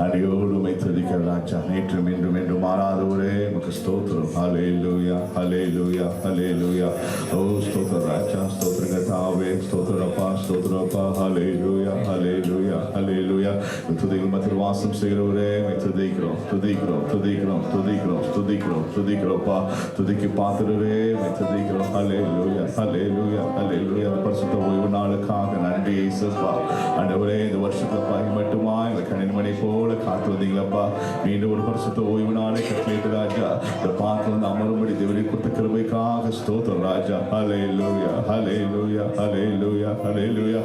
அடியோடு உம்மை துதிக்கிற ராஜா, நேற்றும் இன்றும் என்று மாறாதவரே உமக்கு ஸ்தோத்திரம். ஹல்லேலூயா, ஹல்லேலூயா, ஹல்லேலூயா. ஓ ஸ்தோத்திர ராஜா, ஸ்தோத்திர கர்த்தாவே, ஸ்தோத்திரப்பா, ஸ்தோத்திரப்பா. ஹல்லேலூயா, ஹல்லேலூயா, ஹல்லேலூயா. துதிகள் மத்தியில் வாசம் செய்கிறவரே உம்மை துதிக்கிறோம், துதிக்கிறோம், துதிக்கிறோம், துதிக்கிறோம், துதிக்கிறோம், துதிக்கிறோம்ப்பா. துதிக்கு பாத்திரரே உம்மை துதிக்கிறோம். ஹல்லேலூயா, ஹல்லேலூயா, ஹல்லேலூயா. அந்த பரிசுத்த ஓய்வு நாளுக்காக நன்றி இயேசுப்பா. ஆண்டவரே, இந்த வருஷத்துலப்பா மட்டுமா எங்களை கணினி போல காத்து வந்தீங்களப்பா. மீண்டும் ஒரு பரிசுத்த ஓய்வு நாளை கட்டளையிட்டு ராஜா, இந்த பாட்டில் வந்து அமரும்படி தேவனை கொடுத்த கிருபைக்காக ஸ்தோத்திரம் ராஜா. ஹல்லேலூயா, ஹல்லேலூயா, ஹல்லேலூயா, ஹல்லேலூயா.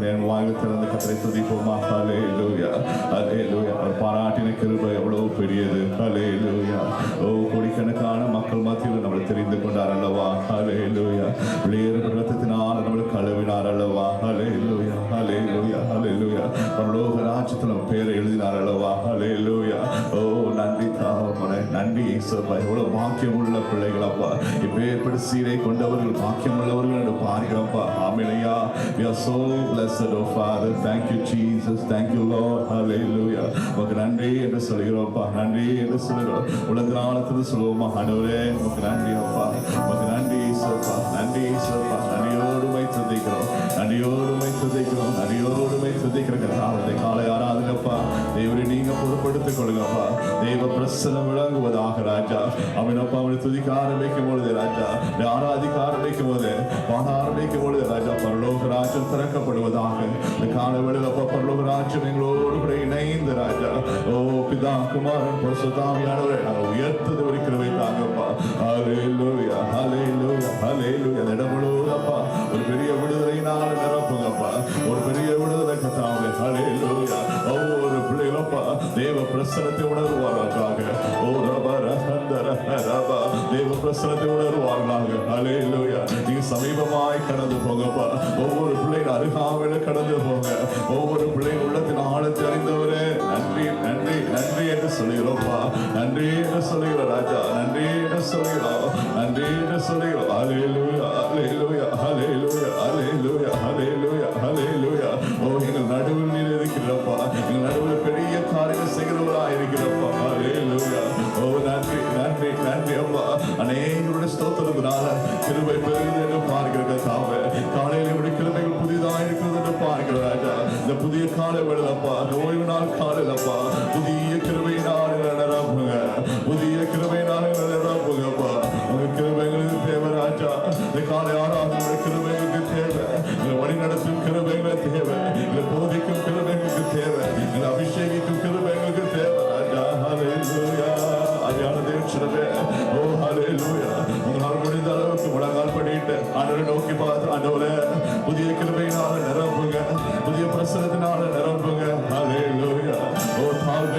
தேவன் வாயில் திறந்த கத்தரை துதிப்போமா. ஹல்லேலூயா, ஹல்லேலூயா. அவர் பாராட்டின கிருபை எவ்வளவு பெரியது. ஹல்லேலூயா. ஓ கோடிக்கணக்கான மக்கள் மத்தியில் நம்மளை தெரிந்து கொண்டார் அல்லவா. ஹல்லேலூயா. வெளியேறும் ரத்தத்தினால் நம்மளை கழுவினார் அல்லவா. ஹல்லேலூயா, ஹல்லேலூயா, ஹல்லேலூயா. பரலோக ராஜ்யத்தில் நம்ம பேரை எழுதினார் அல்லவா. ஹல்லேலூயா. ஓ நன்றி தாவமனே, நன்றி இயேசுப்பா. எவ்வளவு பாக்கியம் உள்ள பிள்ளைகளப்பா, இப்பேற்பட்ட சீரை கொண்டவர்கள் பாக்கியம் உள்ளவர்கள் என்று பார்க்கிறப்பா. ஆமென்யா. We are so blessed, oh Father. Thank you Jesus, thank you Lord. Hallelujah. உமக்கு நன்றி என்று சொல்கிறோம்ப்பா, நன்றி என்று சொல்கிறோம். உலகநாளத்தில் சொல்லுவோமா. ஆண்டவரே உமக்கு நன்றி அப்பா, உமக்கு நன்றி இயேசுப்பா, நன்றி இயேசுப்பா. நன்றியோடுமை துதிக்கிறோம், நன்றியோடுமை துதிக்கிறோம், நன்றியோடுமை துதிக்கிற கர்த்தாவே, காலை ஆராதனைப்பா. தேவரை நீங்க பொறுப்படுத்திக் கொள்ளுங்கப்பா. தேவ பிரசன்னம் விளங்குவதாக ராஜா. அவனப்பா அவனை துதிக்க ஆரம்பிக்கும் பொழுது ராஜா, ஆராதிக்க ஆரம்பிக்கும் போது, பாட ஆரம்பிக்கும் பொழுது ராஜா, பரலோக ராஜ்யம் திறக்கப்படுவதாக. இந்த கால வேளையிலப்பா பரலோக ராஜ்யம் எங்களோடு கூட இணைந்து ராஜா, ஓ பிதா குமாரன் பரிசுத்தாவியானவரே நாங்கள் உயர்த்தது ஒரு கிருபை தாங்கப்பா. ஹல்லேலூயா, ஹல்லேலூயா, ஹல்லேலூயா. அந்த இடம் முழுவதுப்பா ஒரு பெரிய விடுதலையினால நிரப்புங்கப்பா, ஒரு பெரிய விடுதலை கர்த்தாவே. ஹல்லேலூயா. ஒவ்வொரு பிள்ளைகளப்பா தேவ பிரசனத்தை உணர்வார்களாக. ஓ ரபர ஹந்தர ரபா, தேவ பிரசனத்தை உணர்வார்களாக. ஹல்லேலூயா. நீங்க சமீபமாய் கடந்து போங்கப்பா. ஒவ்வொரு பிள்ளைகள் அருகாமையில் கடந்து போங்க. ஒவ்வொரு பிள்ளைகள் உள்ளத்தின் ஆழத்தை அறிந்தவரே நன்றி, நன்றி, நன்றி என்று சொல்லுகிறோம்ப்பா. நன்றி என்று சொல்லுகிறோம் ராஜா, நன்றி என்று சொல்லுகிறோம், நன்றி என்று சொல்லுகிறோம். ஹல்லேலூயா, ஹல்லேலூயா, ஹல்லேலூயா, ஹல்லேலூயா, ஹல்லேலூயா, ஹல்லேலூயா. ஓ எங்கள் நடுவில் நீர் இருக்கிறப்பா, எங்கள் நடுவில் பெரிய காரியங்கள் செய்கிறவராக இருக்கிறப்பா. ஹல்லேலூயா. ஓ நன்றி, நன்றி, நன்றி அப்பா. அநேகருடைய ஸ்தோத்திரத்தினால கிருபை பெறுகிறது என்று பார்க்கிற கர்த்தாவே, காலையில் இப்படி கிருபைகள் புதிதாக இருக்கிறது என்று பார்க்கிற ராஜா. இந்த புதிய காலை வேளையிலப்பா, இந்த ஓய்வு நாள் காலையிலப்பா, புதிய கிருபையினால் நிரப்புங்க, புதிய கிருபையினால் நிரப்புங்கப்பா. உங்க கிருபைகளுக்கு தேவை ராஜா. இந்த காலை ஆராதனை கிருபைகளுக்கு தேவை, இந்த வழி நடத்தும் கிருபைகளுக்கு தேவை, இந்த போதிக்கும் கிருபைகளுக்கு தேவை, இந்த அபிஷேகிக்கும் கிருபைகளுக்கு தேவை ராஜா. ஹல்லேலூயா. அரியான தேவச்சனவே, ஓ ஹல்லேலூயா. உங்களால் முடிந்த அளவுக்கு முழங்கால் பண்ணிட்டு ஆண்டவரை நோக்கி பார்த்து, ஆண்டவரே புதிய கிருபையினால நிரப்புங்க, புதிய பிரசனத்தினால நிரப்புங்க. ஹல்லேலூயா. ஓ தாழ்வு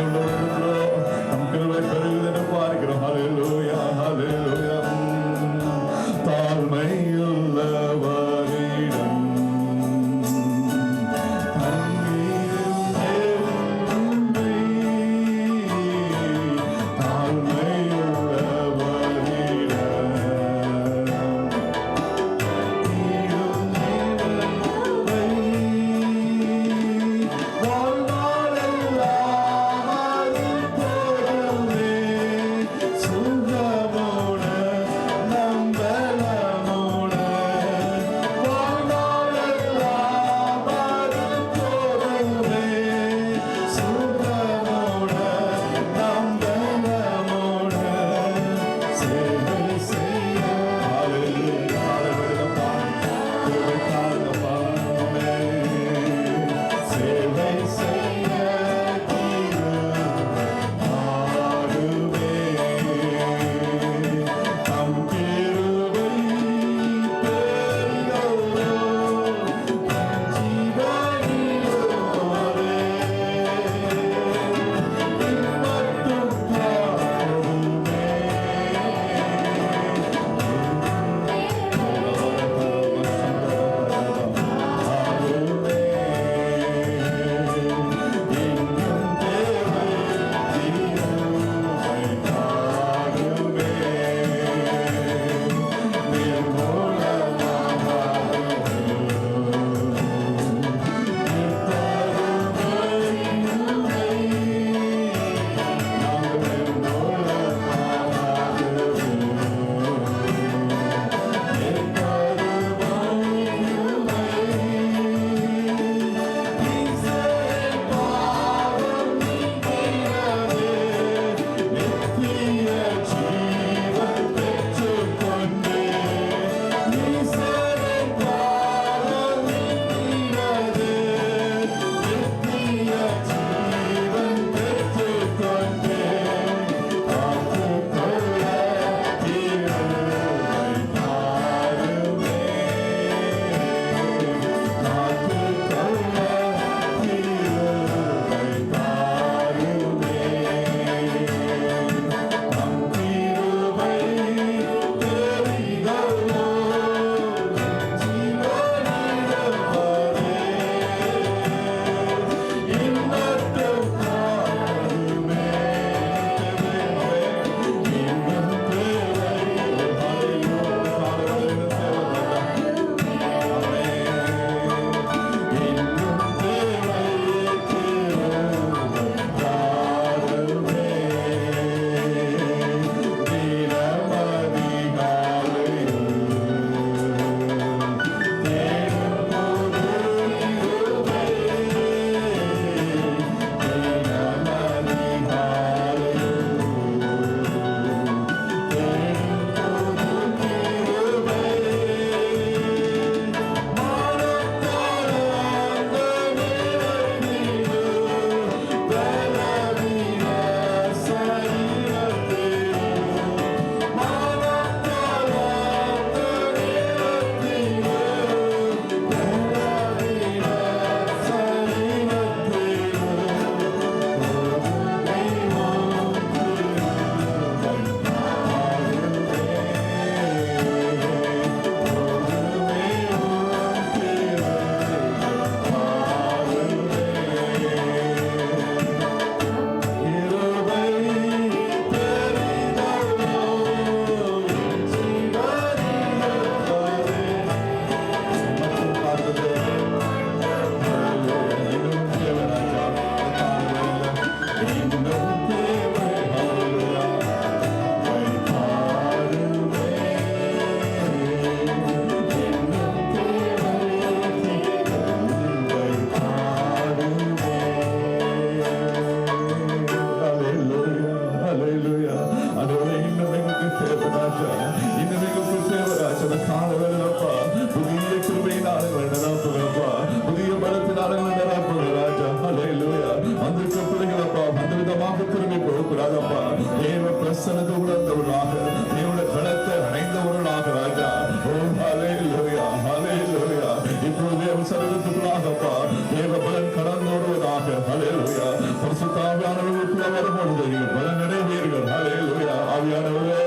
வந்திருக்க பிள்ளைகளப்பா அந்த விதமாக திரும்பி போகக்கூடாதப்பா. தேவ பிரசன்னத்தை உணர்ந்தவர்களாக, தேவனுடைய பலத்தை அடைந்தவர்களாக ராஜா. ஓ ஹல்லேலூயா, ஹல்லேலூயா. இப்பொழுது தேவ சரீரத்துக்குள்ளாகப்பா தேவ பலன் கடந்து வருவதாக. ஹல்லேலூயா. பரிசுத்த ஆவியானவர்களுக்குள்ள வரும்பொழுது நீங்கள் பலன் நிறைவேறுங்கள். ஹல்லேலூயா. ஆவியானவரே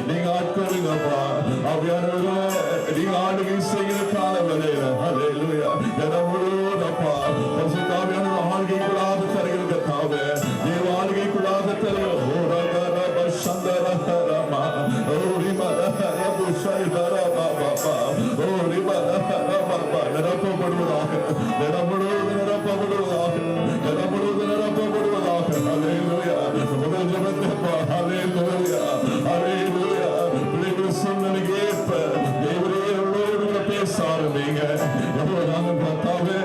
நீங்க ஆட்கொள்ளுங்கப்பா. ஆவியானவரே நீங்க ஆளுகை செய்கிற கால வேளையில ஹல்லேலூயா இடம் முழுவதப்பா பரிசுத்த ஆவியானவர் ஆளுகைக்குள்ளாக தருகிற கர்த்தாவே, தேவ ஆளுகைக்குள்ளாக தருகிற ஓரகரப சந்தரஹரமா ஓரிமரஹரபு ஷைதரபபா ஓரிமரஹரபபா நிரப்பப்படுவதாக, இடம் முழுவதும் நிரப்பப்படுவதாக, இடம் முழுவதும் நிரப்பப்படுவதாக. ஹல்லேலூயா. முதல் ஜெபத்தப்பா. ஹல்லேலூயா, ஹல்லேலூயா. பிள்ளைகள் சூழ்நிலைக்கு ஏற்ப தேவரே எவ்வளவு பேச ஆரம்பிங்க. எவ்வளவு நாங்கள் பார்த்தாவே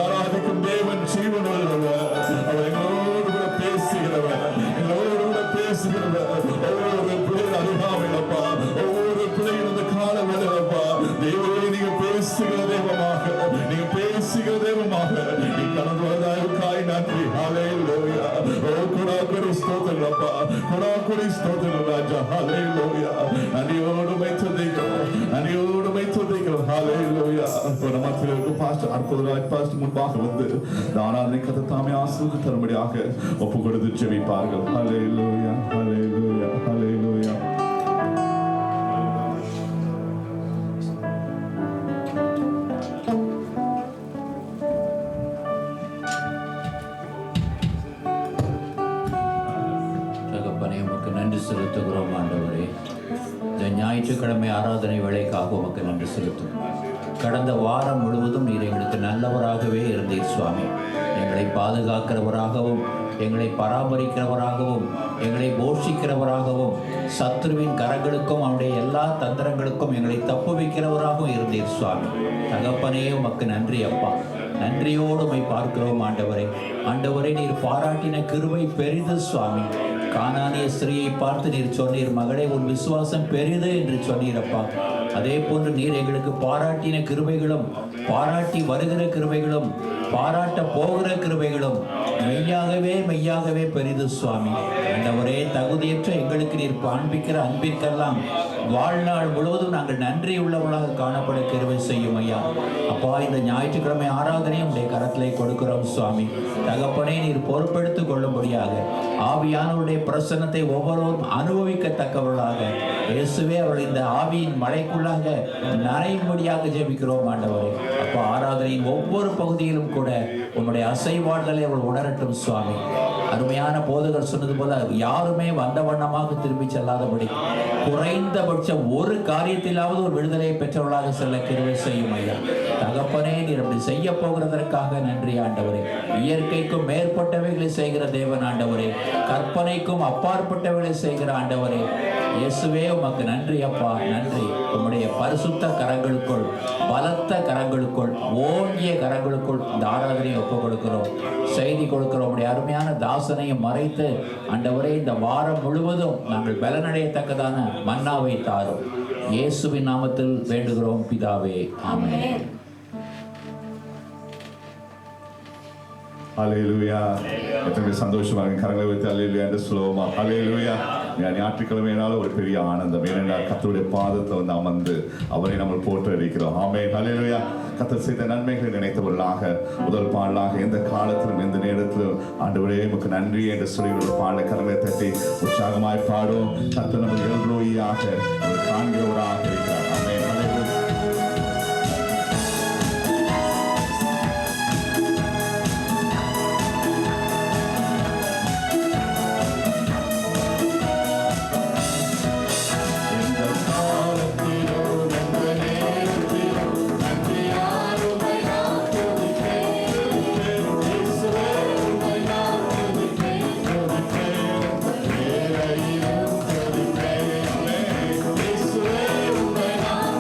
ஆராதிக்கும் தேவன் ஜீவன் உள்ளவர். அவர் எங்களோடு கூட பேசுகிறவர், எங்களோடு கூட பேசுகிறவர். ஒவ்வொரு பிள்ளைகள் அருகாமையிலப்பா, ஒவ்வொரு பிள்ளைகள் இந்த கால வேலைப்பா தேவரே நீங்க பேசுகிற தேவமாக, நீங்க பேசுகிற தேவமாக நீ கடந்து வந்தாய் நன்றி. ஹல்லேலூயா. ஓ குணாக்குடி ஸ்தோத்திரப்பா, குணாக்குடி ஸ்தோத்திரம் ராஜா. ஹல்லேலூயா. நன்றியோடு துதிக்கிறோம், நன்றியோடு துதிக்கிறோம். ஹல்லேலூயா. ஒரு மத்தியிலிருக்கு பாஸ்டர் அற்புதராஜ் பாஸ்டர் முன்பாக வந்து ஆராதனை கதை தாமே ஆசீர்வதித்து தரும்படியாக ஒப்பு கொடுத்து ஜெபிப்பார்கள். ஹல்லேலூயா, ஹல்லேலூயா, ஹல்லேலூயா. செலுத்துகிறோம் ஆண்டவரே. இந்த ஞாயிற்றுக்கிழமை ஆராதனை வேளைக்காக உமக்கு நன்றி செலுத்தும். கடந்த வாரம் முழுவதும் நீர் எங்களுக்கு நல்லவராகவே இருந்தீர் சுவாமி. எங்களை பாதுகாக்கிறவராகவும், எங்களை பராமரிக்கிறவராகவும், எங்களை போஷிக்கிறவராகவும், சத்ருவின் கரங்களுக்கும் அவனுடைய எல்லா தந்திரங்களுக்கும் எங்களை தப்புவிக்கிறவராகவும் இருந்தீர் சுவாமி. தகப்பனே உமக்கு நன்றி அப்பா. நன்றியோடு உம்மை பார்க்கிறோம் ஆண்டவரே. ஆண்டவரே நீர் பாராட்டின கிருபை பெரிது சுவாமி. கானானிய ஸ்திரீயை பார்த்து நீர் சொன்னீர், மகளே உன் விசுவாசம் பெரிது என்று சொன்னீரப்பா. அதே போன்று நீர் எங்களுக்கு பாராட்டின கிருபைகளும், பாராட்டி வருகிற கிருபைகளும், பாராட்ட போகிற கிருபைகளும் மெய்யாகவே பெரிது சுவாமி. ஆண்டவரே தகுதியற்ற எங்களுக்கு நீர் காண்பிக்கிற அன்பிற்கெல்லாம் வாழ்நாள் முழுவதும் நாங்கள் நன்றி உள்ளவர்களாக காணப்பட கிருபை செய்யும் ஐயா. அப்பா இந்த ஞாயிற்றுக்கிழமை ஆராதனையும் உடைய கரத்திலே கொடுக்கிறோம் சுவாமி. தகப்பனே நீர் பொறுப்பெடுத்துக் கொள்ளும்படியாக ஆவியானவருடைய பிரசன்னத்தை ஒவ்வொருவரும் அனுபவிக்கத்தக்கவர்களாக இயேசுவே அவர்கள் இந்த ஆவியின் மழைக்குள்ளாக நனையும்படியாக ஜெபிக்கிறோம் ஆண்டவரே. அப்போ ஆராதனையின் ஒவ்வொரு பகுதியிலும் கூட உங்களுடைய அசைவாடுதலை அவர்கள் உணரட்டும் சுவாமி. அருமையான போதகர் சொன்னது போல யாருமே வந்த வண்ணமாக திரும்பி செல்லாதபடி குறைந்தபட்சம் ஒரு காரியத்திலாவது ஒரு விடுதலையை பெற்றவர்களாக செல்ல கிருபை செய்யும் ஐயா. தகப்பனே நீர் அப்படி செய்ய போகிறதற்காக நன்றி ஆண்டவரே. இயற்கைக்கும் மேற்பட்டவைகளை செய்கிற தேவன் ஆண்டவரே, கற்பனைக்கும் அப்பாற்பட்டவைகளை செய்கிற ஆண்டவரே இயேசுவே உமக்கு நன்றி அப்பா. நன்றி. உம்முடைய பரிசுத்த கரங்களுக்குள், பலத்த கரங்களுக்குள், ஓங்கிய கரங்களுக்குள் இந்த ஆராதனையை ஒப்புக் கொடுக்கிறோம், செய்தி கொடுக்கிறோம். உடைய அருமையான தாசனையும் மறைத்து ஆண்டவரே இந்த வாரம் முழுவதும் நாங்கள் பலனடையத்தக்கதான மன்னாவை தாரும். இயேசுவின் நாமத்தில் வேண்டுகிறோம் பிதாவே, ஆமென். ஹல்லேலூயா. எத்தனை சந்தோஷமாக கரங்களை வைத்து ஹல்லேலூயா என்று சொல்லுவோமா? ஹல்லேலூயா. ஞாயிற்றுக்கிழமையினால ஒரு பெரிய ஆனந்தம். ஏனென்றால் கர்த்தருடைய பாதத்தை வந்து அமர்ந்து அவரை நம்ம போற்றடிக்கிறோம். ஆமென். ஹல்லேலூயா. கர்த்தர் செய்த நன்மைகளை நினைத்தவர்களாக முதல் பாடலாக எந்த காலத்திலும் எந்த நேரத்திலும் ஆண்டவரே உமக்கு நன்றி என்று சொல்லி ஒரு பாடலை கரங்களை தட்டி உற்சாகமாய் பாடும். கர்த்தர் நமக்கு எல்ரோயியாக காண்கிறவராக இருக்கிறார். ஆமென். ஹல்லேலூயா. Yes,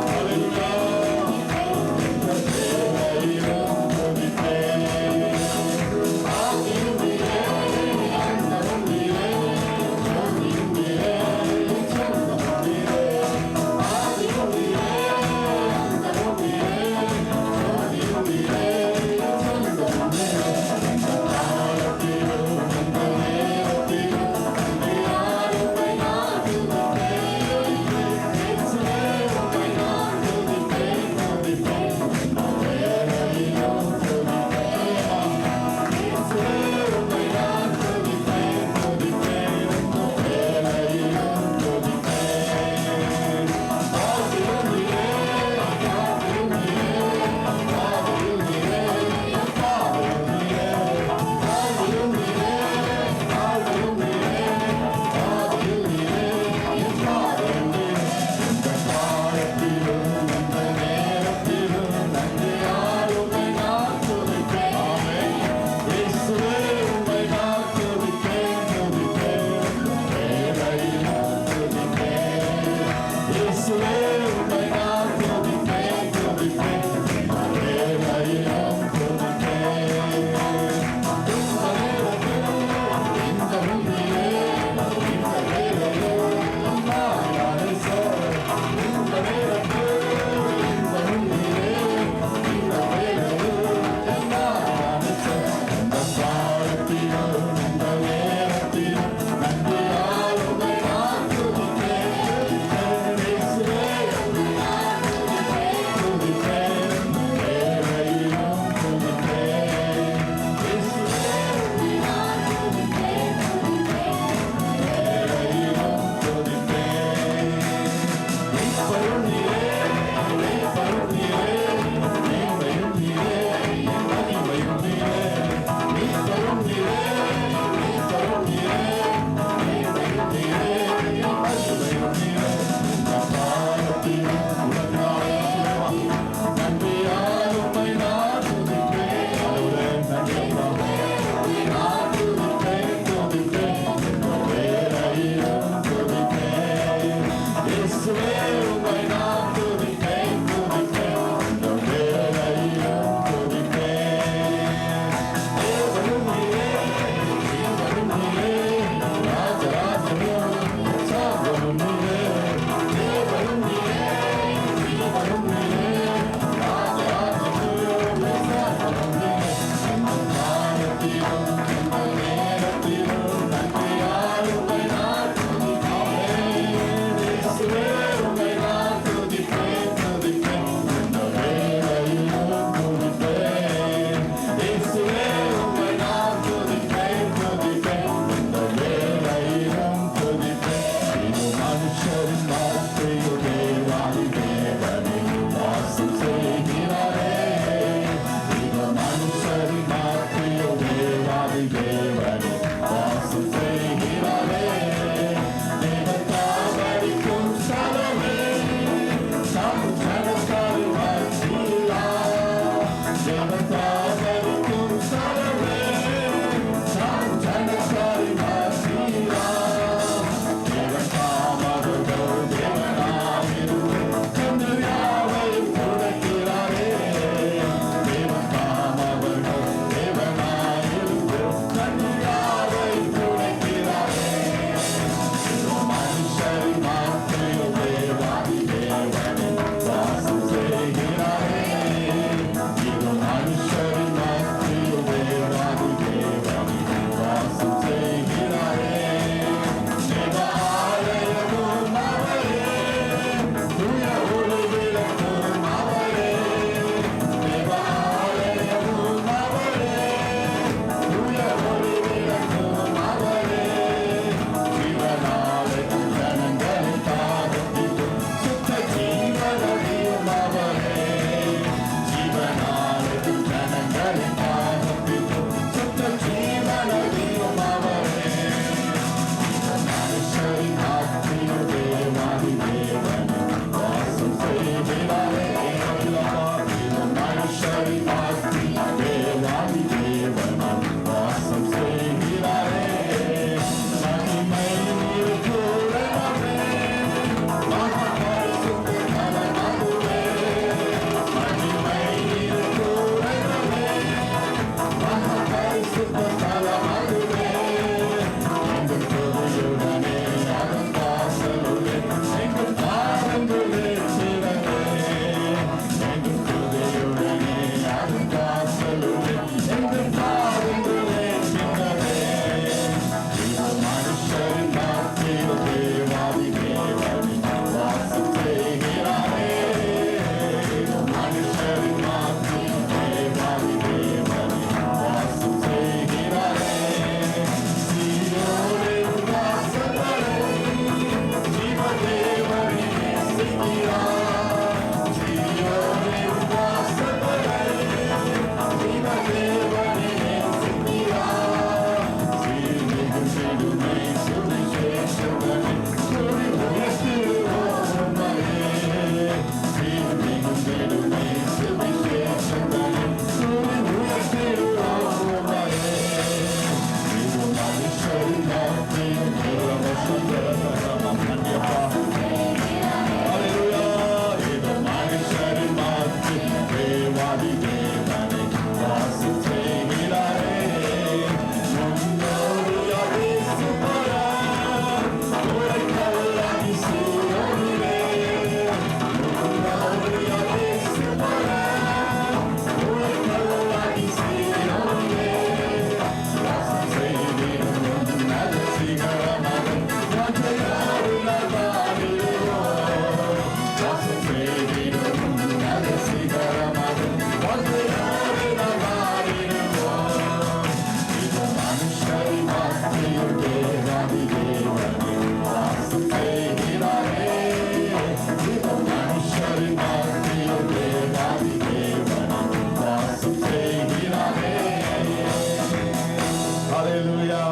ஹalleluya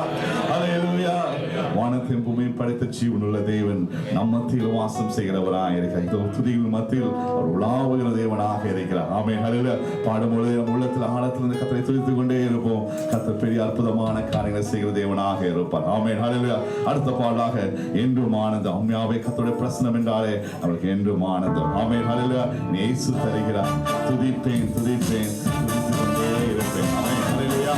ஹalleluya. வானத்தையும் பூமியும் படைத்த ஜீவனுள்ள தேவன் நம் மத்தியில் வாசம் செய்கிறவராக இருக்கிறார். இந்த துதியின் மத்தியில் அவர் உலாவுகிற தேவனாக இருக்கிறார். ஆமென் ஹalleluya. பாடும்போது நம் உள்ளத்தில் ஆழத்திலிருந்து கர்த்தரை துதித்துக் கொண்டே இருப்போம். கர்த்தர் பெரிய அற்புதமான காரியங்களை செய்கிற தேவனாக இருப்பார். ஆமென் ஹalleluya. அடுத்த பாடலாக என்றும் ஆனந்தம். உண்மையாவே கர்த்தருடைய பிரசன்னம் என்றாலே அவருக்கு என்றும் ஆனந்தம். ஆமென் ஹalleluya. இயேசு தருகிறார். துதிப்பேன் துதிப்பேன் துதித்துக் கொண்டே இருப்பேன். ஆமென் ஹalleluya.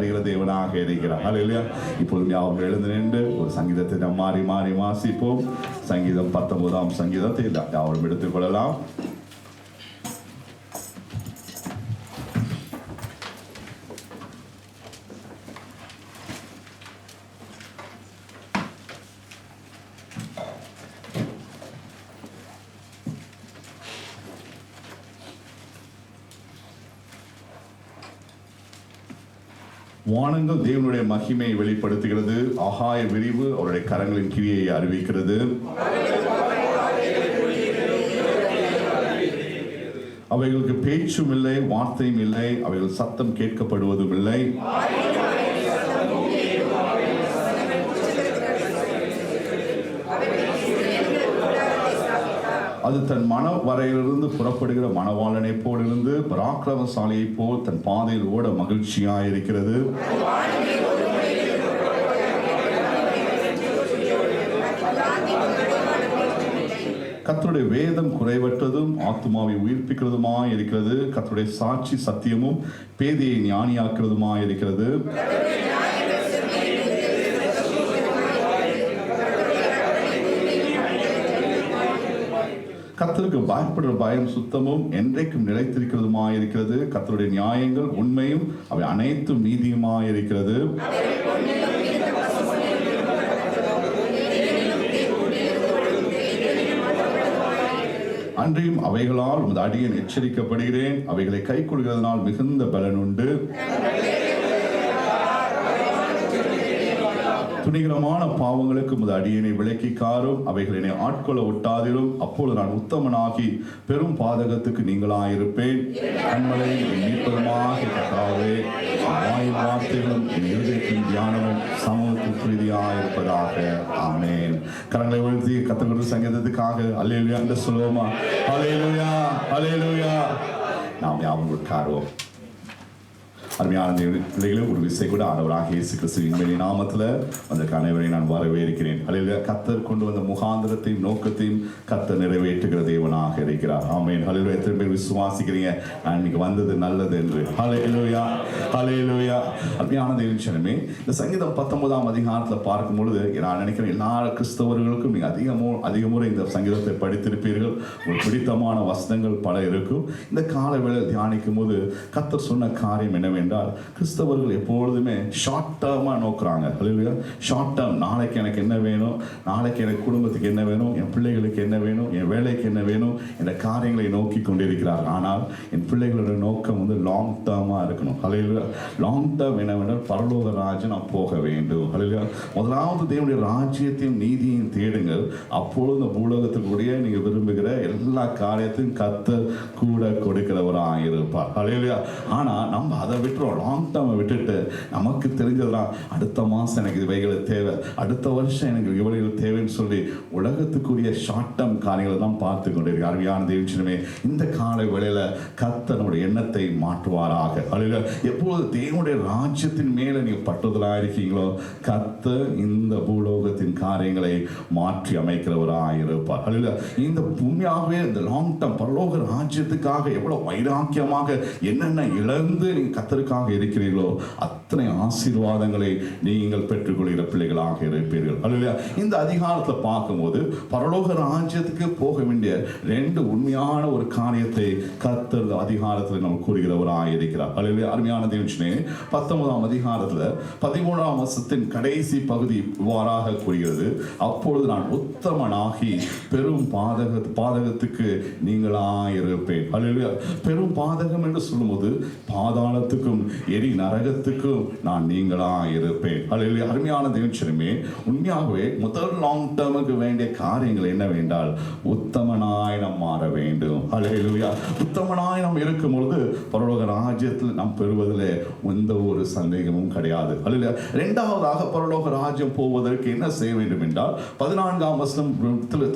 தருகிற தேவனாக இருக்கிறார். அல்லேலூயா. இப்பொழுது அவங்க எழுந்து நின்று ஒரு சங்கீதத்தை நாம் மாறி மாறி வாசிப்போம். சங்கீதம் 19ஆம் சங்கீதத்தை யாரும் எடுத்துக்கொள்ளலாம். வானங்கள் தேவனுடைய மகிமையை வெளிப்படுத்துகிறது. ஆகாய விரிவு அவருடைய கரங்களின் கிரியை அறிவிக்கிறது. அவைகளுக்கு பேச்சும் இல்லை, வார்த்தையும் இல்லை, அவைகள் சத்தம் கேட்கப்படுவதும் இல்லை. அது தன் மன வரையிலிருந்து புறப்படுகிற மணவாளனை போல் இருந்து பராக்கிரமசாலியை போல் தன் பாதையில் ஓட மகிழ்ச்சியாக இருக்கிறது. கர்த்தருடைய வேதம் குறைவற்றதும் ஆத்துமாவை உயிர்ப்பிக்கிறதுமாய் இருக்கிறது. கர்த்தருடைய சாட்சி சத்தியமும் பேதையை ஞானியாக்குறதுமாய் இருக்கிறது. கர்த்தருக்கு பயப்படுற பயம் சுத்தமும் என்றைக்கும் நிலைத்திருக்கிறதுமாய் இருக்கிறது. கர்த்தருடைய நியாயங்கள் உண்மையும் அவை அனைத்தும் நீதியுமாய் இருக்கிறது. அன்றியும் அவைகளால் உமது அடியேன் எச்சரிக்கப்படுகிறேன். அவைகளை கை கொள்கிறதுனால் மிகுந்த பலன் உண்டு. துணிகரமான பாவங்களுக்கு உமது அடியேனை விலக்கி காரும். அவைகளை என்னை ஆட்கொள்ள ஒட்டாதிரும். அப்பொழுது நான் உத்தமனாகி பெரும் பாதகத்துக்கு நீங்களாயிருப்பேன். கண்மலை மீட்பதுமாக கர்த்தாவே, வாயின் வார்த்தைகளும் என் இருதயத்தின் தியானமும் சமூகத்தில் பிரீதியாயிருப்பதாக. ஆமென். கரங்களை உயர்த்தி கர்த்தருடைய சங்கீதத்துக்காக அல்லேலூயா என்று சொல்லுவோமா? அல்லேலூயா, அல்லேலூயா. நாம் யாவும் உட்காருவோம். அருமையான பிள்ளைகளே, ஒரு விசை கூட ஆண்டவராகிய இயேசு கிறிஸ்துவின் நாமத்தில் அந்த அனைவரை நான் வரவேற்கிறேன். அல்லேலூயா. கர்த்தர் கொண்டு வந்த முகாந்திரத்தையும் நோக்கத்தையும் கர்த்தர் நிறைவேற்றுகிற தேவனாக இருக்கிறார். ஆமென். அல்லேலூயா. எத்தனை பேர் விசுவாசிக்கிறீங்க நான் இன்னைக்கு வந்தது நல்லது என்று? அல்லேலூயா, அல்லேலூயா. அருமையான தேவனே, இந்த சங்கீதம் 19ஆம் அதிகாரத்தில் பார்க்கும் பொழுது நான் நினைக்கிறேன் எல்லா கிறிஸ்தவர்களுக்கும் நீங்கள் அதிக முறை இந்த சங்கீதத்தை படித்திருப்பீர்கள். உங்களுக்கு பிடித்தமான வசனங்கள் பல இருக்கும். இந்த கால வேளை தியானிக்கும் போது கர்த்தர் சொன்ன காரியம் என்னவென்றால், கிறிஸ்தவர்கள் எப்பொழுதுமே ஷார்ட் டேர்மாக நோக்குறாங்க. அல்லேலூயா. ஷார்ட் டேர்ம், நாளைக்கு எனக்கு என்ன வேணும், நாளைக்கு எனக்கு குடும்பத்துக்கு என்ன வேணும், என் பிள்ளைகளுக்கு என்ன வேணும், என் வேலைக்கு என்ன வேணும் என்ற காரியங்களை நோக்கி கொண்டிருக்கிறார். ஆனால் என் பிள்ளைகளோட நோக்கம் லாங் டேர்மாக இருக்கணும். அல்லேலூயா. லாங் டேர்ம் என்னவென்றால் பரலோக ராஜ்யம் நான் போக வேண்டும். அல்லேலூயா. முதலாவது தேவனுடைய ராஜ்யத்தையும் நீதியையும் தேடுங்கள். அப்பொழுது இந்த பூலோகத்துக்குரிய நீங்கள் விரும்புகிற எல்லா காரியத்தையும் கர்த்தர் கூட கொடுக்கிறவராக இருப்பார். அல்லேலூயா. ஆனால் நம்ம அதை விட்டுறோம். லாங் டேர்மை விட்டுட்டு நமக்கு தெரிஞ்சதுதான் அடுத்த மாதம் எனக்கு இவைகள் தேவை, அடுத்த வருஷம் எனக்கு இவைகள் தேவைன்னு சொல்லி உலகத்துக்குரிய ஷார்ட் டேர்ம் காரியங்களை தான் பார்த்து கொண்டிருக்க அருமையான தேவனே, இந்த காலை வேளையில கர்த்தர் நம்முடைய எண்ணத்தை மாற்றுவாராக. அல்லேலூயா. எப்பொழுது தேவனுடைய ராஜ்யத்தின் மேல நீங்க பற்றுதலாக இருக்கீங்களோ கர்த்தர் இந்த பூலோகத்தின் காரியங்களை மாற்றி அமைக்கிறவராக இருப்பார். அல்லேலூயா. இந்த உண்மையாகவே இந்த லாங் டேர்ம் பரலோக ராஜ்யத்துக்காக எவ்வளவு வைராக்கியமாக என்னென்ன இழந்து நீங்க கர்த்தருக்காக இருக்கிறீர்களோ அத்தனை ஆசீர்வாதங்களை நீங்கள் பெற்றுக்கொள்கிற பிள்ளைகளாக இருப்பீர்கள். அல்லேலூயா. இந்த அதிகாரத்தில் பார்க்கும்போது பரலோக ராஜ்யத்துக்கு போக வேண்டிய ரெண்டு உண்மையான ஒரு காரியத்தை கர்த்தர் அதிகாரத்தில் நம்ம கூறுகிறவராக இருக்கிறார். அல்லேலூயா. அருமையான தேவனே, 19ஆம் அதிகாரத்தில் 13ஆம் வசனத்தின் கடைசி பகுதி இவ்வாறாக கூறுகிறது, அப்பொழுது நான் உத்தமனாகி பெரும் பாதகத்துக்கு நீங்களாயிருப்பேன். அல்லேலூயா. பெரும் பாதகம் என்று சொல்லும்போது பாதாளத்துக்கும் எரி நரகத்துக்கும் நான் நீங்களாயிருப்பேன். அல்லேலூயா. அருமையான தேவனே, உண்மையாகவே முதல் லாங் டேர்முக்கு வேண்டிய காரியங்கள் என்னவென்றால் உத்தமனாய் நாம் மாற வேண்டும். அல்லேலூயா. உத்தமனாய் நாம் இருக்கும் பொழுது பரலோக ராஜ்யத்தில் நாம் பெறுவதில் எந்த ஒரு சந்தேகமும் கிடையாது. அல்லேலூயா. இரண்டாவதாக பரலோக ராஜ்யம் போவதற்கு என்ன செய்ய வேண்டும் என்றால் 14ஆம் வசனம்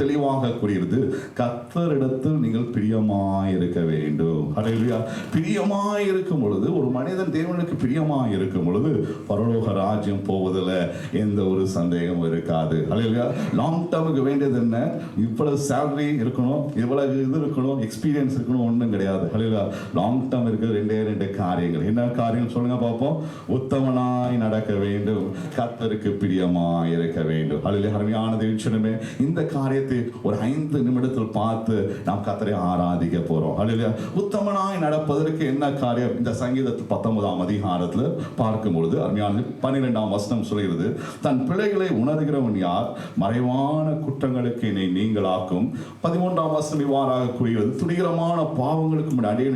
தெளிவாக கூறுகிறது, கர்த்தரிடத்தில் நீங்கள் பிரியமாய் இருக்க வேண்டும். அல்லேலூயா. பிரியமாய் இருக்கும் பொழுது ஒரு மனிதன் தேவனுக்கு பிரியமாய் இருக்கும் இருக்கும் பொழுது பரலோக ராஜ்யம் போவதில் எந்த ஒரு சந்தேகமும் இருக்காது. அல்லேலூயா. லாங் டேர்முக்கு வேண்டியது என்ன? இவ்வளவு சேலரி இருக்கணும், இவ்வளவு இது இருக்கணும், எக்ஸ்பீரியன்ஸ் இருக்கணும், ஒன்றும் கிடையாது. அல்லேலூயா. லாங் டேர்ம் இருக்கிற ரெண்டே காரியங்கள். என்ன காரியம் சொல்லுங்க பார்ப்போம். உத்தமனாய் நடக்க வேண்டும், கர்த்தருக்கு பிரியமாய் இருக்க வேண்டும். அல்லேலூயா. அருமையான தேவனே, இந்த காரியத்தை ஒரு 5 நிமிடத்தில் பார்த்து நாம் கர்த்தரை ஆராதிக்க போறோம். அல்லேலூயா. உத்தமனாய் நடப்பதற்கு என்ன காரியம்? இந்த சங்கீதத்தில் 19ஆம் அதிகாரத்தில் பார்க்கும் பொழுது அருமையானது 12ஆம் வசனம் சொல்கிறது, தன் பிள்ளைகளை உணர்கிறவன் யார்? மறைவான குற்றங்களுக்கு என்னை நீங்களாக்கும். 13ஆம் வசனம் இவ்வாறாக கூறுகிறது, துணிகரமான பாவங்களுக்கு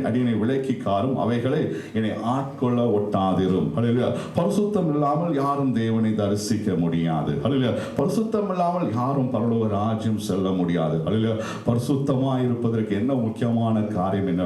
அடியனை விலக்கி காரும், அவைகளை என்னை ஆட்கொள்ள ஒட்டாதிரும். அல்லேலூயா. பரிசுத்தம் இல்லாமல் யாரும் தேவனை தரிசிக்க முடியாது. அல்லேலூயா. பரிசுத்தம் இல்லாமல் யாரும் பரலோக ராஜ்யம் செல்ல முடியாது. அல்லேலூயா. பரிசுத்தமாய் இருப்பதற்கு என்ன முக்கியமான காரியம் என்ன?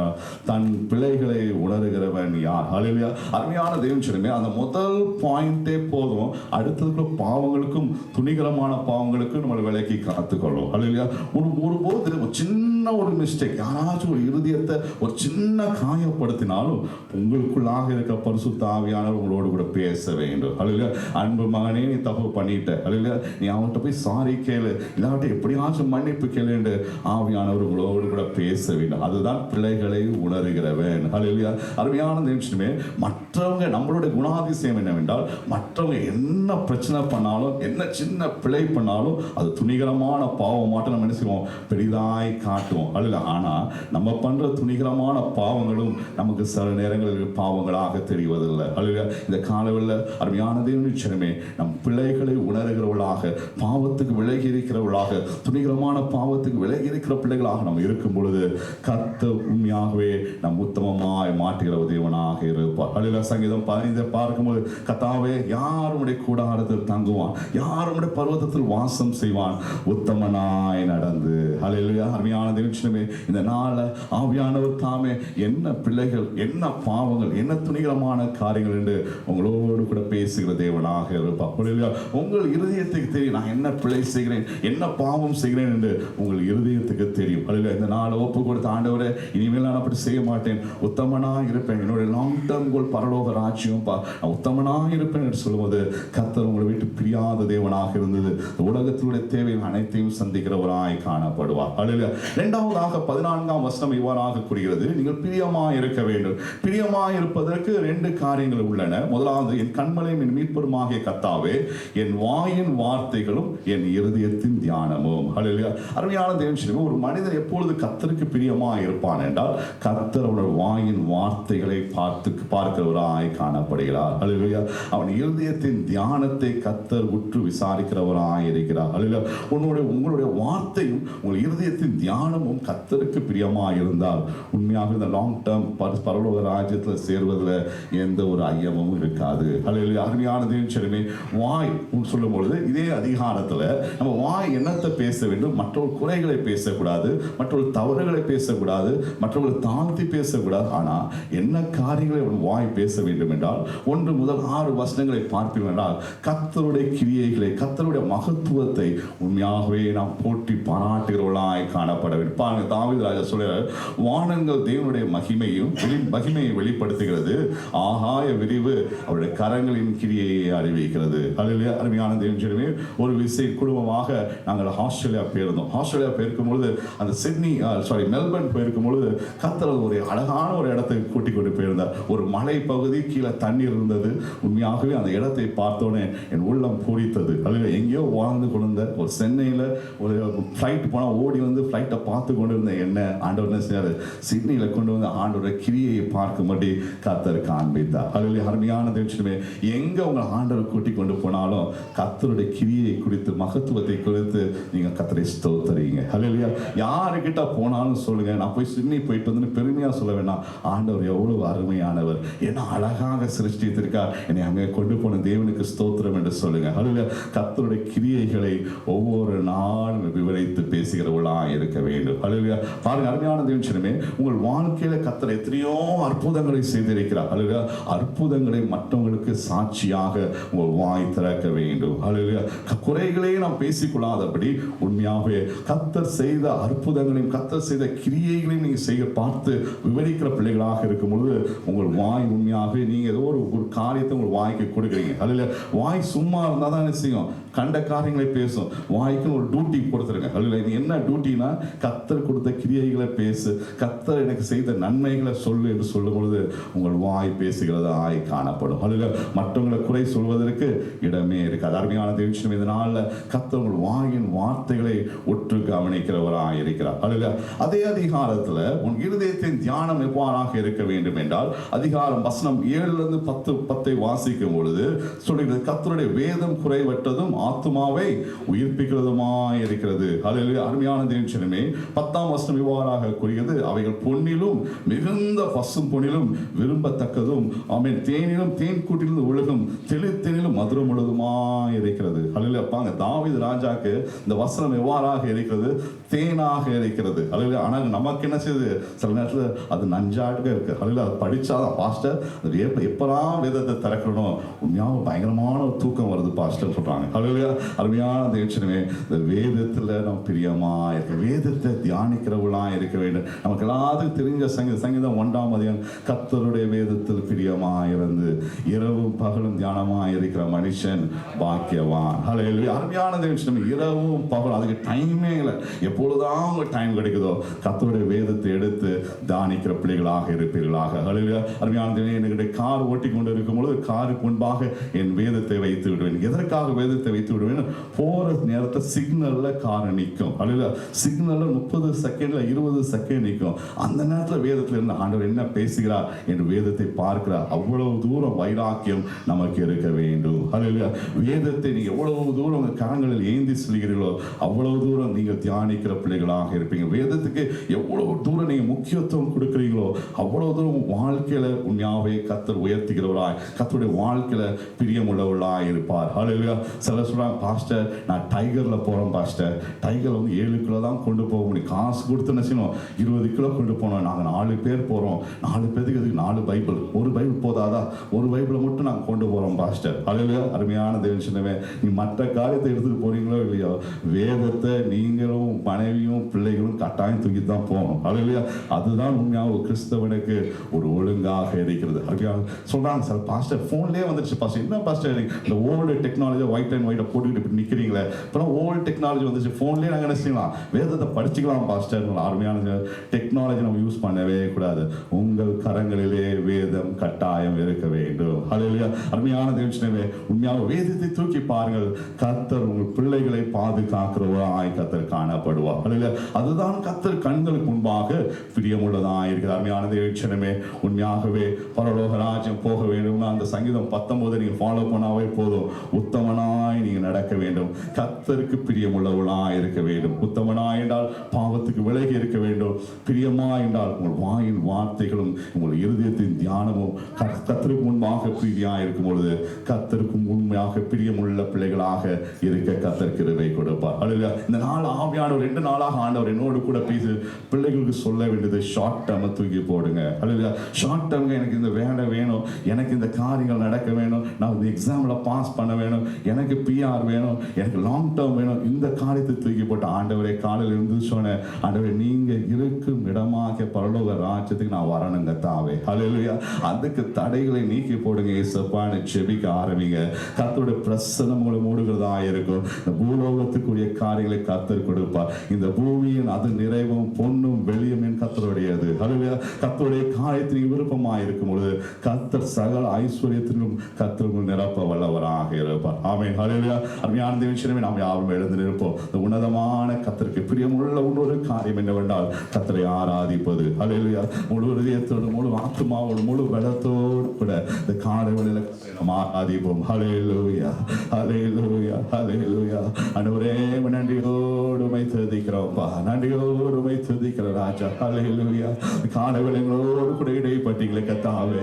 தன் பிள்ளைகளை உணர்கிறவன் யார்? அல்லேலூயா. அருமையான தேவனே, அந்த முதல் பாயிண்டே போதும். அடுத்ததுக்குள்ள பாவங்களுக்கும் துணிகரமான பாவங்களுக்கும் நம்மளை விலக்கி காத்துக்கொள்ளும். அல்லேலூயா. ஒருபோது ஒரு சின்ன ஒரு மிஸ்டேக், யாராச்சும் ஒரு இருதயத்தை ஒரு சின்ன காயப்படுத்தினாலும் உங்களுக்குள்ளாக இருக்க பரிசுத்த ஆவியானவர் உங்களோடு கூட பேச வேண்டும். அல்லேலூயா. அன்பு மகனே, நீ தப்பு பண்ணிட்ட. அல்லேலூயா. நீ அவன்கிட்ட போய் சாரி கேளு, இல்லாட்டி எப்படியாச்சும் மன்னிப்பு கேளு என்று ஆவியானவர் உங்களோடு கூட பேச வேண்டும். அதுதான் பிள்ளைகளை உணர்கிறவன். அல்லேலூயா. அருமையான நிமிஷமே, மற்றவங்க நம்மளுடைய குணாதிசயம் என்னவென்றால், மற்றவங்க என்ன பிரச்சனை பண்ணாலும், என்ன சின்ன பிழை பண்ணாலும் அது துணிகரமான பாவம் மாட்டம் நம்ம என்ன செய்வோம்? பெரிதாய் காட்டுவோம். அல்ல, ஆனா நம்ம பண்ற துணிகரமான பாவங்களும் நமக்கு சில நேரங்களில் பாவங்களாக தெரிவதில்லை. அல்ல, இந்த காலவெளியில் அருமையான தேவனே, நம் பிள்ளைகளை உணர்கிறவர்களாக, பாவத்துக்கு விலகி இருக்கிறவர்களாக, துணிகரமான பாவத்துக்கு விலகி இருக்கிற பிள்ளைகளாக நம்ம இருக்கும் பொழுது கர்த்தர் உண்மையாகவே நம் உத்தமமாய் மாற்றுகிற தேவனாக இருப்பார். அல்ல, சங்கீதம் 15 பார்க்கும்போது, கர்த்தாவே யாருடைய கூடாரத்தில் தங்குவான், யாருடைய பர்வதத்தில் வாசம் செய்வான், உத்தமனாய் நடந்து. அல்லேலூயா. அருமையான தேவனே, இந்த நாள ஆவியானவர் தாமே என்ன பிள்ளைகள், என்ன பாவங்கள், என்ன துணிகரமான காரியங்கள் என்று உங்களோடு கூட பேசுகிற தேவனாக இருப்பார். அல்லேலூயா. உங்கள் இருதயத்துக்கு தெரியும், நான் என்ன பிழை செய்கிறேன், என்ன பாவம் செய்கிறேன் என்று உங்கள் இருதயத்துக்கு தெரியும். அல்லேலூயா. இந்த நாளை ஒப்பு கொடுத்த ஆண்டவரே, இனிமேல் நான் அப்படி செய்ய மாட்டேன், உத்தமனாக இருப்பேன், என்னுடைய லாங் டேர்ம் கோல் பரலோக ராஜ்யம், நான் உத்தமனாக இருப்பேன் என்று சொல்லும்போது கர்த்தர் உங்களை விட்டு பிரியாத தேவனாக இருந்தது உலகத்தினுடைய தேவைகள் அனைத்தையும் சந்திக்கிறவராய் காணப்படுவார். அல்லேலூயா. இரண்டாவதாக 14ஆம் வசனம் இவ்வாறாக கூறுகிறது, நீங்கள் பிரியமாய் இருக்க வேண்டும். பிரியமாய் இருப்பதற்கு 2 காரியங்கள் உள்ளன. முதலாவது, என் கண்மலையும் என் மீட்பருமாகிய கர்த்தாவே, என் வாயின் வார்த்தைகளும் என் இருதயத்தின் தியானமும். அல்லேலூயா. அருமையான தேவனே, ஒரு மனிதன் எப்பொழுது கர்த்தருக்கு பிரியமாய் இருப்பான் என்றால், கர்த்தர் அவருடைய வாயின் வார்த்தைகளை பார்க்கிறவராய் காணப்படுகிறார். அல்லேலூயா. அவன் இருதயத்தின் தியானத்தை கர்த்தர் உற்று விசாரிக்கிறவராய் இருக்கிறார். அல்லேலூயா. உங்களுடைய வார்த்தையும் உங்கள் இருதயத்தின் தியானமும் கர்த்தருக்கு பிரியமாய் இருந்தால் உண்மையாக இந்த லாங் டேர்ம் பரலோக ராஜ்யத்தில் சேர்வதில் எந்த ஒரு ஐயமும் இருக்காது. அல்லேலூயா. அருமையான தேவனே, வாய் சொல்லும் பொழுது இதே அதிகாரத்தில் நம்ம வாய் என்னத்தை பேச வேண்டும்? மற்றவர்கள் குறைகளை பேசக்கூடாது, மற்றவர்கள் தவறுகளை பேசக்கூடாது, மற்றவர்கள் தாழ்த்தி பேசக்கூடாது. ஆனால் என்ன காரியங்களை வாய் பேச வேண்டும் என்றால், 1 முதல் 6 வசனங்களை பார்ப்பீர்கள் என்றால், கர்த்தருடைய கிரியைகளை, கர்த்தருடைய மகத்துவத்தை உண்மையாகவே நாம் போற்றி பாராட்டுகிறவர்களாய் காணப்பட வேண்டும். பாருங்க, தாவீது ராஜா சொல்றார், வானங்கள் தேவனுடைய மகிமையை வெளிப்படுத்துகிறது, ஆகாய விரிவு அவருடைய கரங்களின் கிரியையை அறிவிக்கிறது. அல்லேலூயா. அருமையான தேவனே, ஒரு விசை குடும்பமாக நாங்கள் ஆஸ்திரேலியா போயிருந்தோம். ஆஸ்திரேலியா போயிருக்கும் பொழுது அந்த மெல்பர்ன் போயிருக்கும் பொழுது கர்த்தர் ஒரு அழகான ஒரு இடத்தை கூட்டிக் கொண்டு போயிருந்தார். ஒரு மலை பகுதி, கீழே தண்ணீர் இருந்தது. உண்மையாகவே அந்த இடத்தை பார்த்தோன்னே என் உள்ளம் பூரித்தது. அல்ல, எங்கேயோ வாழ்ந்து கொண்டிருந்த ஒரு சென்னையில் ஒரு ஃப்ளைட் போனால் ஓடி வந்து ஃப்ளைட்டை பார்த்து கொண்டு இருந்த என்ன ஆண்டவர் என்ன செய்யாரு? சிட்னியில் கொண்டு வந்து ஆண்டோட கிரியையை பார்க்கும்படி கர்த்தர் காண்பித்தார். அல்ல, அருமையான தேவனே, எங்கே உங்கள் ஆண்டவர் கூட்டி கொண்டு போனாலும் கர்த்தருடைய கிரியை குறித்து, மகத்துவத்தை குறித்து நீங்கள் கர்த்தரை ஸ்தோத்திரிங்க. அல்லேலூயா. யாருக்கிட்ட போனாலும் சொல்லுங்க, நான் போய் சிட்னி போயிட்டு வந்து பெருமையாக சொல்ல வேண்டாம், ஆண்டவர் எவ்வளவு அருமையானவர், என்ன அழகாக சிருஷ்டித்திருக்கார், என்னை அங்கே கொண்டு போன தேவனுக்கு ஸ்தோத்திரம் என்று சொல்லுங்க. அல்லேலூயா. கர்த்தருடைய கிரியைகளை ஒவ்வொரு நாளும் விவரித்து பேசுகிறவர்களாக இருக்க வேண்டும். அல்லேலூயா. பாருங்க, அருமையான தேவனே, உங்கள் வாழ்க்கையில கர்த்தர் எத்தனையோ அற்புதங்களை செய்திருக்கிறார். அல்லேலூயா. அற்புதங்களை மற்றவங்களுக்கு சாட்சியாக உங்கள் வாய் திறக்க வேண்டும். அல்லேலூயா. குறைகளே நாம் பேசிக்கொள்ளாதபடி உண்மையாகவே கர்த்தர் செய்த அற்புதங்களையும் கர்த்தர் செய்த கிரியைகளையும் நீங்க செய்ய பார்த்து விவரிக்கிற பிள்ளைகளாக இருக்கும் பொழுது உங்கள் வாய் உண்மையாகவே நீங்க ஏதோ ஒரு காரியத்தை உங்கள் வாய்க்கு கொடுக்குறீங்க. அதுல வாய் சும்மா இருந்தா தான் என்ன செய்யும்? கண்ட காரியங்களை பேசும். வாய்க்கு ஒரு டியூட்டி கொடுத்துருங்க. அதுல இது என்ன டியூட்டினா, கர்த்தர் கொடுத்த கிரியைகளை பேசு, கர்த்தர் எனக்கு செய்த நன்மைகளை சொல்லு என்று சொல்லும் பொழுது உங்கள் வாய் பேசுகிறதாய் காணப்படும். அதுல மற்றவங்களை குறை சொல்வதற்கு இடமே இருக்காது. அருமையான தேவன் இதனால கர்த்தர் உங்கள் வாயின் வார்த்தைகளை உற்று கவனிக்கிறவராய் இருக்கிறார். அதுல அதே அதிகாரத்துல உன் இருதயத்தின் தியானம் எவ்வாறாக இருக்க வேண்டும் என்றால், அதிகாரம் வசனம் 7 10 வாசிக்கும் பொழுது சொல்லுகிறது, கர்த்தருடைய வேதம் குறைவற்றதும் ஆத்துமாவை உயிர்ப்பிக்கிறதுமாய் இருக்கிறது. ஹல்லேலூயா. அருமையான தேவனே, 10ஆம் வசனம் இவ்வாறாக கூறுகிறது, அவைகள் பொன்னிலும் மிகுந்த பசும் பொன்னிலும் விரும்பத்தக்கதும் ஆமென் தேனிலும் தேன் கூட்டிலிருந்து ஒழுகும் தெளித்தேனிலும் மதுரம் உள்ளதுமாய் இருக்கிறது. ஹல்லேலூயா. பாங்க, தாவீது ராஜாக்கு இந்த வசனம் எவ்வாறாக இருக்கிறது? தேனாக இருக்கிறது. ஹல்லேலூயா. ஆனால் நமக்கு என்ன செய்யுது? சில நேரத்தில் அது நஞ்சாக இருக்கு. ஹல்லேலூயா. அது படிச்சாதான் பாஸ்டர் எப்பதான் வேதத்தை திறக்கணும், உண்மையாக பயங்கரமான ஒரு தூக்கம் வருது பாஸ்டர் சொல்றாங்க. ஹல்லேலூயா. அருமையான தேவனே, இந்த வேதத்துல நம்ம பிரியமா இருக்க, வேதத்தை தியானிக்கிறவர்களா இருக்க வேண்டும். நமக்கு எல்லாத்துக்கும் தெரிஞ்ச சங்கீதம் 1ஆம் அதிகாரம், கர்த்தருடைய வேதத்தில் பிரியமா இருந்து இரவும் பகலும் தியானமா இருக்கிற மனுஷன் பாக்கியவான். ஹல்லேலூயா. அருமையான தேவனே, இரவும் பகலும் அதுக்கு டைமே இல்லை. எப்பொழுதுதான் உங்களுக்கு டைம் கிடைக்குதோ கர்த்தருடைய வேதத்தை எடுத்து தியானிக்கிற பிள்ளைகளாக இருப்பீர்களாக. ஹல்லேலூயா. அருமையான தேவனே, என்னுடைய கார் ஓட்டி கொண்டு இருக்கும் பொழுது காருக்கு முன்பாக என் வேதத்தை வைத்து விடுவேன். எதற்காக வேதத்தை வைத்து விடுவேன்? போற நேரத்தை சிக்னல்ல கார் நிற்கும். ஹல்லேலூயா. சிக்னல்ல 30 செகண்ட்ல 20 செகண்ட் நிற்கும். அந்த நேரத்தில் வேதத்தில் இருந்து ஆண்டவர் என்ன பேசுகிறார் என்று வேதத்தை பார்க்கிறார். அவ்வளவு தூரம் வைராக்கியம் நமக்கு இருக்க வேண்டும். ஹல்லேலூயா. வேதத்தை நீங்க எவ்வளவு தூரம் உங்க கரங்களில் ஏந்தி செல்கிறீர்களோ அவ்வளவு தூரம் நீங்க தியானிக்கிற பிள்ளைகளாக இருப்பீங்க. வேதத்துக்கு எவ்வளவு தூரம் நீங்க முக்கியத்துவம் கொடுக்கிறீங்களோ அவ்வளவு தூரம் வாழ்க்கையில உண்மையாவே கர்த்தர் உயர்த்துகிறவராய், கர்த்தருடைய வாழ்க்கையில பிரியமுள்ளவர்களாய் இருப்பார். ஹல்லேலூயா. சிலர் சொல்றாங்க, பாஸ்டர் நான் டைகர்ல போறேன் பாஸ்டர், டைகர் 7 கிலோ தான் கொண்டு போக முடியும், காசு கொடுத்து என்ன செய்யணும் 20 கிலோ கொண்டு போனோம், நாங்கள் 4 பேர் போறோம், 4 பேருக்கு அதுக்கு 4 பைபிள், ஒரு பைபிள் போதாதா, ஒரு பைபிளை மட்டும் நாங்கள் கொண்டு போறோம் பாஸ்டர். ஹல்லேலூயா. அருமையான தேவன் சொன்னவே, நீ மற்ற காரியத்தை எடுத்துட்டு போறீங்களோ இல்லையோ, வேதத்தை நீங்களும் மனைவியும் பிள்ளைகளும் கட்டாயம் தூக்கி தான் போகணும். ஹல்லேலூயா. அதுதான் உண்மையாக கிறிஸ்தவனுக்கு ஒரு ஒழுங்காக இருக்கிறது. சொல்றாங்க சார், பாஸ்டர் போன்லேயே வந்துருச்சு பாஸ்டர். என்ன பாஸ்டர் இந்த ஓல்டு டெக்னாலஜி ஒயிட் அண்ட் ஒயிட்டை போட்டுக்கிட்டு இப்படி நிற்கிறீங்களே, இப்போ ஓல்டு டெக்னாலஜி வந்துச்சு, ஃபோன்லேயே நாங்கள் என்ன செய்யலாம், வேதத்தை படிச்சுக்கலாம் பாஸ்டர். அருமையான டெக்னாலஜி நம்ம யூஸ் பண்ணவே கூடாது. உங்கள் கரங்களிலே வேதம் கட்டாயம் இருக்க வேண்டும். ஹல்லேலூயா. அருமையான தேவனே, உண்மையாக வேதத்தை தூக்கி பாருங்கள், கர்த்தர் உங்கள் பிள்ளைகளை பாதுகாக்கிறவராய் கர்த்தர் காணப்படுவார். ஹல்லேலூயா. அதுதான் கர்த்தர் கண்களுக்கு முன்பாக பிரியமுள்ளதாக இருக்கிறது. அருமையான தேவனே, உண்மையாகவே பரலோக ராஜ்யம் போக வேண்டும். அந்த சங்கீதம் 19 நீங்க ஃபாலோ பண்ணாவே போதும். உத்தமனாய் நீங்க நடக்க வேண்டும், கர்த்தருக்கு பிரியமுள்ளவளாய் இருக்க வேண்டும். உத்தமனாய் என்றால் பாவத்துக்கு விலகி இருக்க வேண்டும். பிரியமாய் என்றால் உங்கள் வாயின் வார்த்தைகளும் உங்கள் இருதயத்தின் தியானமும் கர்த்தருக்கு முன்பாக பிரியாய் இருக்கும் பொழுது கர்த்தருக்கு உண்மையாக பிரியமுள்ள பிள்ளைகளாக இருக்க கர்த்தர் கிருபை கொடுப்பார். அல்லேலூயா. இந்த நாள் ஆவியானவர் 2 நாளாக ஆண்டவர் என்னோடு கூட பேசி பிள்ளைகளுக்கு சொல்ல வேண்டியது ஷார்ட் டேர்மை தூக்கி போடுங்க. அல்லேலூயா. ஷார்ட் டேர்ம் எனக்கு இந்த வேலை வேணும், எனக்கு இந்த காரியங்கள் நடக்க வேணும், நான் இந்த எக்ஸாமில் பாஸ் பண்ண வேணும், எனக்கு PR வேணும், எனக்கு லாங் டேர்ம் வேணும். இந்த காரியத்தை தூக்கி போட்டு ஆண்டவரே காலையில் இருந்து சொன்னேன், ஆண்டவரே நீங்க இருக்கும் இடமாக பரலோக ராஜ்யத்துக்கு நான் வரணுங்க தாவே. ஹல்லேலூயா. அதுக்கு தடைகளை நீக்கி போடுங்க இயேசுப்பான்னு செபிக்க ஆரம்பிங்க. கர்த்தருடைய பிரசன்னம் உங்களை மூடுகிறதா இருக்கும். இந்த பூலோகத்துக்குரிய காரியங்களை கர்த்தர் கொடுப்பார். இந்த பூமியின் அது நிறைவும் பொன்னும் வெளியும் கர்த்தருடையது. ஹல்லேலூயா. கர்த்தருடைய காரியத்தை விருப்பமாக இருக்கும் பொழுது கர்த்தர் சகல ஐஸ்வர்யத்திலும் கர்த்தர் நிரப்ப வல்லவராக இருப்பார். ஆமென். ஹல்லேலூயா. அருமையான தேவனே, நாம் யாரும் எழுந்து நிற்போம். இந்த உன்னதமான கர்த்தருக்கு பிரியமுள்ள இன்னொரு காரியம் என்னவென்றால் கர்த்தரை ஆராதிப்பது. ஹல்லேலூயா. முழு இதயத்தோடு, முழு ஆத்துமாவோடு, முழு பலத்தோடு கூட இந்த காலைவேளையில நாம் ஆராதிப்போம். ஹல்லேலூயா. ஹல்லேலூயா. ஹல்லேலூயா. ஆண்டவரே நன்றியோடு உம்மை துதிக்கிறோம்ப்பா, நன்றியோடு உம்மை துதிக்கிற ராஜா. ஹல்லேலூயா. காணவில்லை எங்களோடு கூட இடைப்பட்டீங்களே கத்தாவே.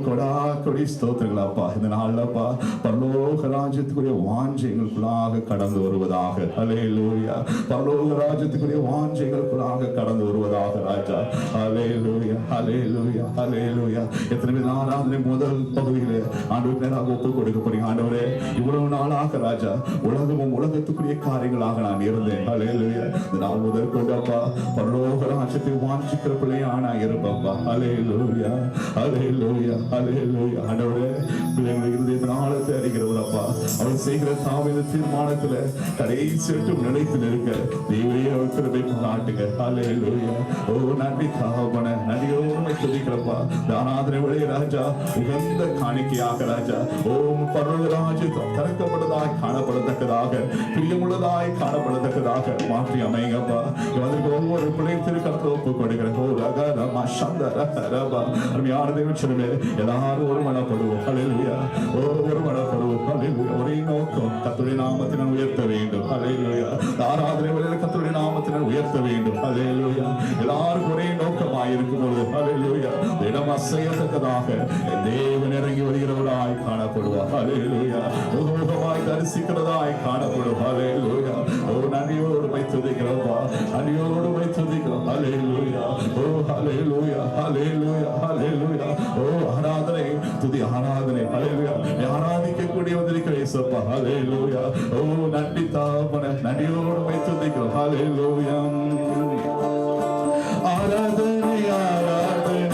கொடா கொடி ஸ்தோத்திரங்களப்பா. இந்த நாள்லப்பா பரலோக ராஜ்யத்துக்குரிய வாஞ்சை எங்களுக்குள்ளாக கடந்து வருவதாக. ஹல்லேலூயா. பரலோக ராஜ்யத்துக்குரிய வாஞ்சை எங்களுக்குள்ளாக கடந்து வருவதாக ராஜா. ஹல்லேலூயா, ஹல்லேலூயா, ஹல்லேலூயா. எத்தனை பேர் ஆராதனை முதல் பகுதியிலே ஆண்டவருக்கு நேராக ஒப்பு கொடுக்கப்படுங்க. ஆண்டவரே, இவ்வளவு நாளாக ராஜா உலகமும் உலகத்துக்குரிய காரியங்களாக நான் இருந்தேன். ஹல்லேலூயா. இந்த நாள் முதல் கொண்டப்பா பரலோக ராஜ்யத்தை வாஞ்சிக்கிற பிள்ளையானா இருப்பப்பா. ஹல்லேலூயா, ஹல்லேலூயா, ஹல்லேலூயா. ஆண்டவரே, பிள்ளைகளுடைய இருதயத்தின் ஆழத்தை அறிகிறவரப்பா. அவர் செய்கிற தாவீது தீர்மானத்துல கடைசி மட்டும் நிலைத்து நிற்க தேவரே அவர் கிருபை காட்டுங்க. ஹல்லேலூயா. ஓ நன்றி தகப்பனே, நன்றியோடு துதிக்கிறப்பா. ஆராதனை வேளையை ராஜா உகந்த காணிக்கையாக ராஜா பரலோக ராஜ்யம் திறக்கப்பட்டதாய் காணப்படத்தக்கதாக, பிரியமுள்ளதாய் காணப்படத்தக்கதாக மாற்றி அமைங்கப்பா. அதற்கு ஒவ்வொரு பிள்ளை திருக்கரத்தை ஒப்பு கொடுக்கிறேன். அருமையான தேவச்சனமே, எல்லாரும் ஒரு மனப்படுவோம். ஹல்லேலூயா. ஒரு மனப்படுவோம். ஹல்லேலூயா. ஒரே நோக்கம், கர்த்தருடைய நாமத்தினை உயர்த்த வேண்டும். ஹல்லேலூயா. ஆராதனை வேளையில் கர்த்தருடைய நாமத்தினை உயர்த்த வேண்டும். ஹல்லேலூயா. எல்லாருக்கும் ஒரே நோக்கமாய் இருக்கும்போது ஹல்லேலூயா இடம் அசையத்தக்கதாக தேவன் இறங்கி வருகிறவராய் காணப்படுவார். ஹல்லேலூயா. முகமுகமாய் தரிசிக்கிறதாய் காணப்படும். ஹல்லேலூயா. ஒரு நன்றியோடு துதிக்கிறப்பா, நன்றியோடு துதிக்கிறோம். ஹல்லேலூயா. ஓ ஹல்லேலூயா, ஹல்லேலூயா, ஹல்லேலூயா. ஓ ஆராதனை துதி ஆராதனை. ஹல்லேலூயா. ஆராதிக்கக்கூடிய வந்திருக்கிற இயேசுப்பா. ஹல்லேலூயா. ஓ நன்றி தாப்பன, நன்றியோடு துதிக்கிறோம். ஹல்லேலூயா. ஆராதனை ஆராதனை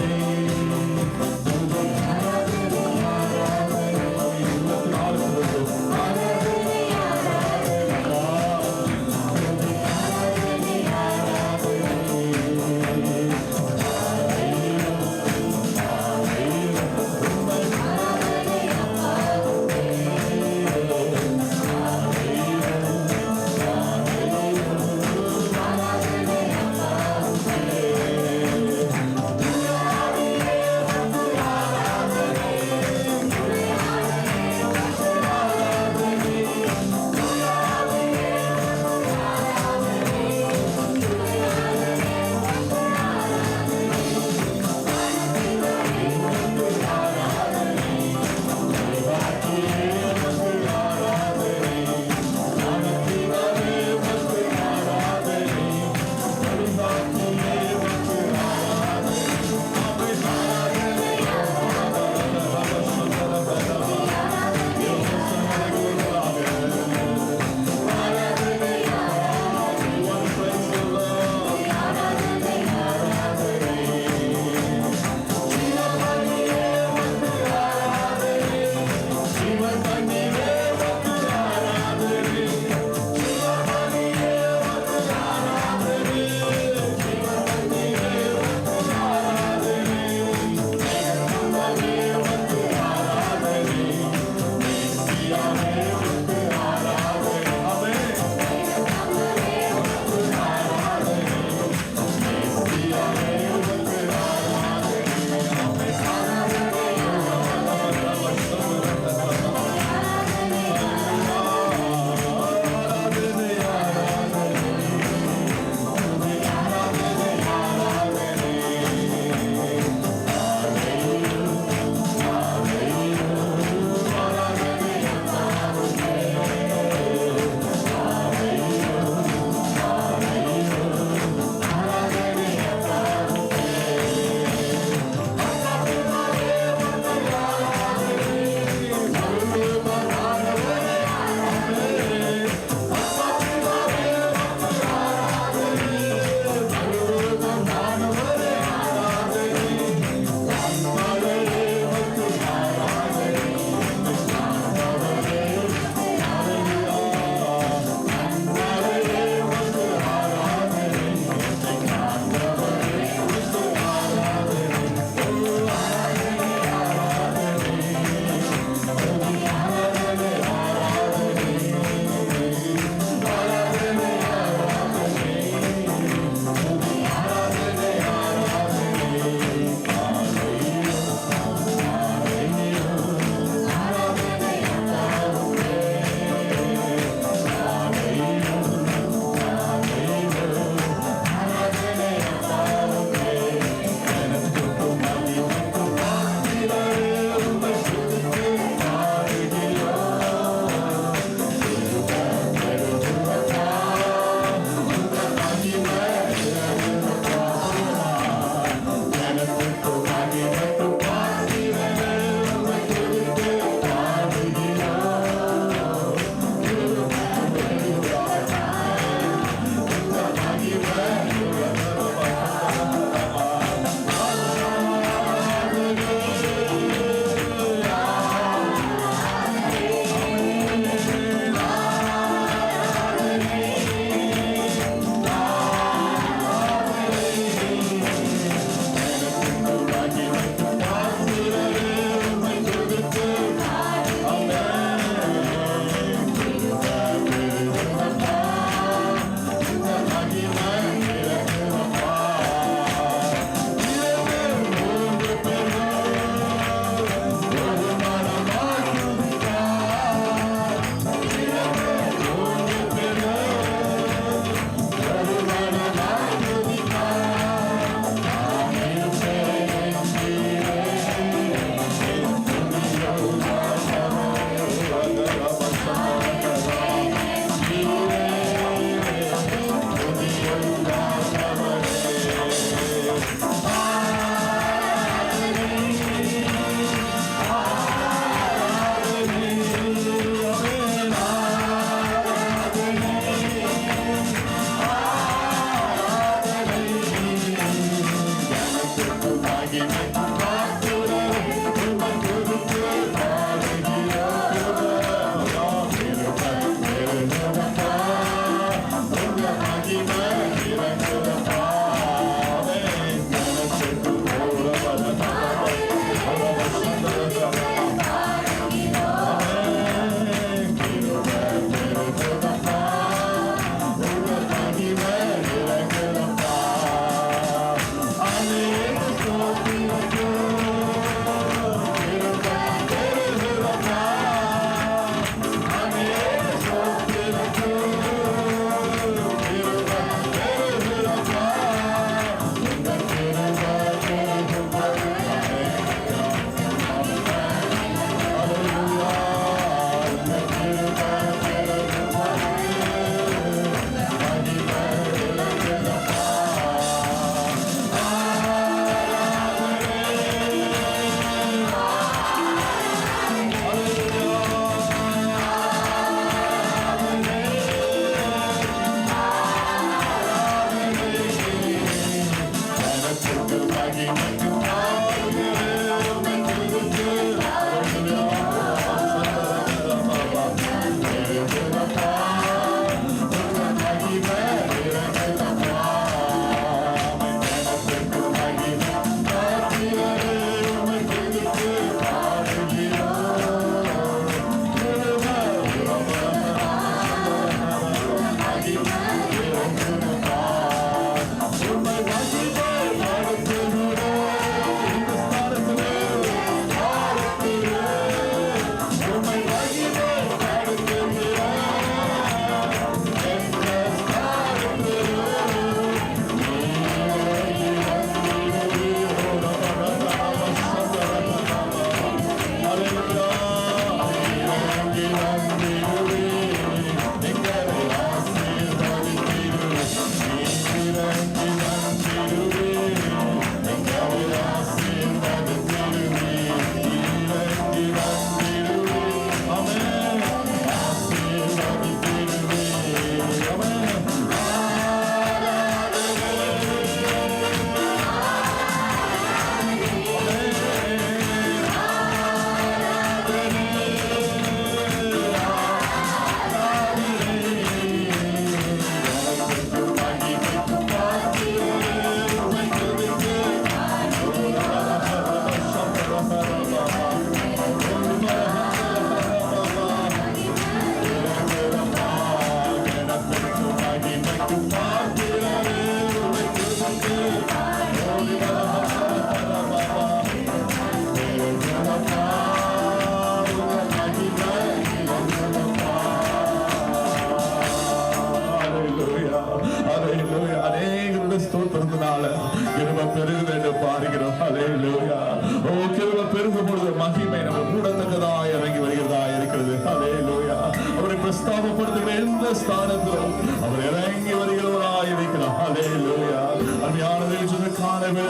மகிமை நம்ம மூடத்தக்கதாய் இறங்கி வருகிறதா இருக்கிறது. ஹல்லேலூயா. அவரை பிரஸ்தாபப்படுத்துகிற எந்த ஸ்தானத்திலும் அவர் இறங்கி வருகிறவராய் இருக்கிறார். ஹல்லேலூயா. அருமையானவர்களே, சொன்ன காலவே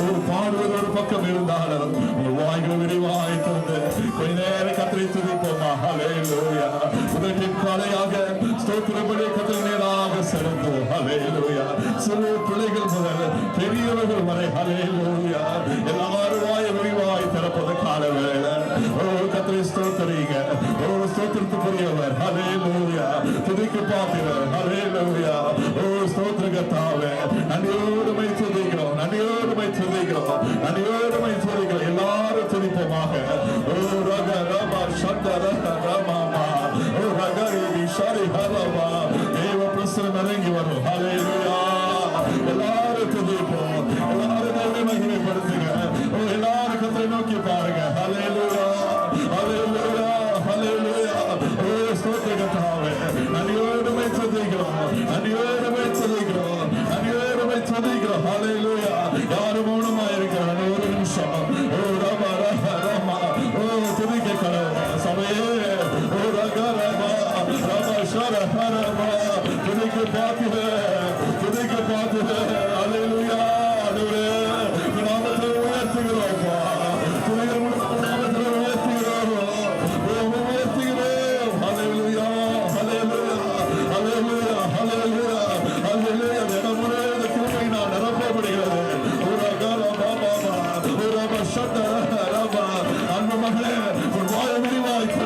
ஒரு பாடுவது ஒரு பக்கம் இருந்தாலும் ஒரு வாய்கள் விரிவாய் திறந்து கொஞ்ச நேரம் கர்த்தரை துதிப்போமா. ஹல்லேலூயா. உலகின் காலையாக ஸ்தோத்திரப்படி கர்த்தர் நேராக செலுத்துவோம். ஹல்லேலூயா. சிறு பிள்ளைகள் முதல் பெரியவர்கள் வரை ஹல்லேலூயா எல்லாரும் வாய் விரிவாய் திறப்பது கால வேளை. ஓ கர்த்தரை ஸ்தோத்திரிங்க. ஓ ஸ்தோத்திரத்துக்குரியவர். ஹல்லேலூயா. துதிக்கு பாத்திரர். ஹல்லேலூயா. ஓ ஸ்தோத்திர கர்த்தாவே, நன்றியோடுமை துதிக்கிறோம், நன்றியோடுமை துதிக்கிறோம், நன்றியோடுமை துதிக்கிறோம். எல்லாரும் துதிப்போமாக. ஓ ரக ரமா சந்த ரக ரமாமா ஓ ரகரி விஷாரி ஹரமா தேவ பிரசன்னம் இறங்கி வரும். ஹல்லேலூயா. எல்லாரும் துதிப்போம், எல்லாரும் தேவனை மகிமைப்படுத்துங்க. ஓ எல்லாரும் கர்த்தரை நோக்கி பாருங்க. ஹல்லேலூயா, ஹல்லேலூயா, ஹல்லேலூயா. ஓ ஸ்தோத்திர கர்த்தாவே, நன்றியோடுமை துதிக்கிறோம், நன்றியோடுமை துதிக்கிறோம், நன்றியோடுமை துதிக்கிறோம். ஹல்லேலூயா. யாரும் மௌனமா இருக்கிறாங்க ஒரு நிமிஷம். ஓ ரமா ரமா ரமா ஓ துதிக்க கடவுள் சபையே. ஓ ரக ரமா ரமா ஷர ஹரமா துதிக்க பாத்திர, துதிக்க பாத்திர. ஹல்லேலூயா. ஆண்டவரே, நாமத்தை உயர்த்துகிறோம்ப்பா. துதிக்கிற நாமத்தை உயர்த்துகிறோம், உயர்த்துகிறோம். ஹல்லேலூயா, ஹல்லேலூயா, ஹல்லேலூயா, ஹல்லேலூயா, ஹல்லேலூயா. தினமுறை இந்த கிருபை நான் நிரப்பப்படுகிறது. ஒரு அகாரமா பாபா ஒரு அபஷத ரபா. அன்பு மகளே, ஒரு வாய விரிவாய்க்க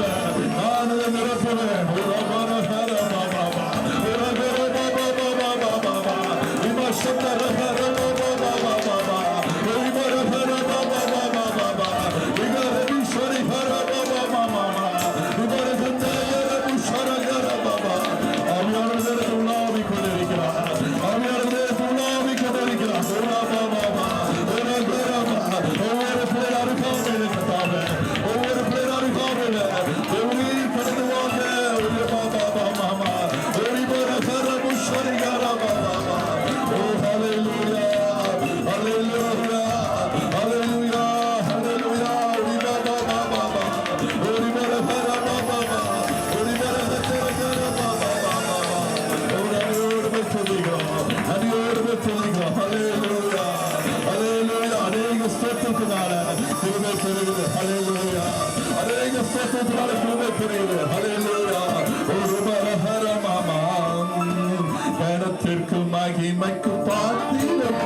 நான் அதை நிரப்புவேன். ஒரு அகாரமா பாபா ஒரு அகாரமா பாபா பாபா பாபா விமர்சன ரகரமா பாபா பாபா பாபா விமரஹர பாபா பாபா பாபா விகரவிஸ்வரி ஹர பாபா மாமா விமரகந்தயர புஷரகர பாபா. ஆவியானவரே துளாவி கொண்டிருக்கிறார், ஆவியானவரே துளாவி கொண்டிருக்கிறார். பாபா பாபா ஒரு அகாரமா ஒவ்வொரு பிள்ளையாரும் காவல் கத்தாவே, ஒவ்வொரு பிள்ளையாரும் காவல் தேவனீர் கடந்து வாங்க. ஒரு பாபா மாமா ஒரு விமரஹர புஷரி ஹர பாபா பாபா. ஓ ஹல்லேலூயா, ஹல்லேலூயா, ஹல்லேலூயா, ஹல்லேலூயா. ஒரு பாபா பாபா ஒரு விமரஹர பாபா பாபா ஒரு விமரஹர பாபா பாபா. ஒரு அடியோடு துதிக்கிறோம், அடியோடு துதிக்கிறோம். ஹல்லேலூயா, ஹல்லேலூயா. அநேக ஸ்தோத்திரத்தினால கிருபை பெறுகிறது. ஹல்லேலூயா. அநேக ஸ்தோத்திரத்தினால கிருபை பெறுகிறது. ஹல்லேலூயா. ஒரு விமரஹர மாமா கனத்திற்கு மகிமைக்கு பாத்திரம்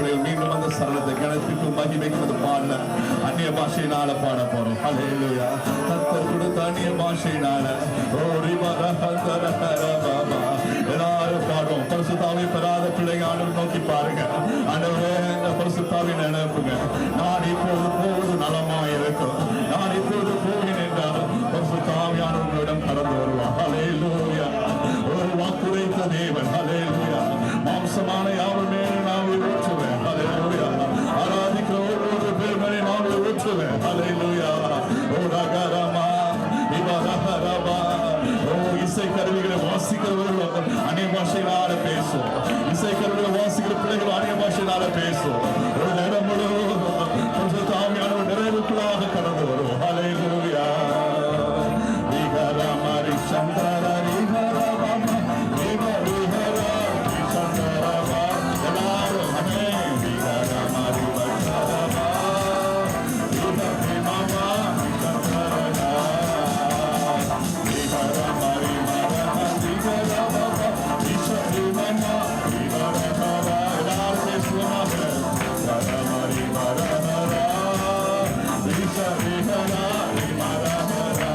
வேளையில் மீண்டும் அந்த சரணத்தை கணத்திற்கும் மகிமைக்கும் அது பாடல அந்நிய பாஷையினால பாட போறோம். ஹல்லேலூயா. கர்த்தர் கொடுத்த அந்நிய பாஷையினால எல்லாரும் பாடுவோம். பரிசுத்தாவை பெறாத பிள்ளைங்க ஆண்டவர் நோக்கி பாருங்க. ஆண்டவரே இந்த பரிசுத்தாவை நினைப்புங்க. நான் இப்போது போவது நலமா இருக்கும். நான் இப்போது போகிறேன் என்றால் பரிசுத்தாவியானவர்களிடம் கடந்து வருவார். ஹல்லேலூயா. ஒரு வாக்குரைத்த தேவன். ஹல்லேலூயா. மாம்சமான யாவர் மேலும் நான் ஊற்றுவேன். ஹல்லேலூயா. ஆராதிக்கிற ஒவ்வொரு பேர் மேலே நான் ஊற்றுவேன். ஹல்லேலூயா. ஓ ரகரமா இவரஹரபா. ஓ இசை கருவிகளை வாசிக்கிறவர்கள் அந்நிய பாஷையினால பேசும். இசை கருவிகளை வாசிக்கிற பிள்ளைகள் அந்நிய பாஷையினால பேசும். ஒரு நேரம் முழுவதும் பரிசுத்தாவியானவர் நிறைவுக்குள்ளாக கடந்து வரும். ஹல்லேலூயா. விகரமரி சந்தர ரிஹரபா விவரிஹரா சந்தரபா. எல்லாரும் அமே விகரமரி வச்சரபா விவரிமமா சந்தரபா விகரமரி மரஹ விகரபா விசரிமமா விவரஹரா. எல்லாரும் பேசுவாங்க. விகரமரி மரஹரா விசரிஹரா விமரஹரா.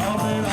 ஆமென்.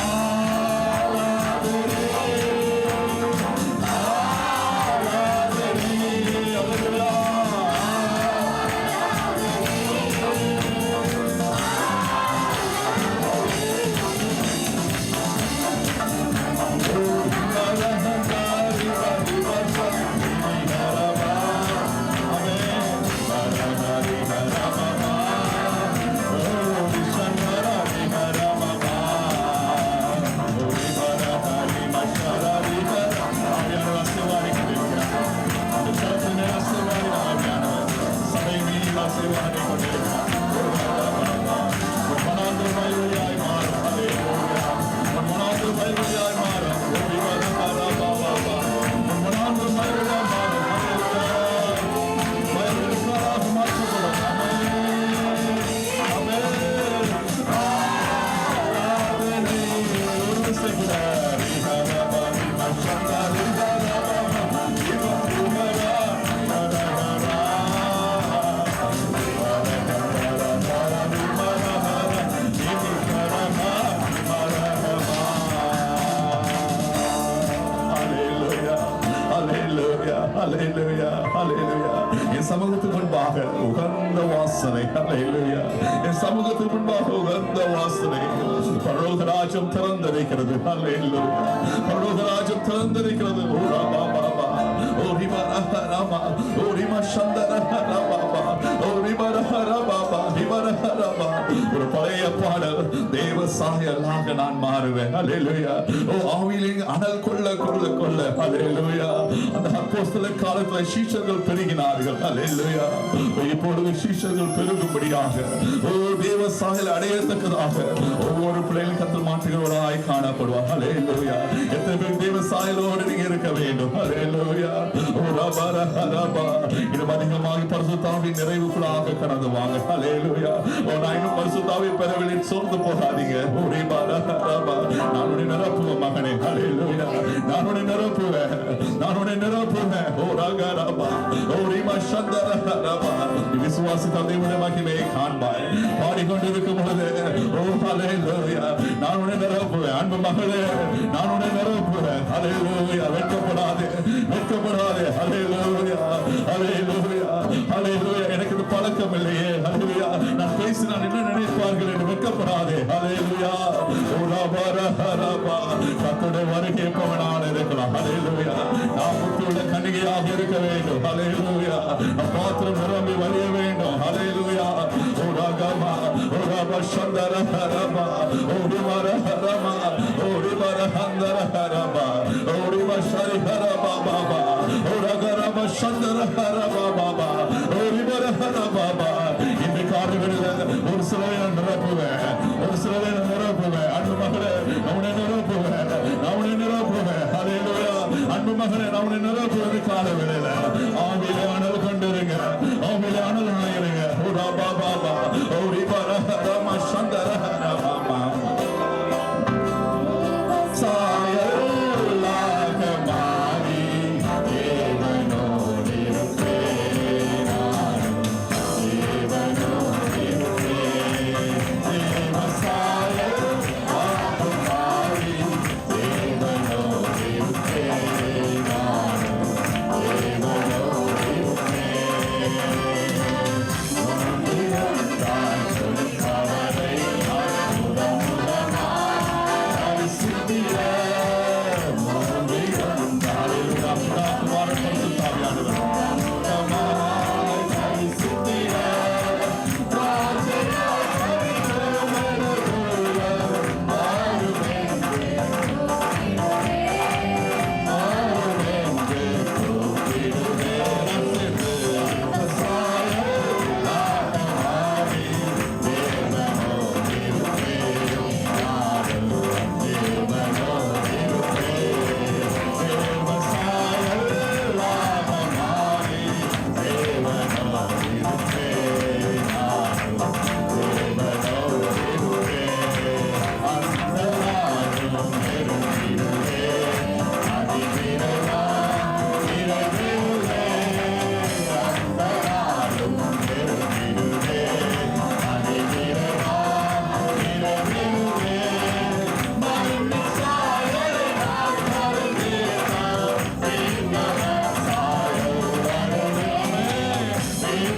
என் சமூகத்துக்கு முன்பாக உகந்த வாசனை. ஹல்லேலூயா. என் சமூகத்துக்கு முன்பாக உகந்த வாசனை. பரலோக ராஜ்யம் திறந்திருக்கிறது. ஹல்லேலூயா. பரலோக ராஜ்யம் திறந்திருக்கிறது. ஓ ராமா பாபா. ஓ ரிமா ராமா. ஓ ரிமா சந்தர ராமா. ஓ ரிமா ராமா. ரிமா ராமா. ஒரு பழைய பாடல். தேவ சாயலாக நான் மாறுவேன். ஹல்லேலூயா. ஓ ஆவியிலே அனல் கொள்ள கொள்ள கொள்ள. ஹல்லேலூயா. அந்த அப்போஸ்தல காலத்துல சீஷர்கள் பெருகினார்கள். ஹல்லேலூயா. இப்பொழுது சீஷர்கள் பெருகும்படியாக ஓ தேவ சாயல் அடையத்தக்கதாக ஒவ்வொரு பிள்ளைகளும் கர்த்தர் மாற்றுகிறவராய் காணப்படுவார். ஹல்லேலூயா. எத்தனை பேர் தேவ சாயலோடு நீங்க இருக்க வேண்டும். ஹல்லேலூயா. ஓ ரபா ரபா. இன்னும் அதிகமாக பரிசுத்தாவின் நிறைவுக்குள்ளாக கடந்து வாங்க. ஹல்லேலூயா. ஓ நான் இன்னும் பரிசுத்தாவை பெறவில்லை சோர்ந்து போகாதீங்க. ஓ ரபா ரபா. நான் உன்னை நிரப்புவேன் மகனே. ஹல்லேலூயா. நான் உன்னை நிரப்புவேன். நான் உன்னை நிரப்புவேன். ஓ ரகா ரபா. ஓ ரிமா சந்தர ரபா. விசுவாசித்த தேவனுடைய மகிமையை காண்பாய். பாடிக்கொண்டிருக்கும் பொழுது ஓ ஹல்லேலூயா. நான் உன்னை நிரப்புவேன். அன்பு மகளே நான் உன்னை நிரப்புவேன். ஹல்லேலூயா. வெட்கப்படாதே வெட்கப்படாதே. ஹல்லேலூயா. ஹல்லேலூயா. ஹல்லேலூயா. எனக்கு இது பழக்கம் இல்லையே. ஹல்லேலூயா. நான் பேசினால் என்ன நினைப்பார்கள் என்று வெட்கப்படாதே. ஹல்லேலூயா. ஓ ரபா ரபா. கர்த்தருடைய வருகை எப்பவனால இருக்கலாம். ஹல்லேலூயா. நாம் முத்துள்ள கன்னிகையாக இருக்க வேண்டும். ஹல்லேலூயா. பாத்திரம் நிரம்பி வழிய வேண்டும். ஹல்லேலூயா. ஓ ரகமா. ஓ ரபா சந்தர ரபா. ஓ ரிமர ரமா. ஓ ரிமர ஹந்தர ரபா. ஓ ரிம ஷரி ரபா பாபா. ஓ ரகரப சந்தர ரபா பாபா. ஓ ரிமர ரபா. இந்த காரியங்களில் ஒரு சிலரை நான் நிரப்புவேன். ஒரு சிலரை நான் நிரப்புவேன். அன்பு மகளே அவனை நிரப்புவேன். அவனை நிரப்புவேன். ஹல்லேலூயா. அன்பு மகளே அவனை நிரப்புவது கால வேளையில ஆவியிலே அனல் கொண்டிருங்க. ஆவியிலே அனல் ஆயிருங்க. ஓ ரபா பாபா. ஓ ரிமர ரமா சந்தர ரபா. சாயலாக மாறி தேவனோடு இருப்பேன்.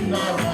Amen.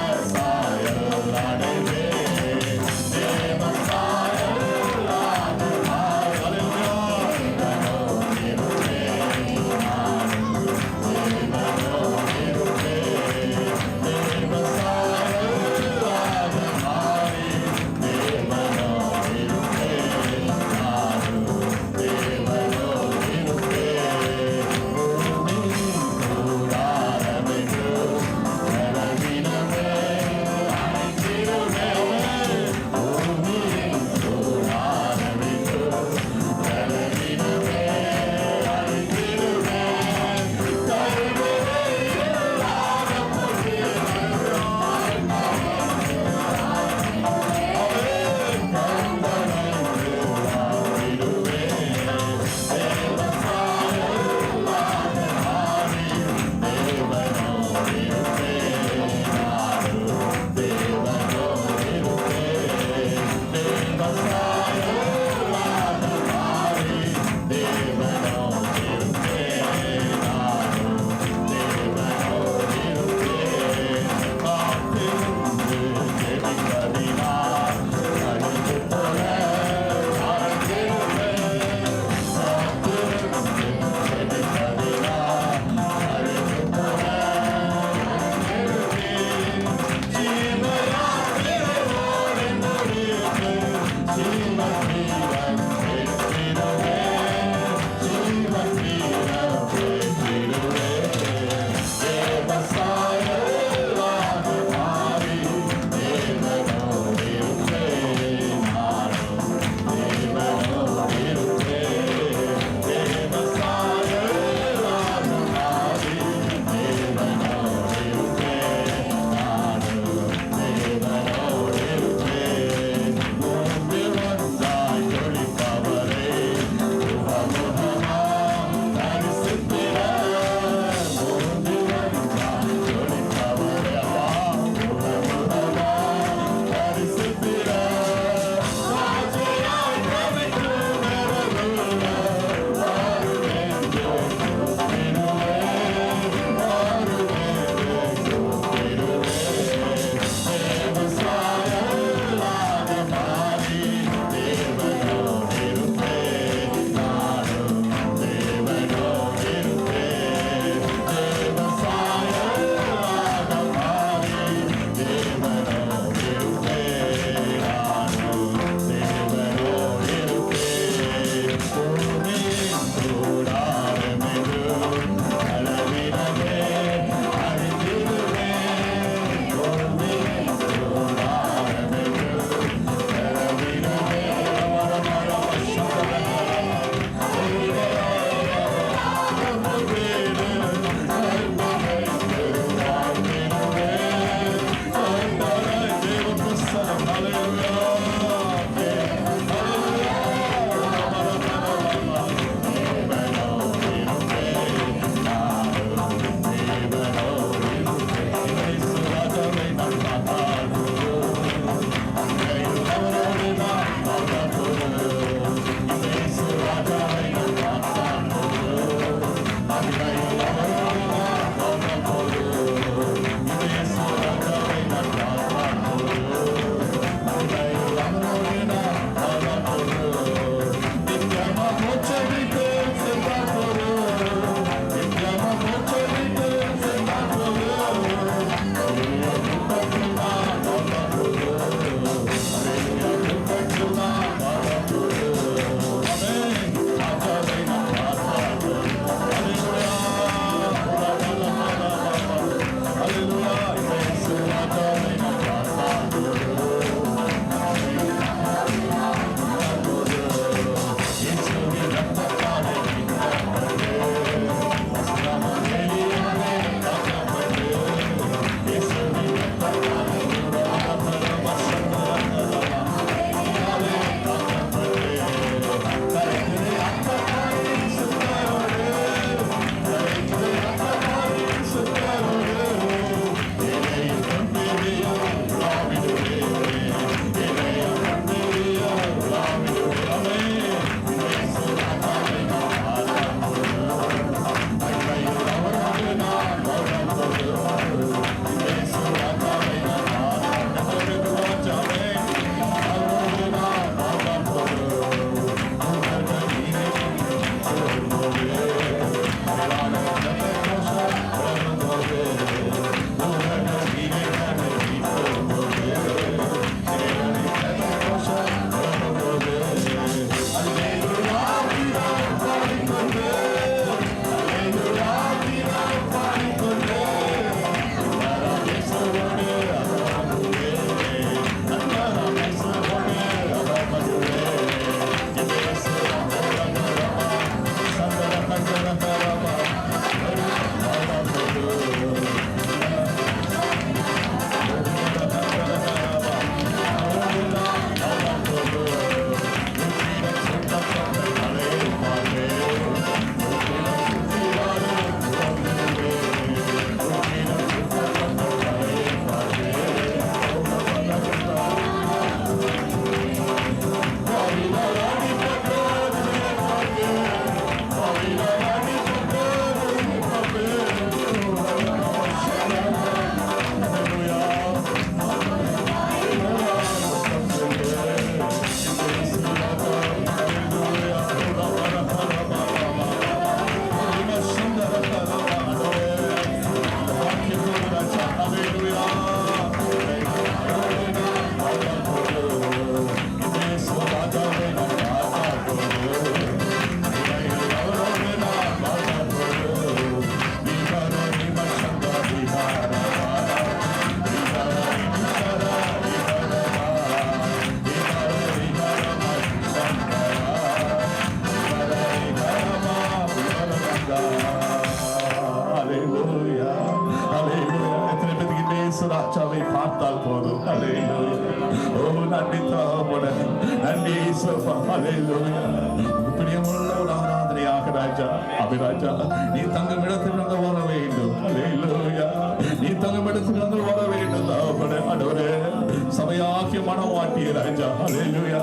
இயேசு ராஜாவை பார்த்தால் போதும். ஹalleluya. ஓ நன்றி தகப்பனே, நன்றி இயேசுப்பா. ஹalleluya. பிரியமுள்ள ஒரு ஆராதனையாக ராஜா அபிராஜா நீ தங்கும் இடத்திலிருந்து வர வேண்டும். ஹalleluya. நீ தங்கும் இடத்திலிருந்து வர வேண்டும் தகப்பனே. ஆண்டவரே சபையாகிய மனவாட்டிய ராஜா. ஹalleluya.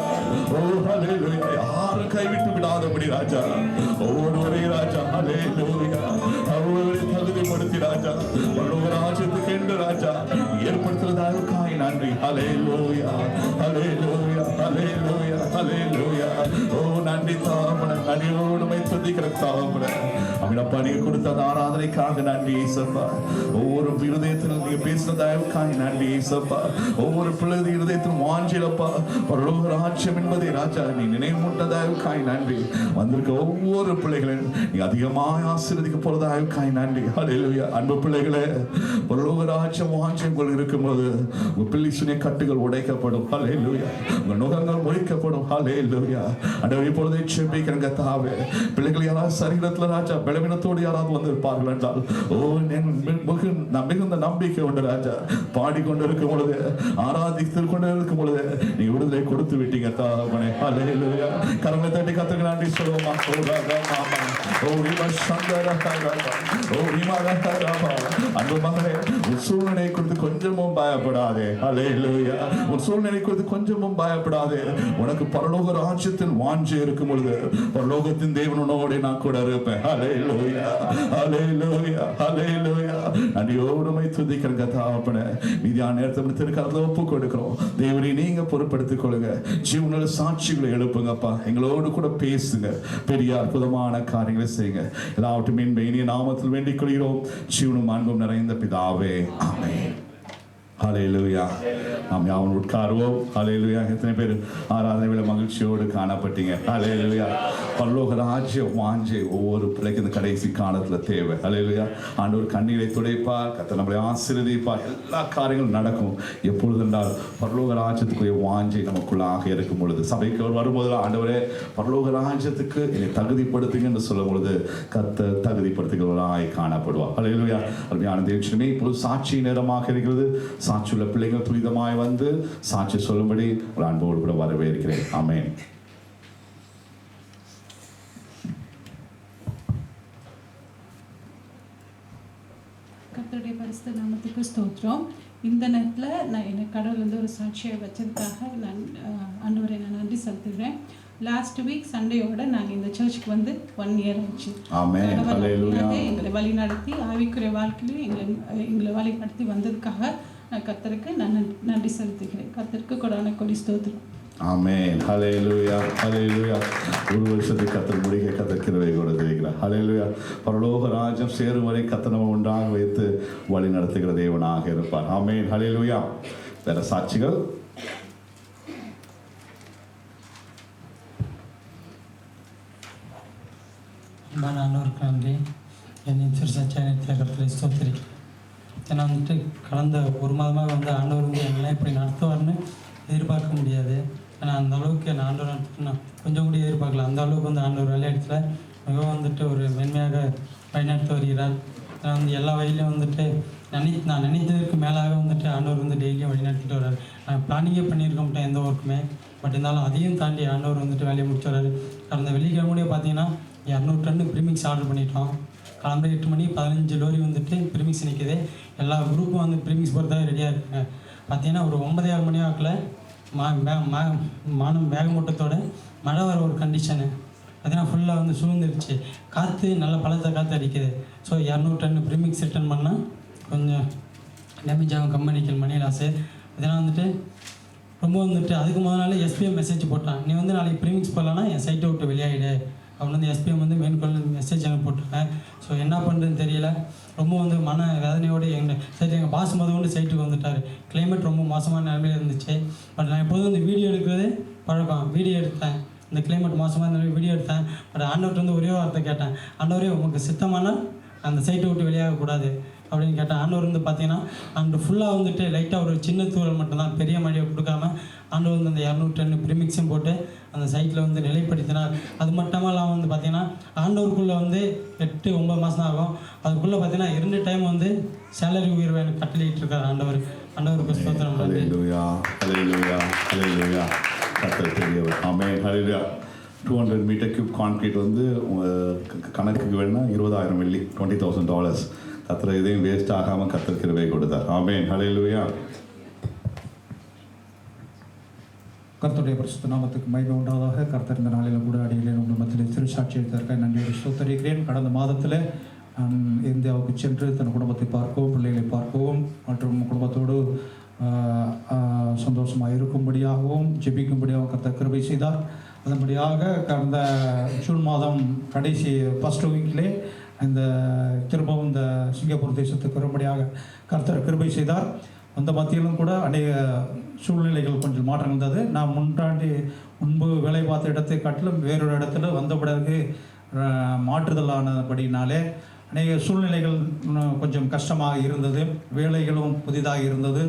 ஓ ஹalleluya. யாரும் கைவிட்டு விடாதபடி ராஜா ஒவ்வொருவரே ராஜா. ஹalleluya. ஒவ்வொருவரை தகுதிப்படுத்தி ராஜா பரலோக ராஜ்யத்துக்கு என்று ராஜா ஏற்படுத்துவதற்காக நன்றி. ஹalleluya. ஹalleluya. ஹalleluya. ஹalleluya. ஓ நன்றி தாமன நன்றியோடுமை துதிக்கிற தாமன அவனப்பா நீங்க கொடுத்த ஆராதனைக்காக நன்றி இயேசுப்பா. ஒவ்வொரு இருதயத்தில் நீங்க பேசுறதற்காக நன்றி இயேசுப்பா. ஒவ்வொரு பிள்ளை இருதயத்திலும் வாஞ்சிலப்பா பரலோக ராஜ்யம் என்பதை ராஜா நீ நினைவூட்டதற்காக நன்றி. வந்திருக்க ஒவ்வொரு பிள்ளைகளையும் நீ அதிகமாக ஆசீர்வதிக்க போறதற்காக நன்றி. ஹalleluya. அன்பு பிள்ளைகளே பரலோக ராஜ்யம் வாஞ்சியம் போல் இருக்கும்போது உங்க பிள்ளை சுனிய கட்டுகள் உடைக்கப்படும். ஹalleluya. உங்க நுகங்கள் முறிக்கப்படும். ஹalleluya. ஆண்டவரே இப்பொழுதே ஜெபிக்கிறேன் கர்த்தாவே பிள்ளைகள் யாராவது சரீரத்துல ராஜா பலவீனத்தோடு யாராவது வந்திருப்பார்கள் என்றால் ஓ மிகுந்த நம்பிக்கை உண்டு ராஜா. பாடிக்கொண்டிருக்கும் பொழுது ஆராதித்து கொண்டு இருக்கும் பொழுது நீ விடுதலை கொடுத்து விட்டீங்க தாவனே. ஹalleluya. கரங்களை தட்டி கர்த்தருக்கு நன்றி சொல்லுவோமா. அன்பு மகனே உன் சூழ்நிலை குறித்து கொஞ்சமும் பயப்படாதே. ஹalleluya. உன் சூழ்நிலை குறித்து கொஞ்சமும் பயப்படாதே. உனக்கு பரலோக ராஜ்யத்தின் வாஞ்சை இருக்கும் பொழுது பரலோகத்தின் தேவனோடு நான் கூட இருப்பேன். ஹalleluya. ஹalleluya. ஹalleluya. நன்றியோடுமை துதிக்கிற கர்த்தாவே மீதியான நேரத்தை திருக்கரத்துல ஒப்பு கொடுக்கிறோம். தேவனை நீங்க பொறுப்படுத்திக் கொள்ளுங்க. ஜீவனுள்ள சாட்சிகளை எழுப்புங்கப்பா. எங்களோடு கூட பேசுங்க. பெரிய அற்புதமான காரியங்களை செய்யுங்க. எல்லாவற்றும் இனிய நாமத்தில் வேண்டிக் கொள்கிறோம். ஜீவனும் அன்பும் நிறைந்த பிதாவே ஆமென். ஹalleluya. நாம் யாவரும் உட்காருவோம். ஹalleluya. எத்தனை பேர் ஆராதனையில மகிழ்ச்சியோடு காணப்பட்டீங்க. ஹalleluya. பரலோக ராஜ்ய வாஞ்சை ஒவ்வொரு பிள்ளைக்கு இந்த கடைசி காலத்துல தேவை. ஹalleluya. ஆண்டவர் கண்ணீரை துடைப்பார். கர்த்தர் நம்மளை ஆசீர்வதிப்பார். எல்லா காரியங்களும் நடக்கும். எப்பொழுது என்றால் பரலோக ராஜ்யத்துக்குரிய வாஞ்சை நமக்குள்ளாக இருக்கும் பொழுது சபைக்கு வரும்போது ஆண்டவரே பரலோக ராஜ்யத்துக்கு என்னை தகுதிப்படுத்துங்க என்று சொல்லும் பொழுது கர்த்தர் தகுதிப்படுத்துகிறவராய் காணப்படுவார். ஹalleluya. அருமையான தேவனே இப்பொழுது சாட்சி நேரமாக இருக்கிறது. சாட்சியுள்ள பிள்ளைகள் துரிதமாய் வந்து சாட்சி சொல்லும்படி ஒரு அன்போடு கூட வரவேற்கிறேன். ஆமென். கர்த்தருடைய பரிசுத்த நாமத்துக்கு ஸ்தோத்திரம். இந்த நேரத்தில் நான் எனக்கு கடவுள் வந்து ஒரு சாட்சியை வச்சதுக்காக நான் ஆண்டவரை நான் நன்றி செலுத்துகிறேன். லாஸ்ட் வீக் சண்டேயோட நாங்கள் இந்த சர்ச்சுக்கு வந்து 1 year ஆச்சு. எங்களை வழி நடத்தி ஆவிக்குரிய வாழ்க்கையிலும் எங்களை வழி நடத்தி வந்ததுக்காக நான் கர்த்தருக்கு நான் நன்றி செலுத்துகிறேன். கர்த்தருக்கு கொடான கொடி ஸ்தோத்திரம். ஆமென். ஹalleluya. ஹalleluya. ஒரு வருஷத்தை கர்த்தர் முடிக்க கர்த்தர் கிருபை கொடுத்திருக்கிறார். ஹalleluya. பரலோக ராஜ்யம் சேரும் வரை கர்த்தர் நம்ம ஒன்றாக வைத்து வழி நடத்துகிற தேவனாக இருப்பார். ஆமென். ஹalleluya. வேற சாட்சிகள்? அன்பானவருக்கு நன்றி. என்னை திருச்சாட்சியான கர்த்தரை ஸ்தோத்திரி. ஏன்னா வந்துட்டு கடந்த 1 மாதமாக வந்து ஆண்டவர் வந்து என்னெல்லாம் இப்படி நடத்துவார்னு எதிர்பார்க்க முடியாது. ஏன்னா அந்த அளவுக்கு என்ன ஆண்டவர் நடத்துனா கொஞ்சம் கூட எதிர்பார்க்கல. அந்த அளவுக்கு வந்து ஆண்டவர் விளையாட்டுல மிகவும் வந்துட்டு ஒரு மென்மையாக வழிநடத்தி வருகிறார். ஏன்னா வந்து எல்லா வழியிலையும் வந்துட்டு நான் நினைத்ததற்கு மேலாக வந்துட்டு ஆண்டவர் வந்து டெய்லியும் வழிநடத்திட்டு வர்றாரு. நான் பிளானிங்கே பண்ணியிருக்க மாட்டேன் எந்த ஒர்க்குமே. பட் இருந்தாலும் அதையும் தாண்டி ஆண்டவர் வந்துட்டு வேலையை முடிச்சு வர்றாரு. கடந்த வெள்ளிக்கிழமையே பார்த்தீங்கன்னா 200 டன் ப்ரீமிக்ஸ் ஆர்டர் பண்ணிட்டோம். காலம்பு 8 மணி 15 லோரி வந்துட்டு ப்ரீமிக்ஸ் நிற்கிது. எல்லா குரூப்பும் வந்து ப்ரீமிக்ஸ் போகிறதாக ரெடியாக இருக்குங்க. பார்த்தீங்கன்னா ஒரு 9:30 மணி வாக்கில் மானம் மேகமூட்டத்தோட மழை வர ஒரு கண்டிஷனு பார்த்தீங்கன்னா ஃபுல்லாக வந்து சூழ்ந்துருச்சு. காற்று நல்ல பலத்த காற்று அடிக்குது. ஸோ 200 டன் ப்ரீமிக்ஸ் ரிட்டர்ன் பண்ணால் கொஞ்சம் டேமேஜ் ஆகும் கம்பெனிக்கு மணி லாஸு. அதெல்லாம் வந்துட்டு ரொம்ப வந்துட்டு அதுக்கு முதல் நாள் எஸ்பிஎம் மெசேஜ் போட்டான். நீ வந்து நாளைக்கு ப்ரீமிக்ஸ் போடலான்னா என் சைட்டை விட்டு வெளியாகிடு அப்படின்னு வந்து எஸ்பிஎம் வந்து மெயின்கொள்ள மெசேஜ் எனக்கு போட்டிருக்கேன். ஸோ என்ன பண்ணுறதுன்னு தெரியல. ரொம்ப வந்து மன வேதனையோடு எங்கள் பாஸ் கொண்டு சைட்டுக்கு வந்துட்டார். கிளைமேட் ரொம்ப மோசமான நிலைமையில் இருந்துச்சு. பட் நான் எப்போதும் வந்து வீடியோ எடுக்கிறது பழக்கம். வீடியோ எடுத்தேன். இந்த கிளைமேட் மோசமாக இருந்தாலும் வீடியோ எடுத்தேன். பட் ஆண்டவர்கிட்ட வந்து ஒரே வார்த்தை கேட்டேன். ஆண்டவரே உங்களுக்கு சித்தமான அந்த சைட்டை விட்டு வெளியாகக்கூடாது அப்படின்னு கேட்டேன். ஆண்டவர் வந்து பார்த்தீங்கன்னா அன்று ஃபுல்லாக வந்துட்டு லைட்டாக ஒரு சின்ன தூரல் மட்டும்தான், பெரிய மழையை கொடுக்காம ஆண்டவர் வந்து அந்த 200 டன் ப்ரீமிக்ஸும் போட்டு அந்த சைட்டில் வந்து நிலைப்படுத்தினார். அது மட்டும் இல்லாமல் வந்து பார்த்தீங்கன்னா ஆண்டவருக்குள்ளே வந்து 8-9 மாதம் ஆகும். அதுக்குள்ளே பார்த்தீங்கன்னா 2 டைம் வந்து சேலரி உயர்வை எனக்கு கட்டளையிட்டு இருக்கார் ஆண்டவருக்கு ஸ்தோத்திரம். ஹல்லேலூயா ஹல்லேலூயா ஹல்லேலூயா. கர்த்தர் பெரியவர். ஆமென். ஹல்லேலூயா. 200 மீட்டர் கியூப் கான்கிரீட் வந்து கணக்குக்கு வேணும்னா 20,000 வெள்ளி, $20,000. கர்த்தர் இதையும் வேஸ்ட் ஆகாமல் கர்த்தர் கிருபை கொடுத்தார். ஆமென். ஹல்லேலூயா. கர்த்தருடைய பரிசுத்த நாமத்துக்கு மகிமை உண்டாவதாக. கர்த்தர் இந்த நாளிலும் கூட அடியிலே உங்கள் மத்தியில் திருச்சாட்சி எடுத்ததற்காக நன்றியோடு ஸ்தோத்திரிக்கிறேன். கடந்த மாதத்தில் நான் இந்தியாவுக்கு சென்று தன் குடும்பத்தை பார்க்கவும், பிள்ளைகளை பார்க்கவும் மற்றும் குடும்பத்தோடு சந்தோஷமாக இருக்கும்படியாகவும் ஜெபிக்கும்படியாகவும் கர்த்தர் கிருபை செய்தார். அதன்படியாக கடந்த ஜூன் மாதம் கடைசி ஃபர்ஸ்ட் வீக்கிலே இந்த திரும்பவும் இந்த சிங்கப்பூர் தேசத்துக்கு வரும்படியாக கர்த்தர் கிருபை செய்தார். அந்த மத்தியிலும் கூட அநேக சூழ்நிலைகள் கொஞ்சம் மாற்றம் இருந்தது. நான் முன்பு வேலை பார்த்த இடத்தை காட்டிலும் வேறொரு இடத்துல வந்த பிறகு மாற்றுதலானபடினாலே அநேக சூழ்நிலைகள் கொஞ்சம் கஷ்டமாக இருந்தது. வேலைகளும் புதிதாக இருந்தது,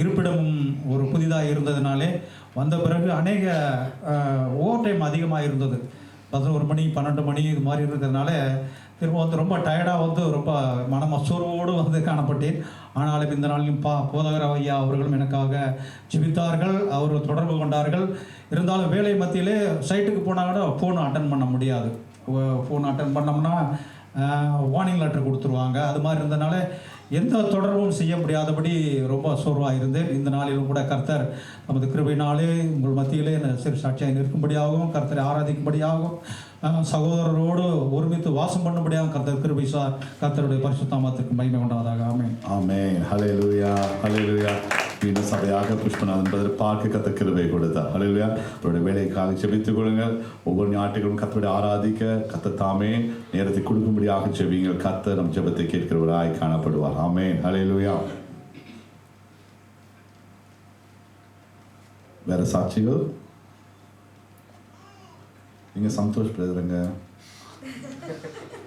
இருப்பிடமும் ஒரு புதிதாக இருந்ததுனாலே வந்த பிறகு அநேக ஓவர் டைம் அதிகமாக இருந்தது. 11 மணி 12 மணி இது மாதிரி இருக்கிறதுனால திரும்ப வந்து ரொம்ப டயர்டாக ரொம்ப மனமசோர்வோடு காணப்பட்டேன். ஆனாலும் இந்த நாளிலும் போதகர் ஐயா அவர்களும் எனக்காக ஜெபித்தார்கள், அவர் தொடர்பு கொண்டார்கள். இருந்தாலும் வேலை மத்தியிலே சைட்டுக்கு போனால் கூட ஃபோன் அட்டன் பண்ண முடியாது. ஃபோன் அட்டன் பண்ணோம்னா வார்னிங் லெட்டர் கொடுத்துருவாங்க. அது மாதிரி இருந்தனால எந்த தொடர்பும் செய்ய முடியாதபடி ரொம்ப சோர்வாக இருந்தேன். இந்த நாளிலும் கூட கர்த்தர் நமது கிருபையினாலே உங்கள் மத்தியிலே சிறு சாட்சியாக நிற்கும்படியாகவும், கர்த்தரை ஆராதிக்கும்படியாகவும், சகோதரரோடு ஒருமித்து வாசம் பண்ணும்படியாகவும் கர்த்தர் கிருபை கர்த்தருடைய பரிசுத்த நாமத்திற்கு மகிமை உண்டாவதாக. ஆமென். ஆமென். ஹல்லேலூயா ஹல்லேலூயா. இன்னும் சபையாக புஷ்பநாதன் என்பதற்கு பார்க்க கர்த்தர் கிருபை கொடுத்தார். ஹல்லேலூயா. அவருடைய வேலைக்காக ஜெபித்துக் கொள்ளுங்கள். ஒவ்வொரு ஞாயிற்றுக்கிழமையும் கர்த்தரை ஆராதிக்க கர்த்தர் தாமே நேரத்தை கொடுக்கும்படியாக ஜெபிங்கள். கர்த்தர் நம் ஜெபத்தை கேட்கிறவராய் காணப்படுவார். ஆமென். ஹல்லேலூயா. வேற சாட்சிகள்? நீங்க சந்தோஷ் பிரதருங்க,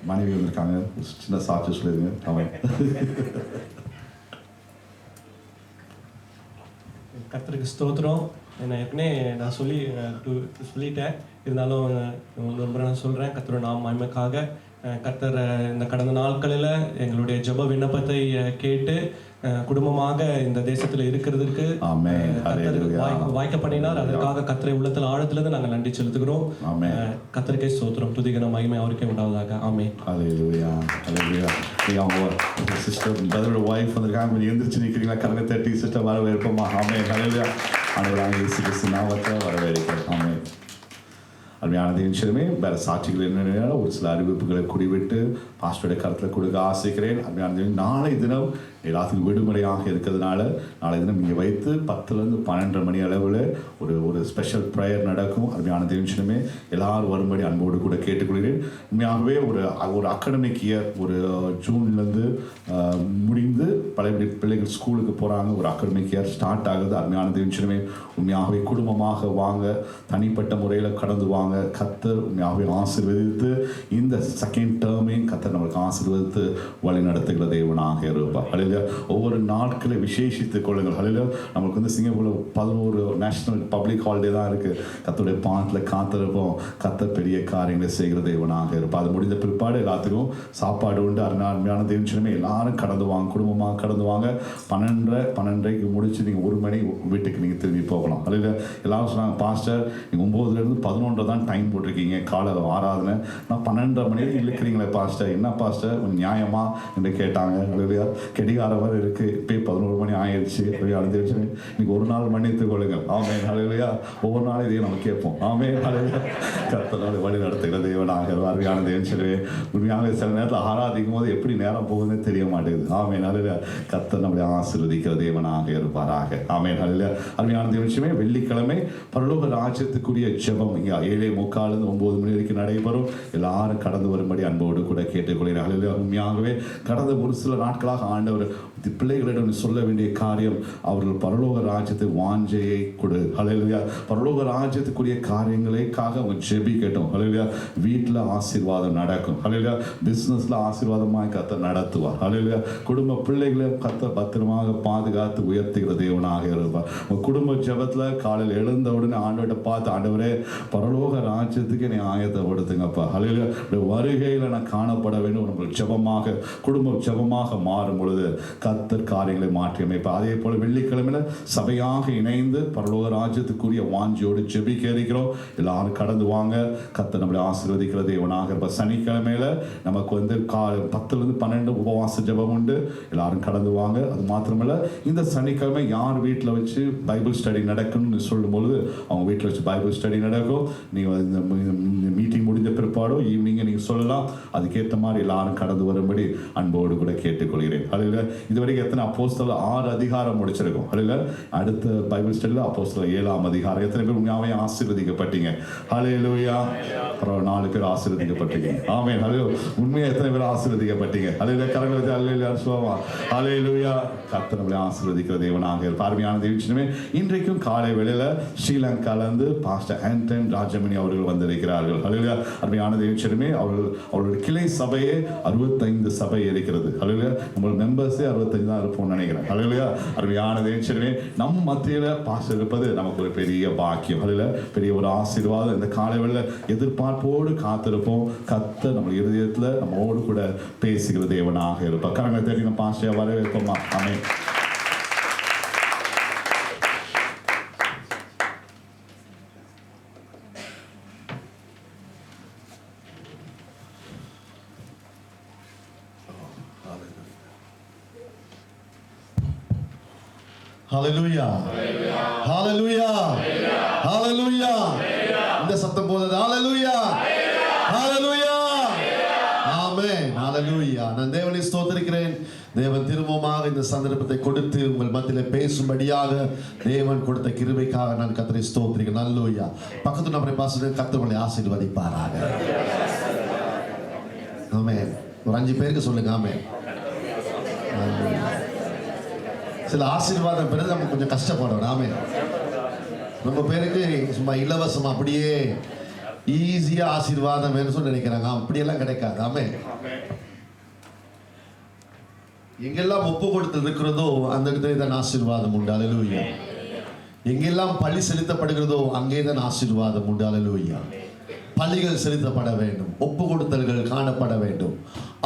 மனைவி வந்திருக்காங்க, சின்ன சாட்சி சொல்லிடுங்க. ஆமாம். கர்த்தருக்கு ஸ்தோத்திரம். ஏற்கனவே நான் சொல்லிட்டேன், இருந்தாலும் ஒரு முறை நான் சொல்கிறேன். கர்த்தரோட நாம் மகிமைக்காக கர்த்தர் இந்த கடந்த நாட்களில் எங்களுடைய ஜெப விண்ணப்பத்தை கேட்டு குடும்பமாக இந்த தேசத்தில் இருக்கிறதுக்கு வாய்க்க பண்ணினார். அதற்காக கர்த்தரை உள்ளத்தில் ஆழத்திலிருந்து நாங்கள் நன்றி செலுத்துகிறோம். கர்த்தருக்கே ஸ்தோத்திரம், துதிகன மகிமை அவருக்கே உண்டாவதாக. ஆமென். ஹல்லேலூயா ஹல்லேலூயா. அவங்க சிஸ்டர் பிரதரோட வைஃப் வந்திருக்காங்க. எந்திரிச்சு நிற்கிறீங்களா? கரங்க தட்டி சிஸ்டர் வரவேற்போமா? ஆமென். ஹல்லேலூயா. ஆண்டவராகிய இயேசு கிறிஸ்து நாமத்தில் வரவேற்கிறோம். ஆமென். அருமையான தேவனே, வேறு சாட்சிகள் என்னென்ன ஒரு சில அறிவிப்புகளை குடிவிட்டு பாஸ்டருடைய கருத்தில் கொடுக்க ஆசைக்கிறேன். அருமையான தேவன், நாளை தினம் எல்லாத்துக்கும் விடுமுறையாக இருக்கிறதுனால நாளை தினம் இங்கே வைத்து 10லேருந்து 12 மணி அளவில் ஒரு ஸ்பெஷல் ப்ரேயர் நடக்கும். அருமையான தேவனே, எல்லாரும் வரும்படி அன்போடு கூட கேட்டுக்கொள்கிறேன். உண்மையாகவே ஒரு அகாடமிக் இயர் ஒரு ஜூன்லேருந்து முடிந்து பழைய பிள்ளைகள் ஸ்கூலுக்கு போகிறாங்க. ஒரு அகாடமிக் இயர் ஸ்டார்ட் ஆகுது. அருமையான தேவனே, உண்மையாகவே குடும்பமாக வாங்க, தனிப்பட்ட முறையில் கடந்து வாங்க. கர்த்தர் உண்மையாகவே ஆசீர்வதித்து இந்த செகண்ட் டேர்மையும் கர்த்தர் நம்மளுக்கு ஆசீர்வதித்து வழி நடத்துகிற தேவனாக இருப்பார். அல்ல ஒவ்வொரு நாட்களை விசேஷித்துக் கொள்ளுங்கள். அல்ல நமக்கு வந்து சிங்கப்பூரில் 11 நேஷனல் பப்ளிக் ஹாலிடே தான் இருக்குது. கர்த்தருடைய பாட்டில் காத்திருப்போம். கர்த்தர் பெரிய காரியங்களை செய்கிற தேவனாக இருப்பார். அது முடிந்த பிற்பாடு எல்லாத்துக்கும் சாப்பாடு உண்டு. அருமையான தேவனே, எல்லாரும் கடந்து வாங்க, குடும்பமாக கடந்து வாங்க. 12:30 முடிச்சு நீங்கள் 1 மணி வீட்டுக்கு நீங்கள் திரும்பி போகலாம். அல்ல எல்லாரும் சொன்னாங்க, பாஸ்டர் நீங்கள் 9லேருந்து 11 தான் டைம் போட்டிருக்கீங்க காலை ஆராதனை, நான் 12:30 மணிக்கு இழுக்கிறீங்களே பாஸ்டர், என்ன பாஸ்டர் நியாயமா என்று கேட்டாங்க. அல்லையா, கெடிகாரம் வரை இருக்கு, இப்போயே 11 மணி ஆயிடுச்சு. அழுந்துச்சு. இன்னைக்கு ஒரு நாள் மன்னித்துக் கொள்ளுங்கள். ஆமென். அல்லையா, ஒவ்வொரு நாளும் இதையும் நம்ம கேட்போம். ஆமென். அல்லையா, கர்த்தரோடு வழி நடத்துகிற தேவனாக அருமையான தேவன் சொல்லவே. உண்மையாக சில நேரத்தில் ஆராதிக்கும் போது எப்படி நேரம் போகுதுன்னு தெரிய மாட்டேங்குது. ஆமென். அல்லையா, கர்த்தர் நம்மளை ஆசீர்வதிக்கிற தேவனாக இருப்பாராக. ஆமென். அல்லையா, அருமையான தேவன். வெள்ளிக்கிழமை பரலோக ராஜ்யத்துக்குரிய ஜெபம் இங்கே 7:45 9 மணி வரைக்கும் நடைபெறும். எல்லாரும் கடந்து வரும்படி அன்போடு கூட கேட்டுக்கொள்கிறேன். உண்மையாகவே கடந்த ஒரு சில நாட்களாக ஆண்டவர் பிள்ளைகளிடம் சொல்ல வேண்டிய காரியம், அவர்கள் பரலோக ராஜ்யத்தை வாஞ்சையை கொடு. ஹல்லேலூயா. பரலோக ராஜ்யத்துக்குரிய காரியங்களுக்காக அவங்க ஜெபிக்கட்டும். ஹல்லேலூயா. வீட்டில் ஆசீர்வாதம் நடக்கும். ஹல்லேலூயா. பிஸ்னஸ்ல ஆசீர்வாதமாக கர்த்தர் நடத்துவார். ஹல்லேலூயா. குடும்ப பிள்ளைகளை கர்த்தர் பத்திரமாக பாதுகாத்து உயர்த்துகிற தேவனாக இருப்பார். உங்க குடும்ப ஜெபத்துல காலையில் எழுந்த உடனே ஆண்டவர்கிட்ட பார்த்து, ஆண்டவரே பரலோக ராஜ்யத்துக்கு என்னை ஆயத்தப்படுத்துங்கப்பா. ஹல்லேலூயா. வருகையில் நான் காணப்பட வேண்டும். நம்ம ஜெபமாக குடும்பம் ஜெபமாக மாறும் பொழுது கர்த்தர் காரியங்களை மாற்றி அமைப்பார். அதே போல வெள்ளிக்கிழமையில சபையாக இணைந்து பரலோக ராஜ்யத்துக்குரிய வாஞ்சியோடு ஜெபிக்க இருக்கிறோம். எல்லாரும் கடந்து வாங்க. கர்த்தர் நம்மளை ஆசீர்வதிக்கிற தேவனாக இருப்பார். சனிக்கிழமையில நமக்கு 10 to 12 உபவாச ஜெபம் உண்டு. எல்லாரும் கடந்து வாங்க. அது மாத்திரமல்ல, இந்த சனிக்கிழமை யார் வீட்டில் வச்சு பைபிள் ஸ்டடி நடக்கணும்னு சொல்லும் பொழுது அவங்க வீட்டில் வச்சு பைபிள் ஸ்டடி நடக்கும். நீங்கள் இந்த மீட்டிங் முடிஞ்ச பிற்பாடோ ஈவினிங்கை நீங்கள் சொல்லலாம். அதுக்கேற்ற மாதிரி எல்லாரும் கடந்து வரும்படி அன்போடு கூட கேட்டுக்கொள்கிறேன். அதில் இதுவரைக்கும் எத்தனை அப்போஸ்தலர் 6 அதிகாரம் முடிச்சிருக்கோம். அதில் அடுத்த பைபிள் ஸ்டடியில் அப்போஸ்தலர் 7ஆம் அதிகாரம். எத்தனை பேர் உண்மையாவே ஆசீர்வதிக்கப்பட்டீங்க? ஹல்லேலூயா. அப்புறம் 4 பேர் ஆசீர்வதிக்கப்பட்டீங்க. ஆமென். ஹல்லேலூயா. உண்மையாக எத்தனை பேர் ஆசீர்வதிக்கப்பட்டீங்க? ஹல்லேலூயா. கரங்களை வச்சு ஹல்லேலூயா சொல்லுவா. ஹல்லேலூயா. கர்த்தர் நம்மளை ஆசீர்வதிக்கிற தேவனாக இருப்பார். அருமையான தேவச்சனமே, இன்றைக்கும் காலை வேளையில ஸ்ரீலங்காலேருந்து பாஸ்டர் ஆண்டன் ராஜமணி அவர்கள் வந்திருக்கிறார்கள். ஹல்லேலூயா. அருமையான தேவச்சனமே, அவர்களுடைய கிளை சபையே 65 சபை இருக்கிறது. ஹல்லேலூயா. நம்ம மெம்பர்ஸே 65 தான் இருப்போம்னு நினைக்கிறேன். ஹல்லேலூயா. அருமையான தேவச்சனமே, நம் மத்தியில் பாஸ்டர் இருப்பது நமக்கு ஒரு பெரிய பாக்கியம். ஹல்லேலூயா. பெரிய ஒரு ஆசீர்வாதம். இந்த காலை வேளையில எதிர்பார்ப்போடு காத்திருப்போம். கர்த்தர் நம்ம இருதயத்தில் நம்மோடு கூட பேசுகிற தேவனாக இருப்பார். கரங்களை தேடி நம்ம பாஸ்டர் வரவேற்போமா? ஆமென். Hallelujah. Hallelujah. Hallelujah. இந்த சத்தம் போதது. Hallelujah. Hallelujah. Amen. Hallelujah. நான் தேவனை ஸ்தோத்திரிக்கிறேன். தேவன் திரும்பமாக இந்த சந்தர்ப்பத்தை கொடுத்து உங்கள் மத்தியில் பேசும்படியாக தேவன் கொடுத்த கிருபைக்காக நான் கர்த்தரை ஸ்தோத்திரிக்கிறேன். ஹல்லேலூயா. பக்கத்து நபரை பார்த்து கர்த்தர் உங்களை ஆசீர்வதிப்பாராக. ஆமென். ஒரு 5 பேருக்கு சொல்லுங்க. ஆமென். சில ஆசீர்வாதம் பிறகு நம்ம கொஞ்சம் கஷ்டப்படுறோம். ஆமென். ரொம்ப பேருக்கு சும்மா இலவசம் அப்படியே ஈஸியா ஆசீர்வாதம் வேணும்னு சொல்லி நினைக்கிறாங்க. அப்படியெல்லாம் கிடைக்காது. ஆமென். எங்கெல்லாம் ஒப்பு கொடுத்து இருக்கிறதோ அந்த இடத்துல தான் ஆசீர்வாதம் உண்டு. ஹல்லேலூயா. எங்கெல்லாம் பலி செலுத்தப்படுகிறதோ அங்கே தான் ஆசீர்வாதம் உண்டு. ஹல்லேலூயா. பலிகள் செலுத்தப்பட வேண்டும், ஒப்பு கொடுத்தல்கள் காணப்பட வேண்டும்.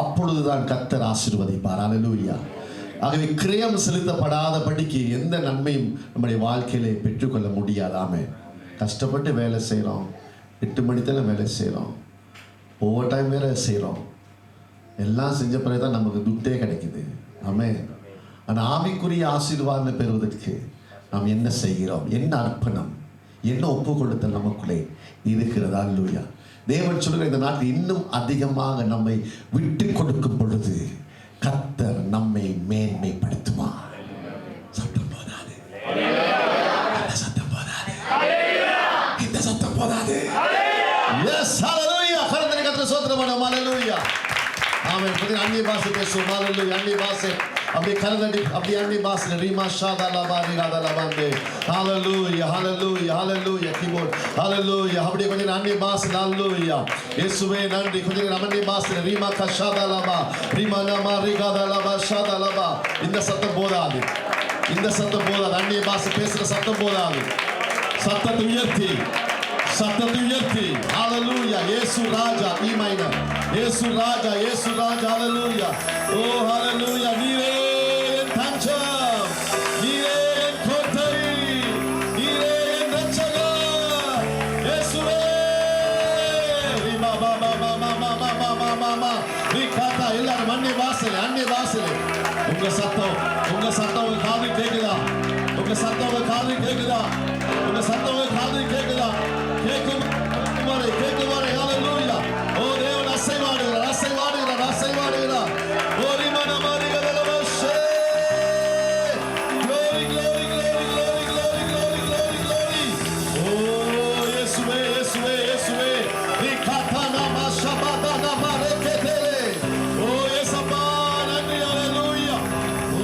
அப்பொழுதுதான் கர்த்தர் ஆசீர்வதிப்பார். ஹல்லேலூயா. ஆகவே கிரயம் செலுத்தப்படாதபடிக்கு எந்த நன்மையும் நம்முடைய வாழ்க்கையிலே பெற்றுக்கொள்ள முடியாதாமே. கஷ்டப்பட்டு வேலை செய்கிறோம், 8 மணித்தெல்லாம் வேலை செய்கிறோம், ஓவர் டைம் வேலை செய்கிறோம், எல்லாம் செஞ்ச பிறகு தான் நமக்கு துட்டே கிடைக்குது. ஆமென். ஆனால் ஆவிக்குரிய ஆசீர்வாதம் பெறுவதற்கு நாம் என்ன செய்கிறோம், என்ன அர்ப்பணம், என்ன ஒப்பு கொடுத்தல் நமக்குள்ளே இருக்கிறதா? ஹல்லேலூயா. தேவன் சொல்கிற இந்த நாட்டில் இன்னும் அதிகமாக நம்மை விட்டு கொடுக்கும் பொழுது கர்த்தர் நம்மை மேன்மைப்படுத்துவார். சத்தம் போதாது. இந்த சத்தம் போதாது. இந்த சத்தம் போதாது. எஸ். ஹல்லேலூயா. கர்த்தரை கர்த்தர் ஸ்தோத்திரம் பண்ணுவோம். ஹல்லேலூயா. ஆமென். புதிய அந்நிய பாஷை பேசுவோம். ஹல்லேலூயா. அந்நிய பாஷை அப்படியே கரந்தடி அப்படியே அந்நிய பாஷை ரீமா ஷாதா லபாரி ராதா லபாந்தே. ஹல்லேலூயா. ஹல்லேலூயா. ஹல்லேலூயா. கீபோர்ட். ஹல்லேலூயா. அப்படியே கொஞ்சம் அந்நிய பாஷை. ஹல்லேலூயா. இயேசுவே நன்றி. கொஞ்சம் அந்நிய பாஷை ரீமா கஷாதா லபா ரீமா லமா ரிகாதா லபா ஷாதா லபா. இந்த சத்தம் போதாது. இந்த சத்தம் போதாது. அந்நிய பாஷை பேசுற சத்தம் போதாது. சத்தத்தை உயர்த்தி ஹalleluya. இயேசு ராஜா. இ மைனர். இயேசு ராஜா. இயேசு ராஜா. ஹalleluya. ஓ ஹalleluya. நீரே என் தஞ்சம், நீரே என் கோட்டை, நீரே என் ரட்சகர். இயேசுவே. ரிமா பா பா பா பா பா பா பா பா பா. ரிகாதா. எல்லாரும் அந்நிய பாஷையிலே உங்க சத்தம் உங்க காது கேக்குதா? உங்க சத்தம் உங்க காது கேக்குதா? உங்க சத்தம் உங்க காது கேக்குதா? கேட்கும் வரை ஹல்லேலூயா. ஓ தேவன் அசைவாடுகிறார். ஓ ரிமன மரிகதலவஷே. glory. ஓ இயேசுவே. ரிகாதனா மாஷபாதனா மாரேகேதே. ஓ இயேசப்பா நன்றி. ஹல்லேலூயா. ஓ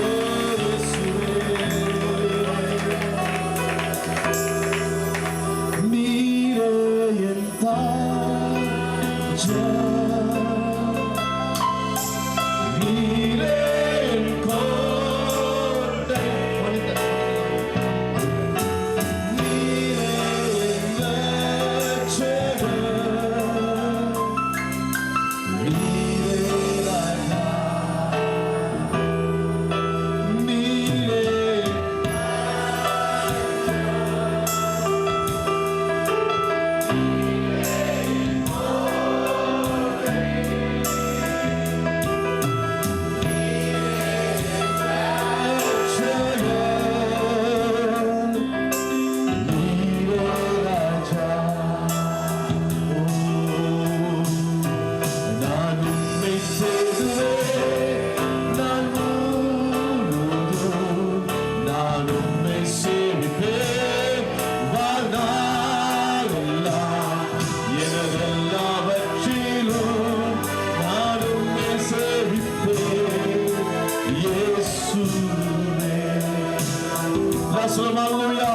சொல்லுங்க ஹalleluya.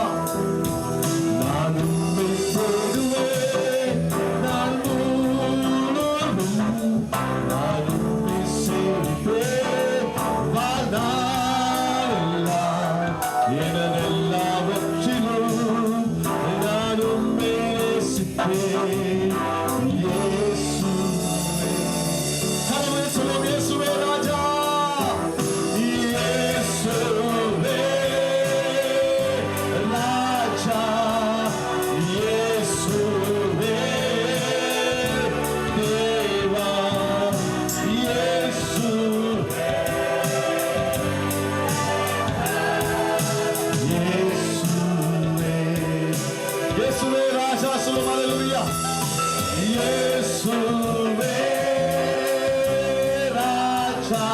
நான் உம்மை தேடுவேன், நான் முழுவதும் நான் உம்மை சேவிப்பேன், வாழ்நாளெல்லாம் எனதெல்லாவற்றிலும் நான் உம்மை நேசிப்பேன். இயேசுவே, ஹalleluya சொல்லுங்க. இயேசுவே ராஜா, இயேசுவே ராஜா, இயேசுவே தேவா, இயேசுவே இயேசுவே ராஜா சொல்லுங்க ஹalleluya. இயேசுவே ராஜா,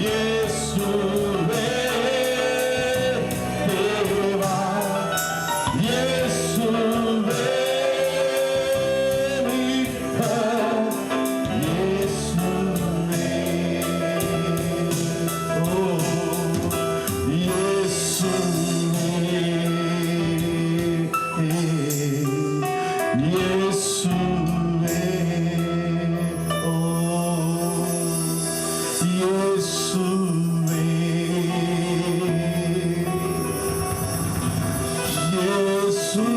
இயேசுவே தேவா, இயேசுவே மீட்பர், இயேசுவே ஓ இயேசுவே இயேசுவே ஓ இயேசுவே இயேசுவே.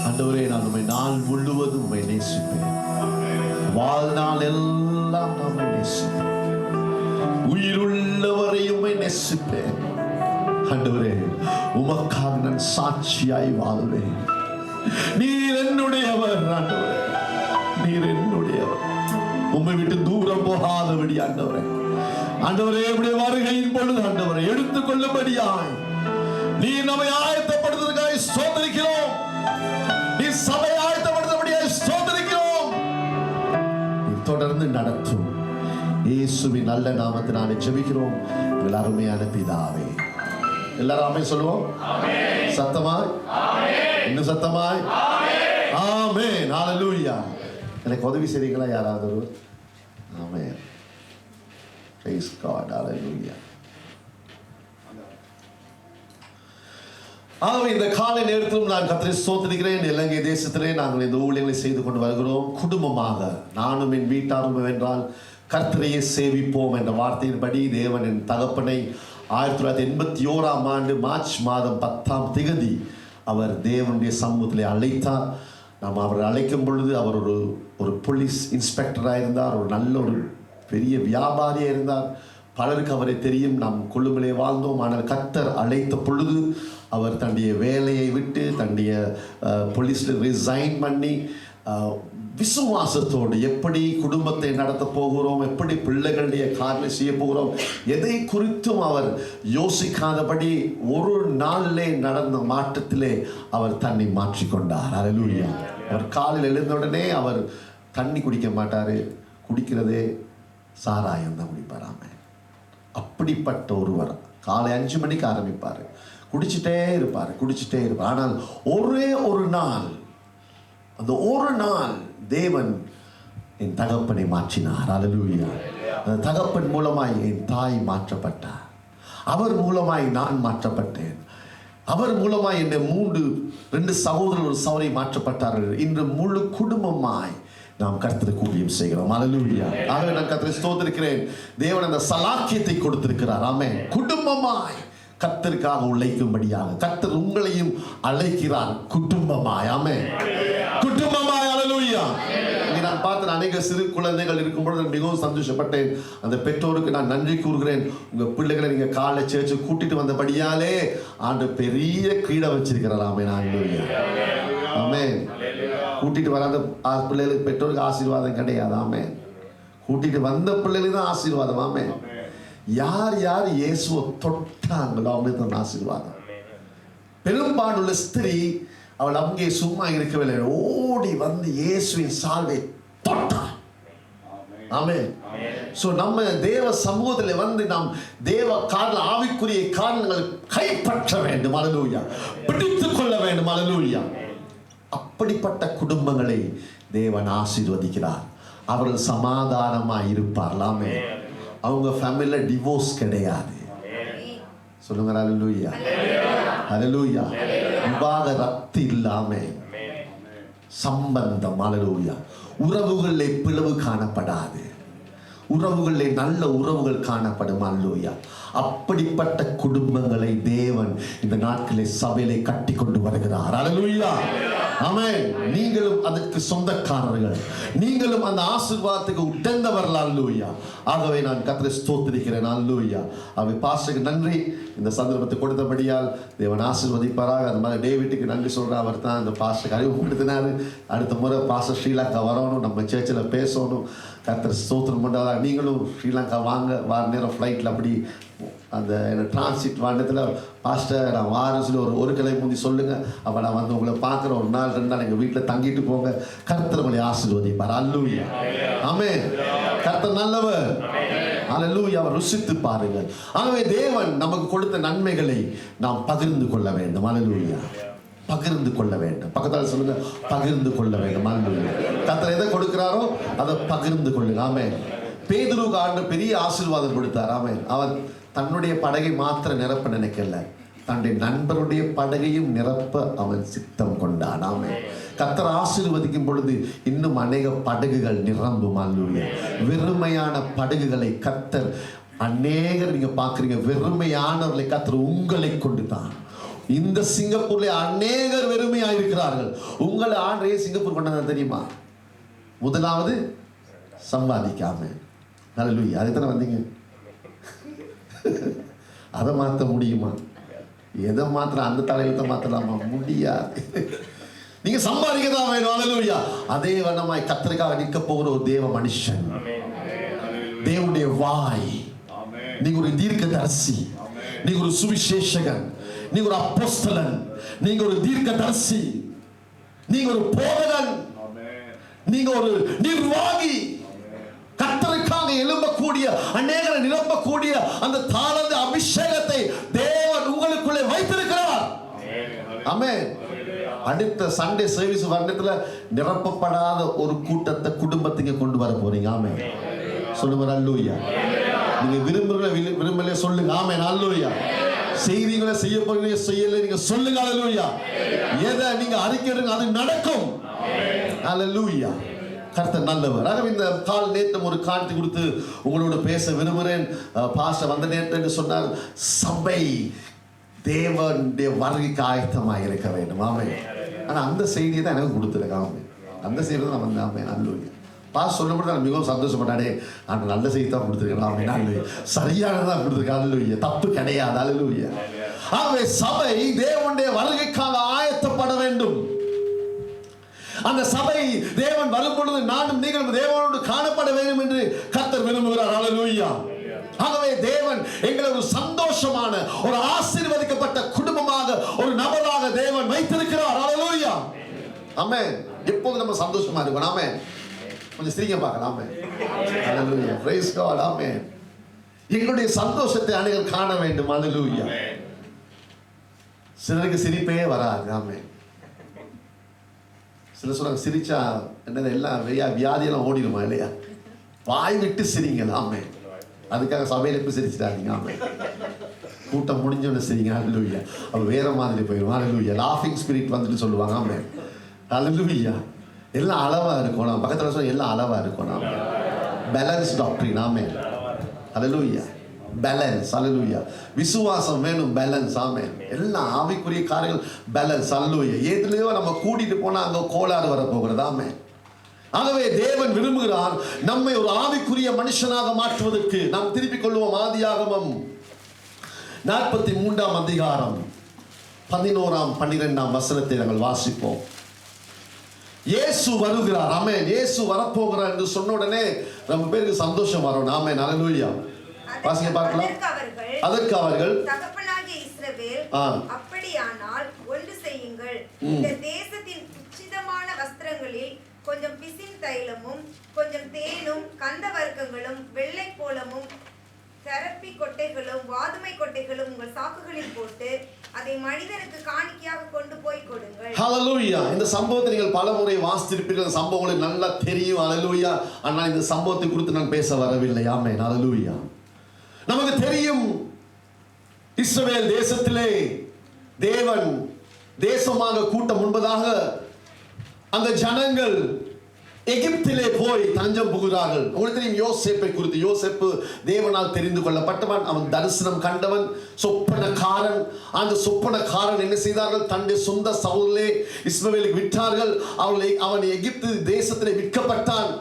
ஆண்டவரே, நான் உம்மை நாள் முழுவதும் உம்மை நேசிப்பேன், வாழ்நாள் எல்லாம் நான் உம்மை நேசிப்பேன், உயிருள்ளவரை உம்மை நேசிப்பேன். ஆண்டவரே, உமக்காக நான் சாட்சியாய் வாழ்வேன். நீர் என்னுடையவர் ஆண்டவரே, நீர் என்னுடையவர். உம்மை விட்டு தூரம் போகாதபடி ஆண்டவரே, ஆண்டவரே உம்முடைய வருகையின் பொழுது ஆண்டவரை எடுத்துக் கொள்ளும்படியாய் நீ நம்மை ஆயத்தப்படுத்துவதற்காக ஸ்தோத்திரிக்கிறோம். நீ சபை ஆயத்தப்படுத்தும்படியாய் ஸ்தோத்திரிக்கிறோம். நீ தொடர்ந்து நடத்தும் இயேசுவின் நல்ல நாமத்தினாலே ஜெபிக்கிறோம் எங்கள் அருமையான பிதாவே. எல்லாரும் ஆமென் சொல்லுவோம். சத்தமாய், இன்னும் சத்தமாய் ஆமென். ஹalleluya. எனக்கு உதவி செய்றீங்களா யாராவது? ஆமென். Praise God. Hallelujah. ஆகவே இந்த காலை நேரத்திலும் நான் கர்த்தரை ஸ்தோத்திரிக்கிறேன். இலங்கை தேசத்திலே நாங்கள் இந்த ஊழியங்களை செய்து கொண்டு வருகிறோம். குடும்பமாக நானும் என் வீட்டாரும் என்றால் கர்த்தரையே சேவிப்போம் என்ற வார்த்தையின்படி தேவன் என் தகப்பனை 1981 ஆண்டு மார்ச் மாதம் 10ஆம் தேதி அவர் தேவனுடைய சமூகத்திலே அழைத்தார். நாம் அவரை அழைக்கும் பொழுது அவர் ஒரு போலீஸ் இன்ஸ்பெக்டராக இருந்தார், ஒரு நல்ல ஒரு பெரிய வியாபாரியாக இருந்தார். பலருக்கு அவரை தெரியும். நாம் கொள்ளுமிலே வாழ்ந்தோம். ஆனால் கர்த்தர் அழைத்த பொழுது அவர் தன்னுடைய வேலையை விட்டு தன்னுடைய போலீஸில் ரிசைன் பண்ணி விசுவாசத்தோடு எப்படி குடும்பத்தை நடத்த போகிறோம், எப்படி பிள்ளைகளுடைய காரியங்களை செய்ய போகிறோம், எதை குறித்தும் அவர் யோசிக்காதபடி ஒரு நாளிலே நடந்த மாற்றத்திலே அவர் தன்னை மாற்றிக்கொண்டார். ஹல்லேலூயா. அவர் காலையில் எழுந்த உடனே அவர் தண்ணி குடிக்க மாட்டார், குடிக்கிறதே சாராயம் தான் குடிப்பாராம. அப்படிப்பட்ட ஒருவர் காலை 5 மணிக்கு ஆரம்பிப்பார், குடிச்சிட்டே இருப்பார். ஆனால் ஒரே ஒரு நாள், அந்த ஒரு நாள் தேவன் என் தகப்பனை மாற்றினார். ஹல்லேலூயா. அந்த தகப்பன் மூலமாய் என் தாய் மாற்றப்பட்டார், அவர் மூலமாய் நான் மாற்றப்பட்டேன், அவர் மூலமாய் என் 2 சகோதரர் ஒரு சகோதரி மாற்றப்பட்டார்கள். இன்று முழு குடும்பமாய் நாம் கர்த்தருக்கு ஊழியம் செய்கிறோம். ஹல்லேலூயா. ஆகவே நான் கர்த்தரை ஸ்தோத்திரிக்கிறேன். தேவன் அந்த சலாக்கியத்தை கொடுத்திருக்கிறார். ஆமென். குடும்பமாய் கர்த்தருக்காக உழைக்கும்படியாக கர்த்தர் உங்களையும் அழைக்கிறார். குடும்பமாய். ஆமென். குடும்பமாய். ஹல்லேலூயா. நான் பார்த்த அநேக சிறு குழந்தைகள் இருக்கும்போது மிகவும் சந்தோஷப்பட்டேன். அந்த பெற்றோருக்கு நான் நன்றி கூறுகிறேன். உங்க பிள்ளைகளை நீங்க காலை சேர்த்து கூட்டிட்டு வந்தபடியாலே ஆண்டு பெரிய கிரீட வச்சிருக்கிறார். ஆமென். ஹல்லேலூயா. ஆமென். கூட்டிட்டு வராத பிள்ளைகளுக்கு பெற்றோருக்கு ஆசீர்வாதம் கிடையாது. ஆமென். கூட்டிட்டு வந்த பிள்ளைகளுக்கு தான் ஆசீர்வாதம். ஆமென். யார் யார் இயேசுவை தொட்டாங்களோ அவங்களுக்கு தான் ஆசீர்வாதம். பெரும்பாலுள்ள ஸ்திரீ அவள் அங்கே சும்மா இருக்கவில்லை, ஓடி வந்து இயேசுவின் சால்வை தொட்டாள். ஆமென். சோ நம்ம தேவ சமூகத்தில் வந்து நாம் தேவ காரண ஆவிக்குரிய காரணங்களை கைப்பற்ற வேண்டும். ஹல்லேலூயா. பிடித்துக் கொள்ள வேண்டும். ஹல்லேலூயா. அப்படிப்பட்ட குடும்பங்களை தேவன் ஆசீர்வதிக்கிறார். அவர்கள் சமாதானமாய் இருப்பார்கள். ஆமென். அவங்க ஃபேமிலியில் டிவோர்ஸ் கிடையாது. சொல்லுங்க ஹல்லேலூயா. ஹல்லேலூயா. விவாகரத்து இல்லாம சம்பந்தம். ஹல்லேலூயா. உறவுகளிலே பிளவு காணப்படாது. உறவுகளிலே நல்ல உறவுகள் காணப்படும். ஹல்லேலூயா. அப்படிப்பட்ட குடும்பங்களை தேவன் இந்த நாட்களிலே சபையிலே கட்டி கொண்டு வருகிறார். ஹல்லேலூயா. ஆமென். நீங்களும் அதற்கு சொந்தக்காரர்கள், நீங்களும் அந்த ஆசீர்வாதத்துக்கு உடந்தவர்கள். ஹல்லேலூயா. ஆகவே நான் கர்த்தரை ஸ்தோத்திரிக்கிறேன். ஹல்லேலூயா. அவை பாஸ்டருக்கு நன்றி, இந்த சந்தர்ப்பத்தை கொடுத்தபடியால் தேவன் ஆசீர்வதிப்பாராக. அந்த மாதிரி டேவிட்டுக்கு நன்றி சொல்கிறேன். அவர் தான் அந்த பாஸ்டருக்கு அறிமுகப்படுத்தினார். அடுத்த முறை பாஸ்டர் ஸ்ரீலங்கா வரணும், நம்ம சர்ச்சில் பேசணும். கர்த்தர் ஸ்தோத்திரம் பண்ணாதா. நீங்களும் ஸ்ரீலங்கா வாங்க, வார நேரம் ஃப்ளைட்டில் அப்படி அந்த டிரான்சிட் வாண்டத்தில் பாஸ்டர் நான் வாரம் சொல்லி ஒரு கிளை முந்தி சொல்லுங்கள். அப்போ நான் வந்து உங்களை பார்க்குறேன். ஒரு நாள் 2 நாள் எங்கள் வீட்டில் தங்கிட்டு போங்க. கர்த்தர் உங்களை ஆசீர்வதிப்பார். அல்லேலூயா. ஆமென். கர்த்தர் நல்லவர். அல்லேலூயா. அவர் ருசித்து பாருங்கள். ஆகவே தேவன் நமக்கு கொடுத்த நன்மைகளை நாம் பகிர்ந்து கொள்ள வேண்டும். அல்லேலூயா. பகிர்ந்து கொள்ள வேண்டும். பக்கத்தால் சொல்லுங்க, பகிர்ந்து கொள்ள வேண்டும். அல்லேலூயா. கர்த்தர் எதை கொடுக்கிறாரோ அதை பகிர்ந்து கொள்ளுங்க. ஆமென். பேதுருக்கு ஆண்டவர் பெரிய ஆசீர்வாதம் கொடுத்தார். ஆமென். அவன் தன்னுடைய படகை மாத்திர நிரப்ப நினைக்கல, தன்னுடைய நண்பருடைய படகையும் நிரப்ப அவன் சித்தம் கொண்டான். ஆமென். கர்த்தர் ஆசீர்வதிக்கும் பொழுது இன்னும் அநேக படகுகள் நிரம்பும். அல்லேலூயா. வெறுமையான படகுகளை கர்த்தர் அநேகர் நீங்க பார்க்குறீங்க, வெறுமையானவர்களை கர்த்தர் உங்களை கொண்டு தான். இந்த சிங்கப்பூர்ல அநேகர் வெறுமையாக இருக்கிறார்கள். உங்களை ஆண்டே சிங்கப்பூர் கொண்டாந்து தெரியுமா? முதலாவது சம்பாதிக்காம. அல்லேலூயா. அதுதானே வந்தீங்க. அதை மாற்ற முடியுமா? எதை மாத்திர அந்த தலையெழுத்தை மாற்றலாமா? முடியாது. நீங்க சம்பாதிக்க தான் வேணும். அல்லேலூயா. அதே வண்ணமாய் கர்த்தருக்காக நிற்க போகிற ஒரு தேவ மனுஷன், தேவனுடைய வாய். நீங்க ஒரு தீர்க்கதரிசி, நீங்க ஒரு சுவிசேஷகன், நீங்க ஒரு அப்போஸ்தலன், நீங்க ஒரு தீர்க்கதரிசி, நீங்க ஒரு போதகன், நீங்க ஒரு நிர்வாகி. கர்த்தருக்காக எழும்பக்கூடிய அநேகரை நிரப்பக்கூடிய அந்த தாளந்த அபிஷேகத்தை தேவன் உங்களுக்குள்ளே வைத்திருக்கிறார். ஆமென். அடுத்த சண்டே சர்வீஸ் வருடத்துல நிரப்பப்படாத ஒரு கூட்டத்தை குடும்பத்துக்கு கொண்டு வர போறீங்க. ஆமென். சொல்லுங்க அல்லேலூயா. நீங்க விரும்பல சொல்லுங்க. ஆமென். அல்லேலூயா. செய்திகளை செய்ய போறீங்க, செய்யல நீங்க சொல்லுங்க. அல்லேலூயா. எதை நீங்க அறிக்கையிடுங்க அது நடக்கும். அல்லேலூயா. கர்த்தர் நல்லவர். ஆகவே இந்த கால் நேற்றம் ஒரு காட்சி கொடுத்து உங்களோட பேச விரும்புகிறேன். பாஸ்டர் வந்த நேற்று என்று சொன்னால் சபை தேவனுடைய வருகைக்கு ஆயத்தமாக இருக்க வேண்டும். ஆமென். ஆனால் அந்த செய்தியை தான் எனக்கு கொடுத்துருக்கேன். ஆமென். அந்த செய்தி தான் நான் வந்தேன். ஆமென். அல்லேலூயா. பாஸ்டர் சொல்லும்போது நான் மிகவும் சந்தோஷப்பட்டானே. அந்த நல்ல செய்தி தான் கொடுத்துருக்கேன். ஆமென். அல்லேலூயா. சரியானதான் கொடுத்துருக்கேன். அல்லேலூயா. தப்பு கிடையாது. அல்லேலூயா. ஆகவே சபை தேவனுடைய வருகைக்காக ஆயத்தப்பட வேண்டும். அந்த சபை தேவன் வரும் பொழுது நானும் நீங்களும் தேவனோடு காணப்பட வேண்டும் என்று கர்த்தர் விரும்புகிறார். அல்லேலூயா. ஆகவே தேவன் எங்களை ஒரு சந்தோஷமான, ஒரு ஆசீர்வதிக்கப்பட்ட குடும்பமாக, ஒரு நபராக தேவன் வைத்திருக்கிறார். அல்லேலூயா. ஆமென். எப்போது நம்ம சந்தோஷமா இருக்கணும். ஆமென். கொஞ்சம் சிரிக்க பார்க்கலாம். Amen. Hallelujah. Praise God. Amen. எங்களுடைய சந்தோஷத்தை அனைவரும் காண வேண்டும். அல்லேலூயா. சிலருக்கு சிரிப்பே வராது. ஆமென். சில சொல்றாங்க சிரிச்சா என்னது எல்லாம் வியாதியெல்லாம் ஓடிடுமா? இல்லையா? வாய் விட்டு சிரிங்க. ஆமென். அதுக்காக சபையில் எப்போ சிரிச்சிட்டாதீங்க. ஆமென். கூட்டம் முடிஞ்சோன்னு சிரிங்க. அல்லேலூயா. அது வேற மாதிரி போயிடும். அல்லேலூயா. லாஃபிங் ஸ்பிரிட் வந்துட்டு சொல்லுவாங்க. ஆமென். அல்லேலூயா. எல்லாம் அளவா இருக்கணும். பக்கத்தில் சொல்ல எல்லாம் அளவா இருக்கணும். பேலன்ஸ் டாக்டரின். ஆமென். அல்லேலூயா. பேலன்ஸ். அல்லேலூயா. விசுவாசம் வேணும். பேலன்ஸ். ஆமென். எல்லாம் ஆவிக்குரிய காரியங்கள் பேலன்ஸ். அல்லேலூயா. எதுலயோ நம்ம கூட்டிட்டு போனா அங்க கோளாறு வர போகிறது. ஆமென். ஆகவே தேவன் விரும்புகிறார் நம்மை ஒரு ஆவிக்குரிய மனுஷனாக மாற்றுவதற்கு. நாம் திருப்பிக் கொள்வோம். ஆதியாகமம் 43ஆம் அதிகாரம் 11ஆம் 12ஆம் வசனத்தை நாங்கள் வாசிப்போம். இயேசு வருகிறார். ஆமென். இயேசு வரப்போகிறார் என்று சொன்ன உடனே நம்ம பேருக்கு சந்தோஷம் வரும். ஆமென். அல்லேலூயா. வாசிங்க பார்க்கலாம். அதற்கு அவர்கள் தகப்பனாகிய இஸ்ரவேல், அப்படியானால் ஒன்று செய்யுங்கள், இந்த தேசத்தின் உச்சிதமான வஸ்திரங்களில் கொஞ்சம் பிசின் தைலமும் கொஞ்சம் தேனும் கந்த வர்க்கங்களும் வெள்ளை போலமும் தரப்பி கொட்டைகளும் வாதுமை கொட்டைகளும் உங்கள் சாக்குகளில் போட்டு அதை மனிதனுக்கு காணிக்கையாக கொண்டு போய் கொடுங்கள். ஹல்லேலூயா. இந்த சம்பவத்தை நீங்கள் பலமுறை வாசித்திருப்பீர்கள். இந்த சம்பவம் உங்களுக்கு நல்லா தெரியும். ஹல்லேலூயா. ஆனால் இந்த சம்பவத்தை குறித்து நான் பேச வரவில்லை. ஆமென். ஹல்லேலூயா. நமக்கு தெரியும், இஸ்ரவேல் தேசத்திலே தேவன் தேசமாக கூட்ட முன்பதாக அந்த ஜனங்கள் எகிப்திலே போய் தஞ்சம் புகுகிறார்கள். உங்களுக்கு தெரியும் யோசேப்பை குறித்து. யோசேப்பு தேவனால் தெரிந்து கொள்ளப்பட்டவன். அவன் தரிசனம் கண்டவன், சொப்பனக்காரன். அந்த சொப்பனக்காரன் என்ன செய்தார்கள்? தன்னுடைய சொந்த சகோதரர்களே இஸ்மவேலுக்கு விற்றார்கள். அவன் எகிப்து தேசத்திலே விற்கப்பட்டான்.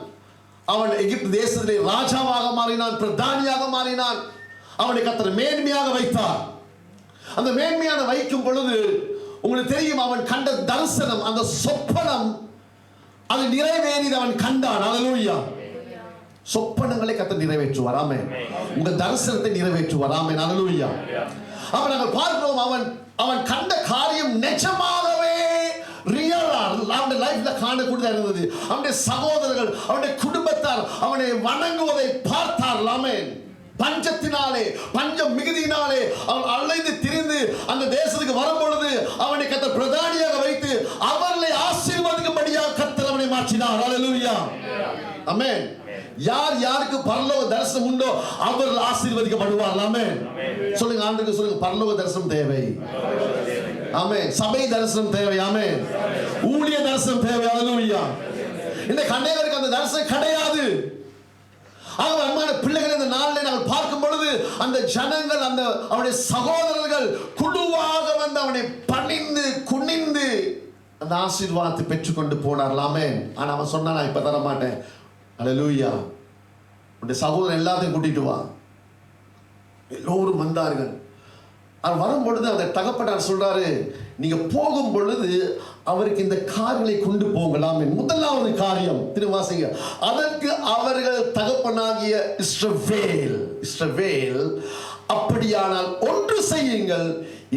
அவன் எகிப்து தேசத்திலே ராஜாவாக மாறினான், பிரதானியாக மாறினான். அவனை கர்த்தர் மேன்மையாக வைத்தார். அந்த மேன்மையான வைக்கும் பொழுது உங்களுக்கு தெரியும், அவன் கண்ட தரிசனம், அந்த சொப்பனம் அது நிறைவேறி அவன் கண்டான். அல்லேலூயா. சொப்பனங்களை கர்த்தர் நிறைவேற்றுவார். ஆமென். உங்க தரிசனத்தை நிறைவேற்றுவார். ஆமென். அல்லேலூயா. அப்ப நாங்கள் பார்க்கிறோம், அவன் கண்ட காரியம் நிஜமாகவே ரியலா அவனுடைய லைஃப்ல காணக்கூடியதா இருந்தது. அவனுடைய சகோதரர்கள், அவனுடைய குடும்பத்தார் அவனை வணங்குவதை பார்த்தார். ஆமென். பஞ்சத்தினாலே, பஞ்சம் மிகுதியினாலே அவன் அலைந்து திரிந்து அந்த தேசத்துக்கு வரும் பொழுது அவனை கர்த்தர் பிரதானியாக வைத்து அவர்களை ஆசீர்வதிக்கும்படியாக கர்த்தர் அவனை மாற்றினார். அல்லேலூயா. ஆமென். யார் யாருக்கு பரலோக தரிசனம் உண்டோ அவர்கள் ஆசீர்வதிக்கப்படுவார்கள். ஆமென். சொல்லுங்க, ஆண்டவருக்கு சொல்லுங்க, பரலோக தரிசனம் தேவை. ஆமென். சபை தரிசனம் தேவை. ஆமென். ஊழிய தரிசனம் தேவை. அல்லேலூயா. இந்த அநேகருக்கு அந்த தரிசனம் கிடையாது. அன்பான பிள்ளைகள், இந்த நாளில் நாங்கள் பார்க்கும் பொழுது அந்த ஜனங்கள், அந்த அவனுடைய சகோதரர்கள் குழுவாக வந்து அவனை பணிந்து குனிந்து அந்த ஆசீர்வாதத்தை பெற்றுக்கொண்டு போனார்களாமே. ஆனா அவன் சொன்னான், நான் இப்ப தர மாட்டேன். அல்லேலூயா. உன்னுடைய சகோதரன் எல்லாத்தையும் கூட்டிட்டு வா. எல்லோரும் வந்தார்கள். அவர் வரும் பொழுது அந்த தகப்பனார் சொல்றாரு, நீங்க போகும் பொழுது அவருக்கு இந்த காரியங்களை கொண்டு போகலாமே. முதலாவது காரியம் திருவாசிங்க, அதற்கு அவர்கள் தகப்பனாகிய இஸ்ரவேல் அப்படியானால் ஒன்று செய்யுங்கள்,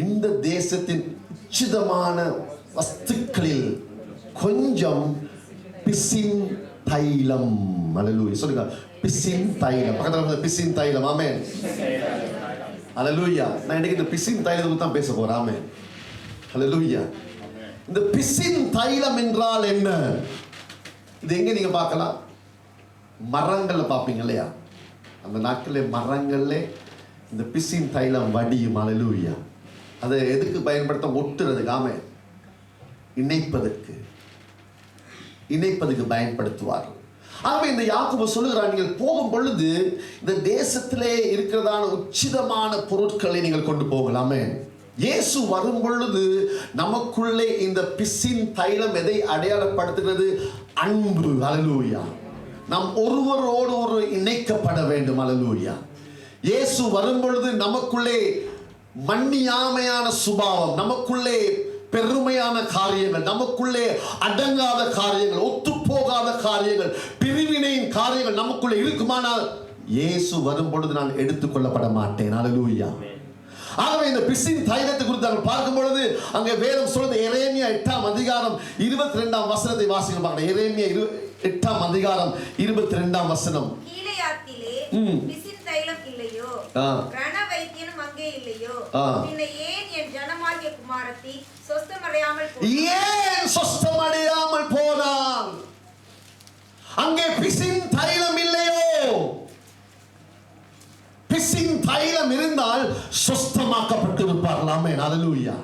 இந்த தேசத்தின் உச்சிதமான வஸ்துக்களில் கொஞ்சம் பிசின் தைலம். அல்லேலூயா. சொல்லுங்க, பிசின் தைலம். பக்கத்துல பிசின் தைலம். ஆமென். அல்லேலூயா. நான் இன்னைக்கு இந்த பிசின் தைலத்தை தான் பேச போறேன். ஆமென். அல்லேலூயா. இந்த பிசின் தைலம் என்றால் என்ன? இது எங்க நீங்க பார்க்கலாம்? மரங்கள்ல பார்ப்பீங்க இல்லையா? அந்த நாட்களில் மரங்கள்ல இந்த பிசின் தைலம் வடியும். அல்லேலூயா. அதை எதுக்கு பயன்படுத்த? ஒட்டுறதுக்கு. ஆமென். இணைப்பதற்கு பயன்படுத்துவார்கள். ஆகவே இந்த யாக்கோபு சொல்லுகிறார், நீங்கள் போகும் பொழுது இந்த தேசத்திலே இருக்கிறதான உச்சிதமான பொருட்களை நீங்கள் கொண்டு போகலாமே. இயேசு வரும் பொழுது நமக்குள்ளே இந்த பிசின் தைலம் எதை அடையாளப்படுத்துகிறது? அன்பு. அல்லேலூயா. நாம் ஒருவரோடு ஒரு இணைக்கப்பட வேண்டும். அல்லேலூயா. இயேசு வரும் பொழுது நமக்குள்ளே மன்னியாமையான சுபாவம், நமக்குள்ளே பெருமையான காரியங்கள், நமக்குள்ளே அடங்காத காரியங்கள், ஒத்துப்போகாத காரியங்கள், பிரிவினையின் காரியங்கள் நமக்குள்ளே இருக்குமானால் இயேசு வரும் பொழுது நான் எடுத்துக்கொள்ளப்பட மாட்டேன். அல்லேலூயா. ஆகவே இந்த பிசின் தைலத்தை குறித்து நாங்கள் பார்க்கும் பொழுது அங்கே வேதம் சொல்றது, எரேமியா 8ஆம் அதிகாரம் 22ஆம் வசனத்தை வாசிக்க பார்க்கலாம். எரேமியா 8ஆம் அதிகாரம் 22ஆம் வசனம். கீலேயாத்திலே பிசின் தைலம் இல்லையோ, ரண வைத்தியனும் அங்கே இல்லையோ, பின்ன ஏன் என் ஜனமாகிய குமாரத்தி சொஸ்தமடையாமல் போனான்? அங்கே பிசின் தைலம் இல்லையோ? பிசின் தைலம் இருந்தால் சொஸ்தமாக்கப்பட்டிருப்பார்களாமே. அல்லேலூயா.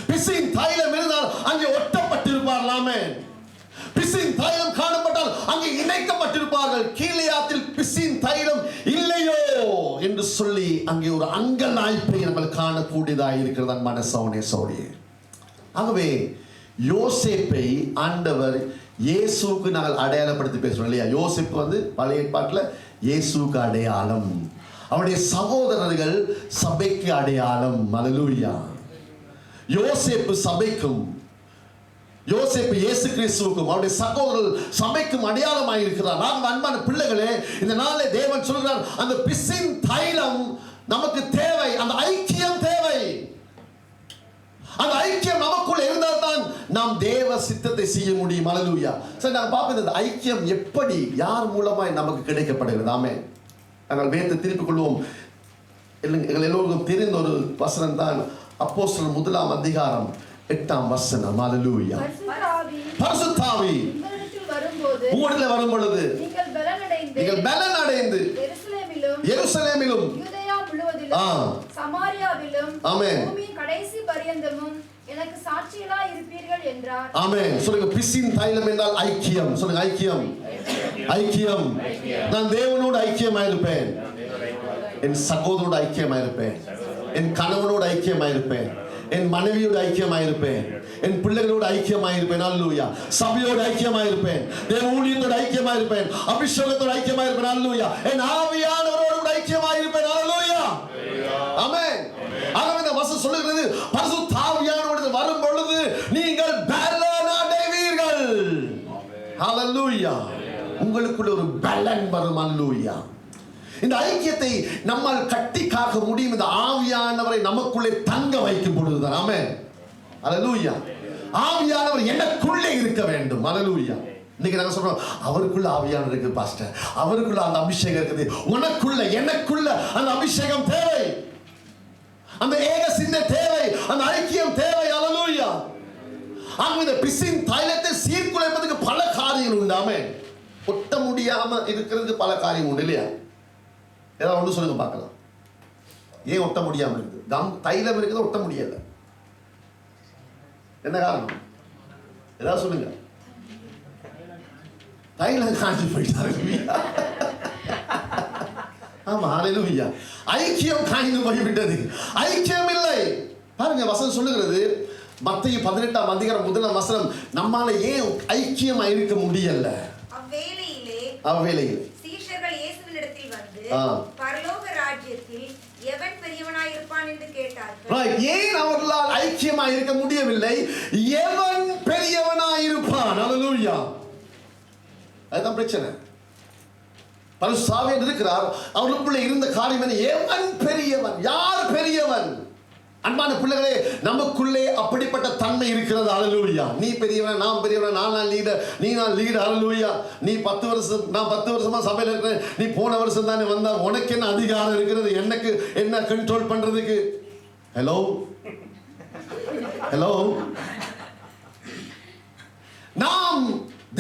பிசின் தைலம் இருந்தால் அங்கே ஒட்டப்பட்டிருப்பார்களாமே. பிசின் தைலம் காணப்பட்டால் அங்கே இணைக்கப்பட்டிருப்பார்கள். கீலேயாத்தில் பிசின் தைலம் இல்லையோ என்று சொல்லி அங்கே ஒரு அங்கலாய்ப்பை நம்ம காணக்கூடியதாக இருக்கிறது. அன்பான சகோதரனே, சகோதரியே, ஆகவே யோசேப்பை ஆண்டவர் இயேசுவுக்கு நாங்கள் அடையாளப்படுத்தி பேசுறோம் இல்லையா? யோசேப்பு வந்து பழைய ஏற்பாட்டில் இயேசுவுக்கு அடையாளம், அவருடைய சகோதரர்கள் சபைக்கு அடையாளம். அல்லேலூயா. யோசேப்பு சபைக்கும், யோசேப்பு இயேசு கிறிஸ்துவுக்கும், அவருடைய சகோதரர்கள் சபைக்கும் அடையாளமாக இருக்கிறார். நாம் அன்பான பிள்ளைகளே, இந்த நாளில் தேவன் சொல்கிறார், அந்த பிசின் தைலம் நமக்கு தேவை, அந்த ஐக்கியம் தேவை. அந்த ஐக்கியம் நமக்குள்ள இருந்தால் தான் நாம் தேவ சித்தத்தை செய்ய முடியும். அல்லேலூயா. சரி, நாங்கள் பார்ப்போம் இந்த ஐக்கியம் எப்படி, யார் மூலமாய் நமக்கு கிடைக்கப்படுகிறது. ஆமென். நாங்கள் வேதத்தை திருப்பிக் கொள்வோம். எங்கள் எல்லோருக்கும் தெரிந்த ஒரு வசனம் தான் அப்போஸ்தலர் 1ஆம் அதிகாரம் 8ஆம் வசனம். அல்லேலூயா. பரிசுத்த ஆவி உங்களிடத்தில் வரும் பொழுது நீங்கள் பலன் அடைந்து எருசலேமிலும் யூதேயா முழுவதிலும் சமாரியாவிலும் ஆமென் பூமியின் கடைசி பரியந்தமும் எனக்கு சாட்சிகளாய் இருப்பீர்கள் என்றார். ஆமென். சொல்லுங்க, பிசின் தைலம் என்றால் ஐக்கியம். சொல்லுங்க, ஐக்கியம். ஐக்கியம். நான் தேவனோடு ஐக்கியமாயிருப்பேன், என் சகோதரோடு ஐக்கியமாயிருப்பேன், என் கணவனோடு ஐக்கியமாயிருப்பேன், என் மனைவியோடு ஐக்கியமாயிருப்பேன், என் பிள்ளைகளோடு ஐக்கியமாயிருப்பேன். அல்லேலூயா. சபையோடு ஐக்கியமாயிருப்பேன், தேவ ஊழியத்தோடு ஐக்கியமாயிருப்பேன், அபிஷேகத்தோடு ஐக்கியமாயிருப்பேன். அல்லேலூயா. என் ஆவியானவரோடு ஐக்கியமாயிருப்பேன். அல்லேலூயா. ஆமென். ஆகவே இந்த வசனம் சொல்லுகிறது, பரிசுத்த ஆவியானவர் வரும் பொழுது நீங்கள் பலன் அடைவீர்கள். ஹalleluya. உங்களுக்குள்ள ஒரு பலன் வரும். அல்லேலூயா. இந்த ஐக்கியத்தை நம்மால் கட்டி காக்க முடியும் இந்த ஆவியானவரை நமக்குள்ளே தங்க வைக்கும் பொழுதுதான். ஆமென். அல்லேலூயா. ஆவியானவர் எனக்குள்ளே இருக்க வேண்டும். அல்லேலூயா. இன்னைக்கு நாங்க சொல்றோம், அவருக்குள்ள ஆவியானவர் இருக்கு பாஸ்டர், அவருக்குள்ள அந்த அபிஷேகம் இருக்குது. உனக்குள்ள எனக்குள்ள அந்த அபிஷேகம் தேவை, அந்த ஏக சிந்தை தேவை, அந்த ஐக்கியம் தேவை. அல்லேலூயா. ஆக இந்த பிசின் தைலத்தை சீர்குலைப்பதற்கு பல காரியங்கள் உண்டு. ஆமென். ஒட்ட முடியாம இருக்கிறதுக்கு பல காரியம் உண்டு இல்லையா? ஏதாவது ஒன்று சொல்லுங்க பார்க்கலாம். ஏன் ஒட்ட முடியாம இருக்குது? தைலம் இருக்குது, ஒட்ட முடியல. என்ன காரணம்? ஏதாவது சொல்லுங்க. தைலம் காஞ்சி போயிட்டாரு. ஆமா, ஹalleluya. ஐக்கியம் காய்ந்து போய்விட்டது, ஐக்கியம் இல்லை. பாருங்க, வசனம் சொல்லுகிறது, மத்தேயு 18ஆம் அதிகாரம் 1ஆம் வசனம், நம்மால ஏன் ஐக்கியமா இருக்க முடியல? அவ்வேளையிலே சீஷர்கள் இயேசுவினிடத்தில் வந்து பரலோக ராஜ்யத்தில் எவன் பெரியவனாய் இருப்பான் என்று கேட்டார்கள். ஏன் அவர்களால் ஐக்கியமா இருக்க முடியவில்லை? எவன் பெரியவனாய் இருப்பான்? அல்லேலூயா. அதுதான் பிரச்சனை. பரிசுத்த ஆவியானவர் இருக்கிறார், அவர்களுக்குள்ளே இருந்த காரியம் என்ன? எவன் பெரியவன்? யார் பெரியவன்? அன்பான பிள்ளைகளே, நமக்குள்ளே அப்படிப்பட்ட தன்மை இருக்கிறது. அல்லேலூயா. நீ பெரியவன், நான் பெரியவன், நான் லீடர், நான் லீடர். அல்லேலூயா. நீ 10 வருஷம், நான் 10 வருஷமா சபையில் இருக்கிறேன், நீ போன வருஷம் தானே வந்தா, உனக்கு என்ன அதிகாரம் இருக்கிறது எனக்கு என்ன கண்ட்ரோல் பண்றதுக்கு? Hello hello. நாம்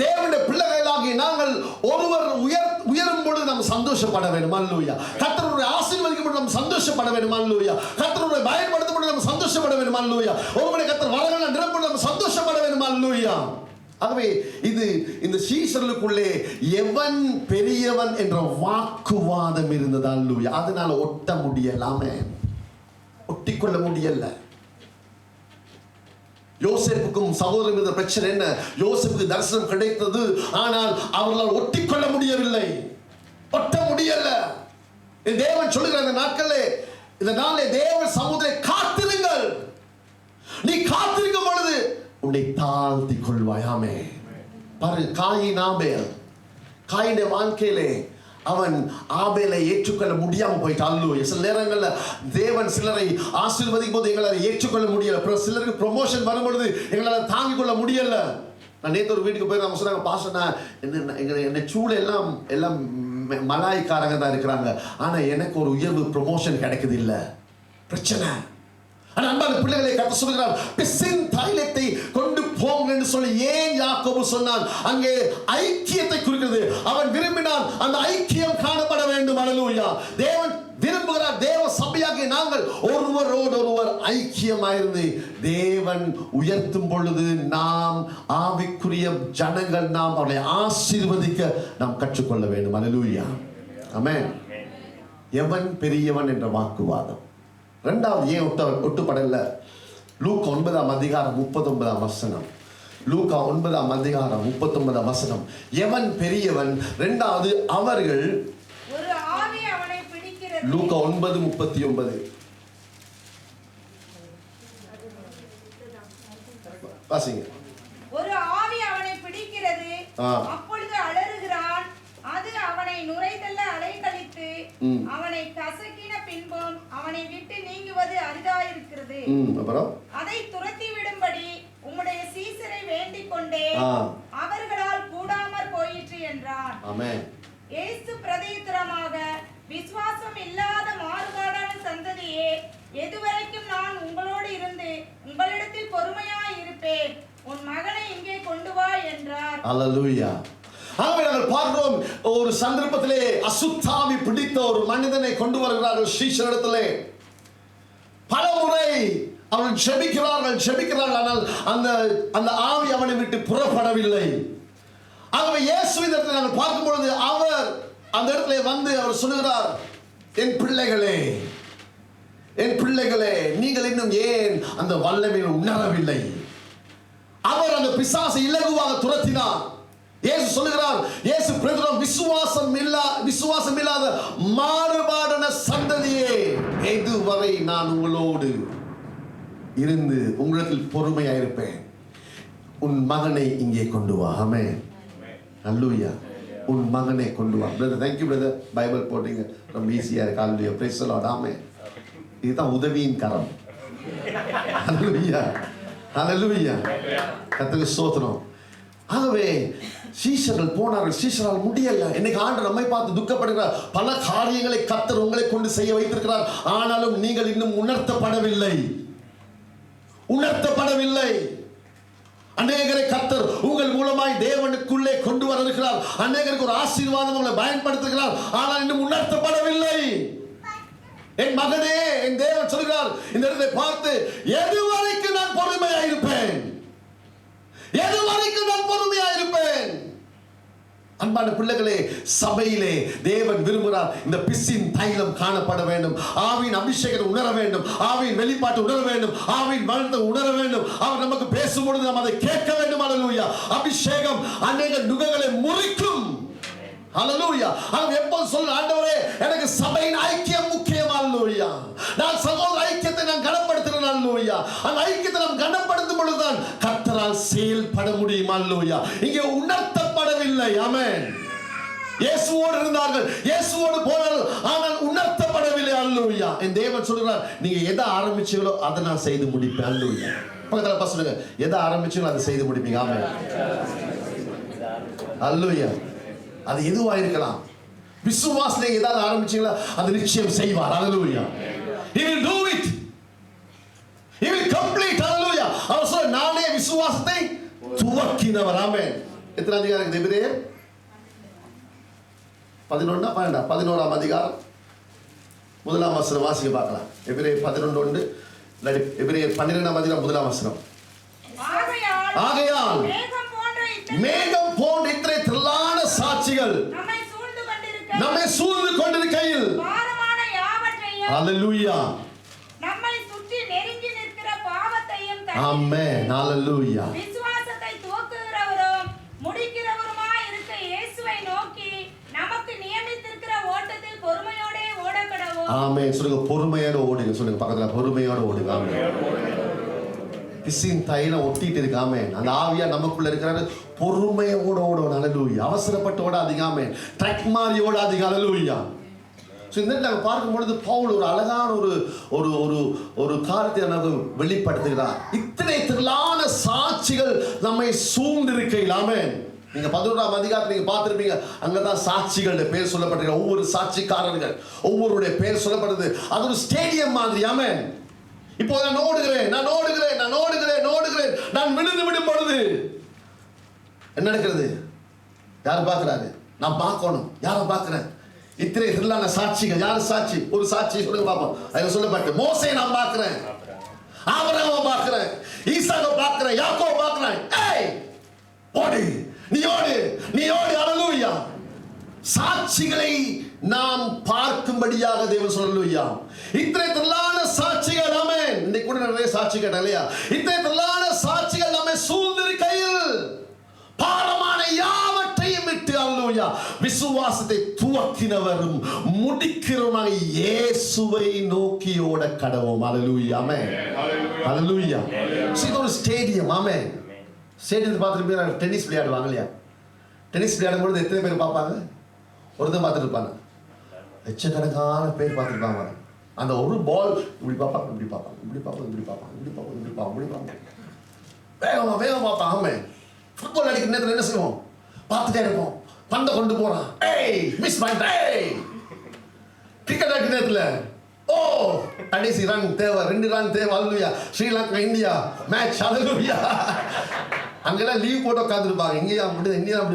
தேவனுடைய பிள்ளைகளாகி நாங்கள் ஒருவர் உயரும் பொழுது நாம் சந்தோஷப்பட வேண்டும். அல்லேலூயா. கர்த்தருடைய ஆசீர்வதிக்கும் பொழுது நாம் சந்தோஷப்பட வேண்டும். அல்லேலூயா. கர்த்தருடைய பயன்படுத்தும் பொழுது நாம் சந்தோஷப்பட வேண்டும். அல்லேலூயா. ஒருவருடைய கர்த்தர் வரங்களை நிரப்பும் பொழுது நாம் சந்தோஷப்பட வேண்டும். அல்லேலூயா. ஆகவே இது இந்த சீஷர்களுக்குள்ளே எவன் பெரியவன் என்ற வாக்குவாதம் இருந்தது. அல்லேலூயா. அதனால ஒட்ட முடியலாமே, ஒட்டிக்கொள்ள முடியல. யோசேப்புக்கும் சகோதரன் இருந்த பிரச்சனை என்ன? யோசேப்புக்கு தரிசனம் கிடைத்தது, ஆனால் அவர்களால் ஒட்டிக்கொள்ள முடியவில்லை, ஒட்ட முடியல. தேவன் சொல்லுகிற இந்த நாட்களே, இந்த நாளே தேவன் சமுதிரை காத்திருங்கள். நீ காத்திருக்கும் பொழுது உன்னை தாழ்த்தி கொள்வாயாமே. பாரு, காயின் ஆபேல், காயினுடைய வாழ்க்கையிலே அவன் ஆபேலை ஏற்றுக்கொள்ள முடியாம போயிட்டான். அல்லேலூயா. சில நேரங்கள்ல தேவன் சிலரை ஆசீர்வதிக்கும் போது எங்களால் ஏற்றுக்கொள்ள முடியல, சிலருக்கு ப்ரொமோஷன் வரும்பொழுது எங்களால் தாங்கிக் கொள்ள முடியல. நான் நேற்று ஒரு வீட்டுக்கு போய் நம்ம சொன்னாங்க, பாஸ்டர் என்னை சூழ எல்லாம் மலாய்க்காரங்க தான் இருக்கிறாங்க, ஆனா எனக்கு ஒரு உயர்வு ப்ரொமோஷன் கிடைக்குது இல்ல. பிரச்சனை. அன்பான பிள்ளைகளை கர்த்தர் சொல்கிறார், பிசின் தைலத்தை கொண்டு போங்க என்று சொல்லி ஏன் யாக்கோபு சொன்னான்? அங்கே ஐக்கியத்தை குறிக்கிறது. அவன் விரும்பினான் அந்த ஐக்கியம் காணப்பட வேண்டும். அல்லேலூயா. தேவன் விரும்புகிறார், தேவ சபையாகிய நாங்கள் ஒருவரோடு ஒருவர் ஐக்கியமாயிருந்து தேவன் உயர்த்தும் பொழுது நாம் ஆவிக்குரிய ஜனங்கள், நாம் அவர்களை ஆசீர்வதிக்க நாம் கற்றுக்கொள்ள வேண்டும். அல்லேலூயா. ஆமென். எவன் பெரியவன் என்ற வாக்குவாதம். இரண்டாவது ஏன் ஒட்டுப்படல? லூக்கா 9ஆம் அதிகாரம் 39ஆம் வசனம். லூக்கா 9ஆம் அதிகாரம் 39ஆம் வசனம். எவன் பெரியவன்? இரண்டாவது, அவர்கள் ஒரு ஆவி அவனை பிடிக்கிறது. லூக்கா 9:39 வாசிங்க. ஒரு ஆவி அவனை பிடிக்கிறது, அப்பொழுது அலறுகிறான். அது அவனை நுரைதள்ள அலைக்கழித்து அவனை கசக்கின பின்பும் அவனை விட்டு நீங்குவது அரிதாயிருக்கிறது. அப்புறம் அதை துரத்தி விடும்படி உம்முடைய சீசரை வேண்டிக் கொண்டே அவர்களால் கூடாமற் போயிற்று என்றார். ஆமென். இயேசு பிரதியுத்தரமாக, விசுவாசம் இல்லாத மாறுபாடான சந்ததியே, எதுவரைக்கும் நான் உங்களோடு இருந்து உங்களிடத்தில் பொறுமையாய் இருப்பேன்? உன் மகனை இங்கே கொண்டு வா என்றார். அல்லேலூயா. ஆகவே நாங்கள் பார்க்கிறோம், ஒரு சந்தர்ப்பத்திலே அசுத்தாவி பிடித்த ஒரு மனிதனை கொண்டு வருகிறார்கள் சீஷரிடத்திலே. பல முறை அவர்கள் ஜெபிக்கிறார்கள், ஆனால் அந்த ஆவி அவனை விட்டு புறப்படவில்லை. ஆகவே இயேசுவின் இடத்தில் நாங்கள் பார்க்கும் பொழுது அவர் அந்த இடத்துல வந்து அவர் சொல்லுகிறார், என் பிள்ளைகளே நீங்கள் இன்னும் ஏன் அந்த வல்லமையை உணரவில்லை? அவர் அந்த பிசாசை இலகுவாக துரத்தினார். இயேசு சொல்லுகிறார், இயேசு பேதுருவிடம், விசுவாசம் இல்லாத மாறுபாடான சந்ததியே, இதுவரை நான் உங்களோடு இருந்து உங்களிடத்தில் பொறுமையாயிருப்பேன். உன் மகனை இங்கே கொண்டு வா. ஆமென். அல்லேலூயா. உன் மகனை கொண்டு வா. Brother, thank you brother. Bible போட்டீங்க, ரொம்ப ஈஸியா இருக்கு. Hallelujah. Praise the Lord. Amen. இதுதான் உதவியின் கரம். அல்லேலூயா. அல்லேலூயா. கர்த்தருக்கு ஸ்தோத்திரம். ஆகவே சீஷர்கள் போனார்கள், சீஷரால் முடியல. இன்னைக்கு ஆண்டவர் நம்மை பார்த்து துக்கப்படுகிறார். பல காரியங்களை கர்த்தர் உங்களை கொண்டு செய்ய வைத்திருக்கிறார், ஆனாலும் நீங்கள் இன்னும் உணர்த்தப்படவில்லை. அநேகரை கர்த்தர் உங்கள் மூலமாய் தேவனுக்குள்ளே கொண்டு வர இருக்கிறார். அநேகருக்கு ஒரு ஆசீர்வாதம் உங்களை பயன்படுத்துகிறார், ஆனால் இன்னும் உணர்த்தப்படவில்லை. என் மகனே, என் தேவன் சொல்கிறார் இந்த இடத்தை பார்த்து, எதுவரைக்கும் நான் பொறுமையாயிருப்பேன்? அன்பான பிள்ளைகளே, சபையிலே தேவன் விரும்புகிறார் இந்த பிசின் தைலம் காணப்பட வேண்டும். ஆவியின் அபிஷேகம் உணர வேண்டும், ஆவியின் வெளிப்பாட்டு உணர வேண்டும், ஆவியின் மரணத்தை உணர வேண்டும். அவர் நமக்கு பேசும்பொழுது நாம் அதை கேட்க வேண்டும். அல்லேலூயா. அபிஷேகம் அநேக நுகங்களை முறிக்கும். அல்லேலூயா. அவன் எப்போது சொல்ற, ஆண்டவரே எனக்கு சபையின் ஐக்கியம் முக்கியம். அல்லேலூயா. நான் சகோதர ஐக்கியத்தை நான் கனப்படுத்துகிறேன். அல்லேலூயா. அந்த ஐக்கியத்தை நாம் கனப்படுத்தும் பொழுதுதான் கர்த்தரால் செயல்பட முடியும். அல்லேலூயா. இங்கே உணர்த்தப்படவில்லை. ஆமென். இயேசுவோடு இருந்தார்கள், இயேசுவோடு போனார்கள், ஆனால் உணர்த்தப்படவில்லை. அல்லேலூயா. என் தேவன் சொல்கிறார், நீங்க எதை ஆரம்பிச்சீங்களோ அதை நான் செய்து முடிப்பேன். அல்லேலூயா. பக்கத்துல பசங்க எதை ஆரம்பிச்சீங்களோ அதை செய்து முடிப்பீங்க. ஆமென். அல்லேலூயா. அது எதுவா இருக்கலாம், விசுவாசத்தை ஏதாவது ஆரம்பிச்சீங்களா அது நிச்சயம் செய்வார். அல்லேலூயா. He will do it. He will complete. அல்லேலூயா. அவர் சொல்ற, நானே விசுவாசத்தை துவக்கினவர். ஆமென். எத்தனை அதிகாரம் இருக்குது? எபிரேயர் 11ஆம் அதிகாரம் 1ஆம் வசனம் வாசிக்க பார்க்கலாம். எபிரேயர் 11:1, எபிரேயர் 12ஆம் அதிகாரம் 1ஆம் வசனம். ஆகையால் மேகம் போன்ற இத்தனை திரளான சாட்சிகள் நம்மை சூழ்ந்து கொண்டிருக்கையில், அல்லேலூயா, நம்மை சுற்றி நெருங்கி நிற்கிற பாவத்தையும் ஆமென். அல்லேலூயா. விசுவாசத்தை துவக்குகிறவரும் முடிக்கிறவருமாய் இருக்க இயேசுவை நோக்கி நமக்கு நியமித்திருக்கிற ஓட்டத்தில் பொறுமையோட ஓடக்கடவோம். ஆமென். சொல்லுங்க, பொறுமையோட ஓடுங்க. சொல்லுங்க பக்கத்துல, பொறுமையோட ஓடுங்க. ஆமென். பிசின் தைலம் ஒட்டிட்டு இருக்கு. ஆமென். அந்த ஆவியா நமக்குள்ள இருக்கிறாரு. பொறுமையோட ஓடணும். அல்லேலூயா. அவசரப்பட்டு ஓடாதீங்க. ஆமென். ட்ரக் மாதிரி ஓடாதீங்க. அல்லேலூயா. இந்த நாங்கள் பார்க்கும் பொழுது பவுல் ஒரு அழகான ஒரு காரியத்தை நமக்கு வெளிப்படுத்துகிறார். இத்தனை திரளான சாட்சிகள் நம்மை சூழ்ந்திருக்கையில். ஆமென். நீங்க 11ஆம் அதிகாரத்தை நீங்க பார்த்திருப்பீங்க. அங்கதான் சாட்சிகளுடைய பேர் சொல்லப்பட்டிருக்க. ஒவ்வொரு சாட்சிக்காரர்கள் ஒவ்வொருடைய பேர் சொல்லப்படுது. அது ஒரு ஸ்டேடியம் மாதிரி. ஆமென். இப்போ நான் ஓடுகிறேன், நான் விழுந்து விடும் பொழுது என்ன நடக்கிறது? யார் பார்க்கிறாரு? நான் பார்க்கணும். யாரை பார்க்கிறேன்? இத்தனை திரளான சாட்சிகள். யார் சாட்சி? ஒரு சாட்சி சொல்லுங்க பாப்போம். அதை சொல்லப்பட்டு, மோசே நான் பார்க்கிறேன், ஆபிரகாமை பார்க்கிறேன், ஈசாக்கை பார்க்கிறேன், யாக்கோபை பார்க்கிறேன். ஏய் ஓடு, நீ ஓடு. அல்லேலூயா. சாட்சிகளை நாம் பார்க்கும்படியாக தேவன் சொல்லலுயா. இத்தனை திரளான சாட்சிகள். ஆமென். இன்னைக்கு கூட நிறைய சாட்சி கேட்டேன் இல்லையா? இத்தனை திரளான சாட்சிகள் நம்மை சூழ்ந்திருக்கையில் பாரமான யாவற்றையும் விட்டு, அல்லேலூயா, விசுவாசத்தை துவக்கினவரும் முடிக்கிறவருமான இயேசுவை நோக்கி ஓட கடவோம். அல்லேலூயா. ஆமென். அல்லேலூயா. இது ஒரு ஸ்டேடியம். ஆமென். ஸ்டேடியத்தில் பார்த்துட்டு டென்னிஸ் விளையாடுவாங்க இல்லையா? டென்னிஸ் விளையாடும்போது எத்தனை பேர் பார்ப்பாங்க? ஒருத்தர் பார்த்துட்டு இருப்பாங்க, லட்சக்கணக்கான பேர் பார்த்துருப்பாங்க. அந்த ஒரு பால் இப்படி பார்ப்பாங்க, இப்படி பார்ப்பாங்க, இப்படி பார்ப்பாங்க, இப்படி பார்ப்பாங்க, இப்படி பார்ப்பாங்க, இப்படி பார்ப்பாங்க, இப்படி பார்ப்பாங்க, வேகமாக பார்ப்பாங்க. ஆமாம். ஃபுட்பால் அடிக்கிற நேரத்தில் என்ன செய்வோம்? பார்த்துட்டே இருப்போம். பந்தை கொண்டு போறான், ஏய் மிஸ் பண்ணிட்டேன். கிரிக்கெட் அடிக்கிற நேரத்தில் ஓ கடைசி ரன் தேவை, 2 ரன் தேவை. Hallelujah. Sri Lanka India match. Hallelujah. அங்கெல்லாம் லீவ் போட்டு உட்காந்துருப்பாங்க. இங்கேயும் அப்படி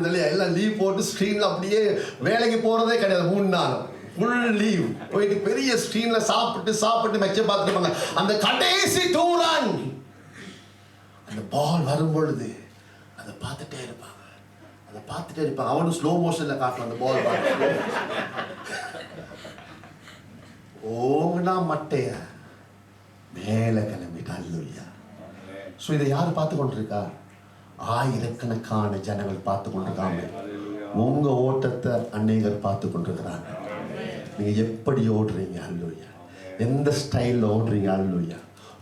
இல்லையா, எல்லாம் லீவ் போட்டு ஸ்க்ரீனில் அப்படியே வேலைக்கு போகிறதே கிடையாது. 3 நாள் ஃபுல் லீவ் போயிட்டு பெரிய ஸ்க்ரீனில் சாப்பிட்டு மெச்ச பார்த்துருப்பாங்க. அந்த கடைசி 2 ரன் அந்த பால் வரும்பொழுது அதை பார்த்துட்டே இருப்பாங்க. அவனும் ஸ்லோ மோஷனில் காட்டுவான் அந்த பால் பார்த்து. ஓங்கனா மட்டைய மேலே கிளம்பிட்டு. அல்லேலூயா. ஸோ இதை யார் பார்த்து கொண்டிருக்கா? ஆயிரக்கணக்கான ஜனங்கள் பார்த்து கொண்டிருக்காங்க. உங்க ஓட்டத்தை அநேகர் பார்த்து கொண்டிருக்கிறாங்க. நீங்க எப்படி ஓடுறீங்க? அல்லேலூயா. எந்த ஸ்டைலில் ஓடுறீங்க? அல்லேலூயா.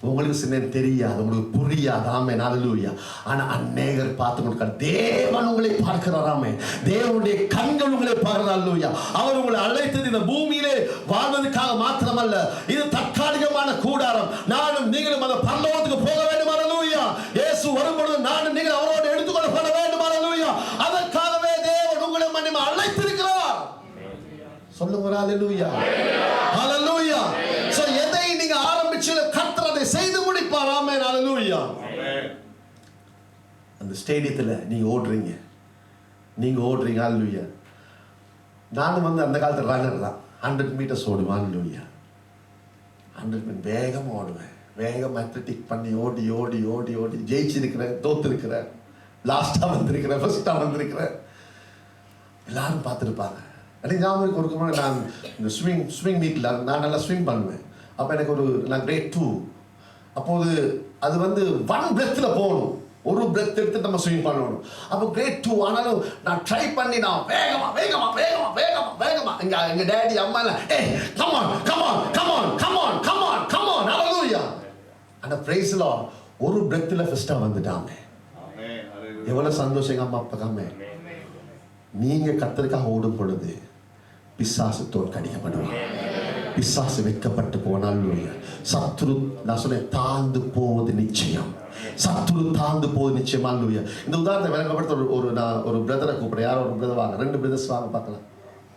உங்களுக்கு சின்ன தெரியாது, உங்களுக்கு புரியாது. ஆமென். அல்லேலூயா. ஆனா அநேகர் பார்த்து கொண்டிருக்கார். தேவன் உங்களை பார்க்கிறாராமே. தேவனுடைய கண்கள் உங்களை பார்க்கிறார். அல்லேலூயா. அவர் உங்களை அழைத்தது இந்த பூமியிலே வாழ்வதற்காக மாத்திரமல்ல, இது தற்காலிகமான கூடாரம். நானும் நீங்களும் அந்த பரலோகத்துக்கு போக வேண்டும். அல்லேலூயா. இயேசு வரும்பொழுது நானும் நீங்கள் அவரோடு எடுத்துக்கொள்ளப்பட வேண்டும். அல்லேலூயா. அதற்காகவே தேவன் உங்களை மன்னிமா அழைத்திருக்கிறார். சொல்லுங்க அல்லேலூயா. அல்லேலூயா. சோ எதை நீங்க ஆரம்பிச்சு கர்த்தர் அதை செய்து முடிப்பார். ஆமென். அல்லேலூயா. அந்த ஸ்டேடியத்துல நீங்க ஓடுறீங்க. அல்லேலூயா. நானும் அந்த காலத்துல ரன்னர் தான். 100 மீட்டர்ஸ் ஓடுவேன். அல்லேலூயா. 100 மீட்டர் வேகமா ஓடுவேன். வேகம் அத்லெட்டிக் பண்ணி ஓடி ஓடி ஓடி ஓடி ஜெயிச்சிருக்கிறேன், தோத்துருக்கிறேன், லாஸ்டா வந்திருக்கிறேன், ஃபர்ஸ்டா வந்திருக்கிறேன். எல்லாரும் பார்த்துருப்பாங்க. எனக்கு ஞாபகம் கொடுக்கணும், நான் இந்த ஸ்விங் மீட்டில் நான் நல்லா ஸ்விங் பண்ணுவேன். அப்போ எனக்கு நான் கிரேட் 2. அப்போது அது 1 பிரெத்தில் போகணும். ஒரு பிரெத் எடுத்து நம்ம ஸ்விங் பண்ணணும். அப்போ கிரேட் 2 ஆனாலும் நான் ட்ரை பண்ணி நான் வேகமா எங்க டேடி அம்மா கமான் அல்லேலூயா. அந்த பிரைஸ்ல ஒரு பிரெத்தில் ஃபர்ஸ்டா வந்துட்டாங்க. எவ்வளவு சந்தோஷம் எங்க அம்மா அப்பாக்காமே. நீங்க கர்த்தருக்காக ஓடும் பொழுது பிசாசு தோற்கடிக்கப்படுவான். பிசாசு வெட்கப்பட்டு போனால் சத்துரு நான் சொன்னேன் தாழ்ந்து போவது நிச்சயம். அல்லேலூயா. இந்த உதாரணத்தை விளக்கப்படுத்த ஒரு பிரதரை கூப்பிட. யாரோ ஒரு பிரதர் வாங்க. 2 பிரதர்ஸ் வாங்க பார்க்கலாம்.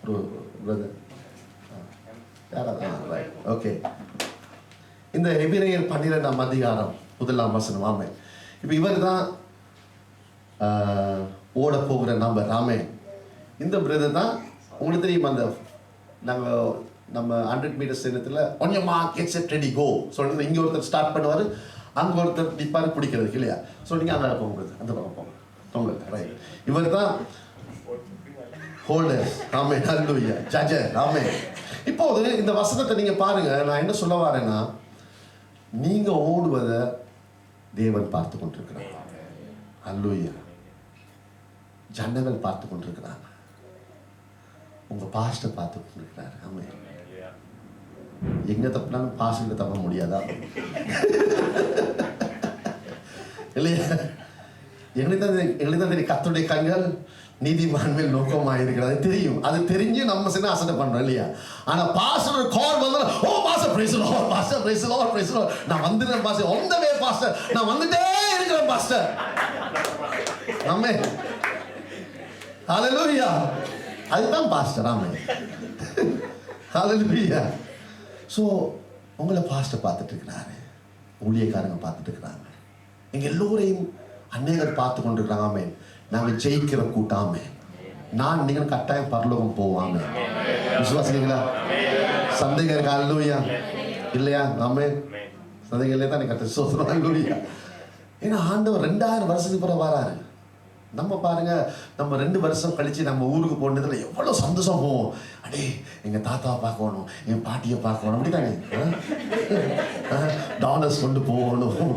ஒரு பிரதர் ஓகே. இந்த எபிரேயர் 12ஆம் அதிகாரம் 1ஆம் வசனம். ஆமே. இப்போ இவர் தான் ஓட போகிற நம்பர். ஆமே. இந்த பிரதர் தான் உங்களுக்கு தெரியும். நம்ம 100 மீட்டர்ஸ் நேரத்தில் on your mark get set ready go சொல்றது. இங்கே ஒருத்தர் ஸ்டார்ட் பண்ணுவார், அங்கே ஒருத்தர் நிற்பார் பிடிக்கிறதுக்கு இல்லையா. ஸோ நீங்கள் அந்த போகும்போது அந்த பக்கம் போங்க. உங்களுக்கு ரைட். இவர் தான் ஹோல்டர். ஆமே. அல்லேலூயா. ஜட்ஜர். ஆமே. இப்போது இந்த வசனத்தை நீங்கள் பாருங்க. நான் என்ன சொல்ல வரேன்னா, நீங்கள் ஓடுவதை தேவன் பார்த்து கொண்டிருக்கிறார். அல்லேலூயா. ஜனங்கள் பார்த்து கொண்டிருக்கிறாங்க. உங்க பாஸ்டர் பார்த்து கொண்டிருக்கிறார். ஆமே. எங்க தப்புனாலும் பாஸ்டர் தப்ப முடியாதா? இல்லையா? எங்களுக்கு தான் தெரியும் கர்த்தருடைய கண்கள் நீதிமான் மேல் நோக்கமாக இருக்கிறது தெரியும். அது தெரிஞ்சு நம்ம சின்ன அசட்டை பண்றோம் இல்லையா? ஆனா பாஸ்டர் கால் வந்து oh pastor praise the Lord, pastor praise the Lord, praise the Lord. நான் வந்துட்டேன் pastor, on the way pastor, நான் வந்துட்டே இருக்கிறேன் பாஸ்டர். ஆமென். ஹalleluya. அதுதான் பாஸ்டர். ஆமென். ஹalleluya. ஸோ உங்களை பாஸ்டர் பார்த்துட்டு இருக்கிறாரு, ஊழியக்காரங்க பார்த்துட்டு இருக்கிறாங்க, எங்க எல்லோரையும் அநேகர் பார்த்து கொண்டிருக்கிறாங்க. ஆமென். நாங்கள் ஜெயிக்கிற கூட்டாமே நான் நீங்கள் கட்டாயம் பரலோகம் போவாங்க. விசுவாசிங்களா? சந்தேகம் இருக்கா? அல்லேலூயா. இல்லையா? ஆமென். சந்தேகம் இல்லையா தான் கட்ட சோதனை. அல்லேலூயா. ஏன்னா ஆண்டவர் 2000 வருஷத்துக்கு பிறகு வராரு. நம்ம பாருங்க, நம்ம 2 வருஷம் கழிச்சு நம்ம ஊருக்கு போனதுல எவ்வளோ சந்தோஷம் போவோம். அடே எங்கள் தாத்தாவை பார்க்கணும், என் பாட்டியை பார்க்கணும், அப்படிதானே? டாலர்ஸ் கொண்டு போகணும்,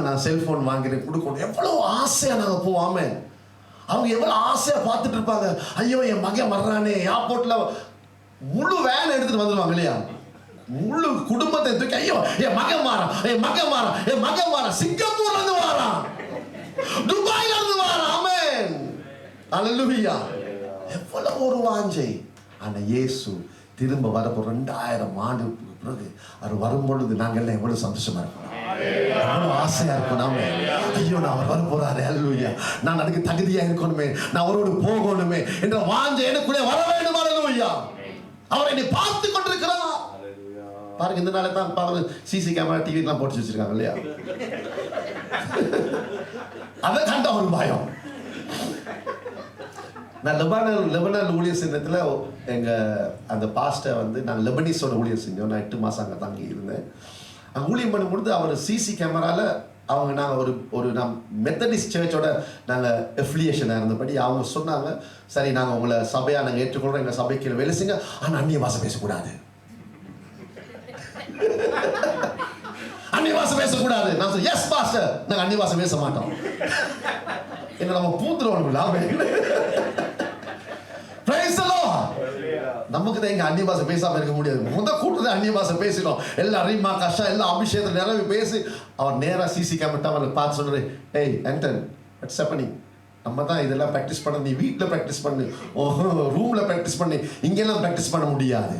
நான் செல்ஃபோன் வாங்கினேன் கொடுக்கணும், எவ்வளோ ஆசையாக நாங்கள் போவாமே. அவங்க எவ்வளோ ஆசையாக பார்த்துட்டு இருப்பாங்க. ஐயோ என் மகன் வர்றானே. ஏர்போர்ட்டில் முழு வேன் எடுத்துகிட்டு வந்துடுவாங்க இல்லையா? முழு குடும்பத்தை தூக்கி ஐயோ என் மகன் மாறான், என் மகன் மாறான், என் மகன் மாறான், சிங்கப்பூர்ல இருந்து வாரான், துபாயில இருந்து வாரான். ஆமென். அல்லேலூயா. எவ்வளவு ஒரு வாஞ்சை. ஆனா இயேசு திரும்ப வரப்போ 2000 ஆண்டுக்கு பிறகு அவர் வரும்பொழுது நாங்கள் எல்லாம் எவ்வளவு சந்தோஷமா இருக்கோம், எவ்வளவு ஆசையா இருக்கும். நாம ஐயோ நான் அவர் வர போறாரு, அல்லேலூயா, நான் அதுக்கு தகுதியா இருக்கணுமே, நான் அவரோடு போகணுமே என்ற வாஞ்சை எனக்குள்ளே வர வேண்டும். அல்லேலூயா. அவர் என்னை பார்த்து கொண்டிருக்கிறார். பாருங்க, இந்த நாளை தான் பாருங்க, சிசி கேமரா டிவி எல்லாம் போட்டு வச்சிருக்காங்க இல்லையா? அதை கண்ட ஒரு பயம். நான் லெபனான் ஊழியர் சின்னத்தில் எங்கள் அந்த பாஸ்டர் வந்து நாங்கள் லெபனீஸோட ஊழியர் செஞ்சோம். நான் 8 மாதம் அங்கே தங்கி இருந்தேன். அங்கே ஊழியம் பண்ணி முடிந்து அவர் சிசி கேமராவில் அவங்க நாங்கள் ஒரு நான் மெத்தடிஸ்ட் சர்ச்சோட நாங்கள் எஃபிலியேஷனாக இருந்தபடி அவங்க சொன்னாங்க, சரி நாங்கள் உங்களை சபையாக நாங்கள் ஏற்றுக்கொள்கிறோம், எங்கள் சபைக்கு வேலை செய்யுங்க, ஆனால் அந்நிய பாஷை பேசக்கூடாது, அந்நிய பாஷை பேசக்கூடாது. நான் சொன்னேன், எஸ் பாஸ்டர், நாங்கள் அந்நிய பாஷை பேச மாட்டோம். என்ன நம்ம பூத்துருவோம் நமக்கு தான் எங்க அந்நிய பாஷை பேசாம இருக்க முடியாது. முதல் கூட்டத்தை அந்நிய பாஷை பேசிடும். எல்லா ரீமா கஷ்டம் எல்லாம் அபிஷேகத்தில் நிறைய பேசி அவர் நேராக சிசி கேமரா அவரை பார்த்து சொல்றாரு, ஏய் ஆண்டன், வாட்ஸ் ஹேப்பனிங்? நம்ம தான் இதெல்லாம் ப்ராக்டிஸ் பண்ண, நீ வீட்டில் ப்ராக்டிஸ் பண்ணு, ரூமில் ப்ராக்டிஸ் பண்ணி, இங்கெல்லாம் ப்ராக்டிஸ் பண்ண முடியாது.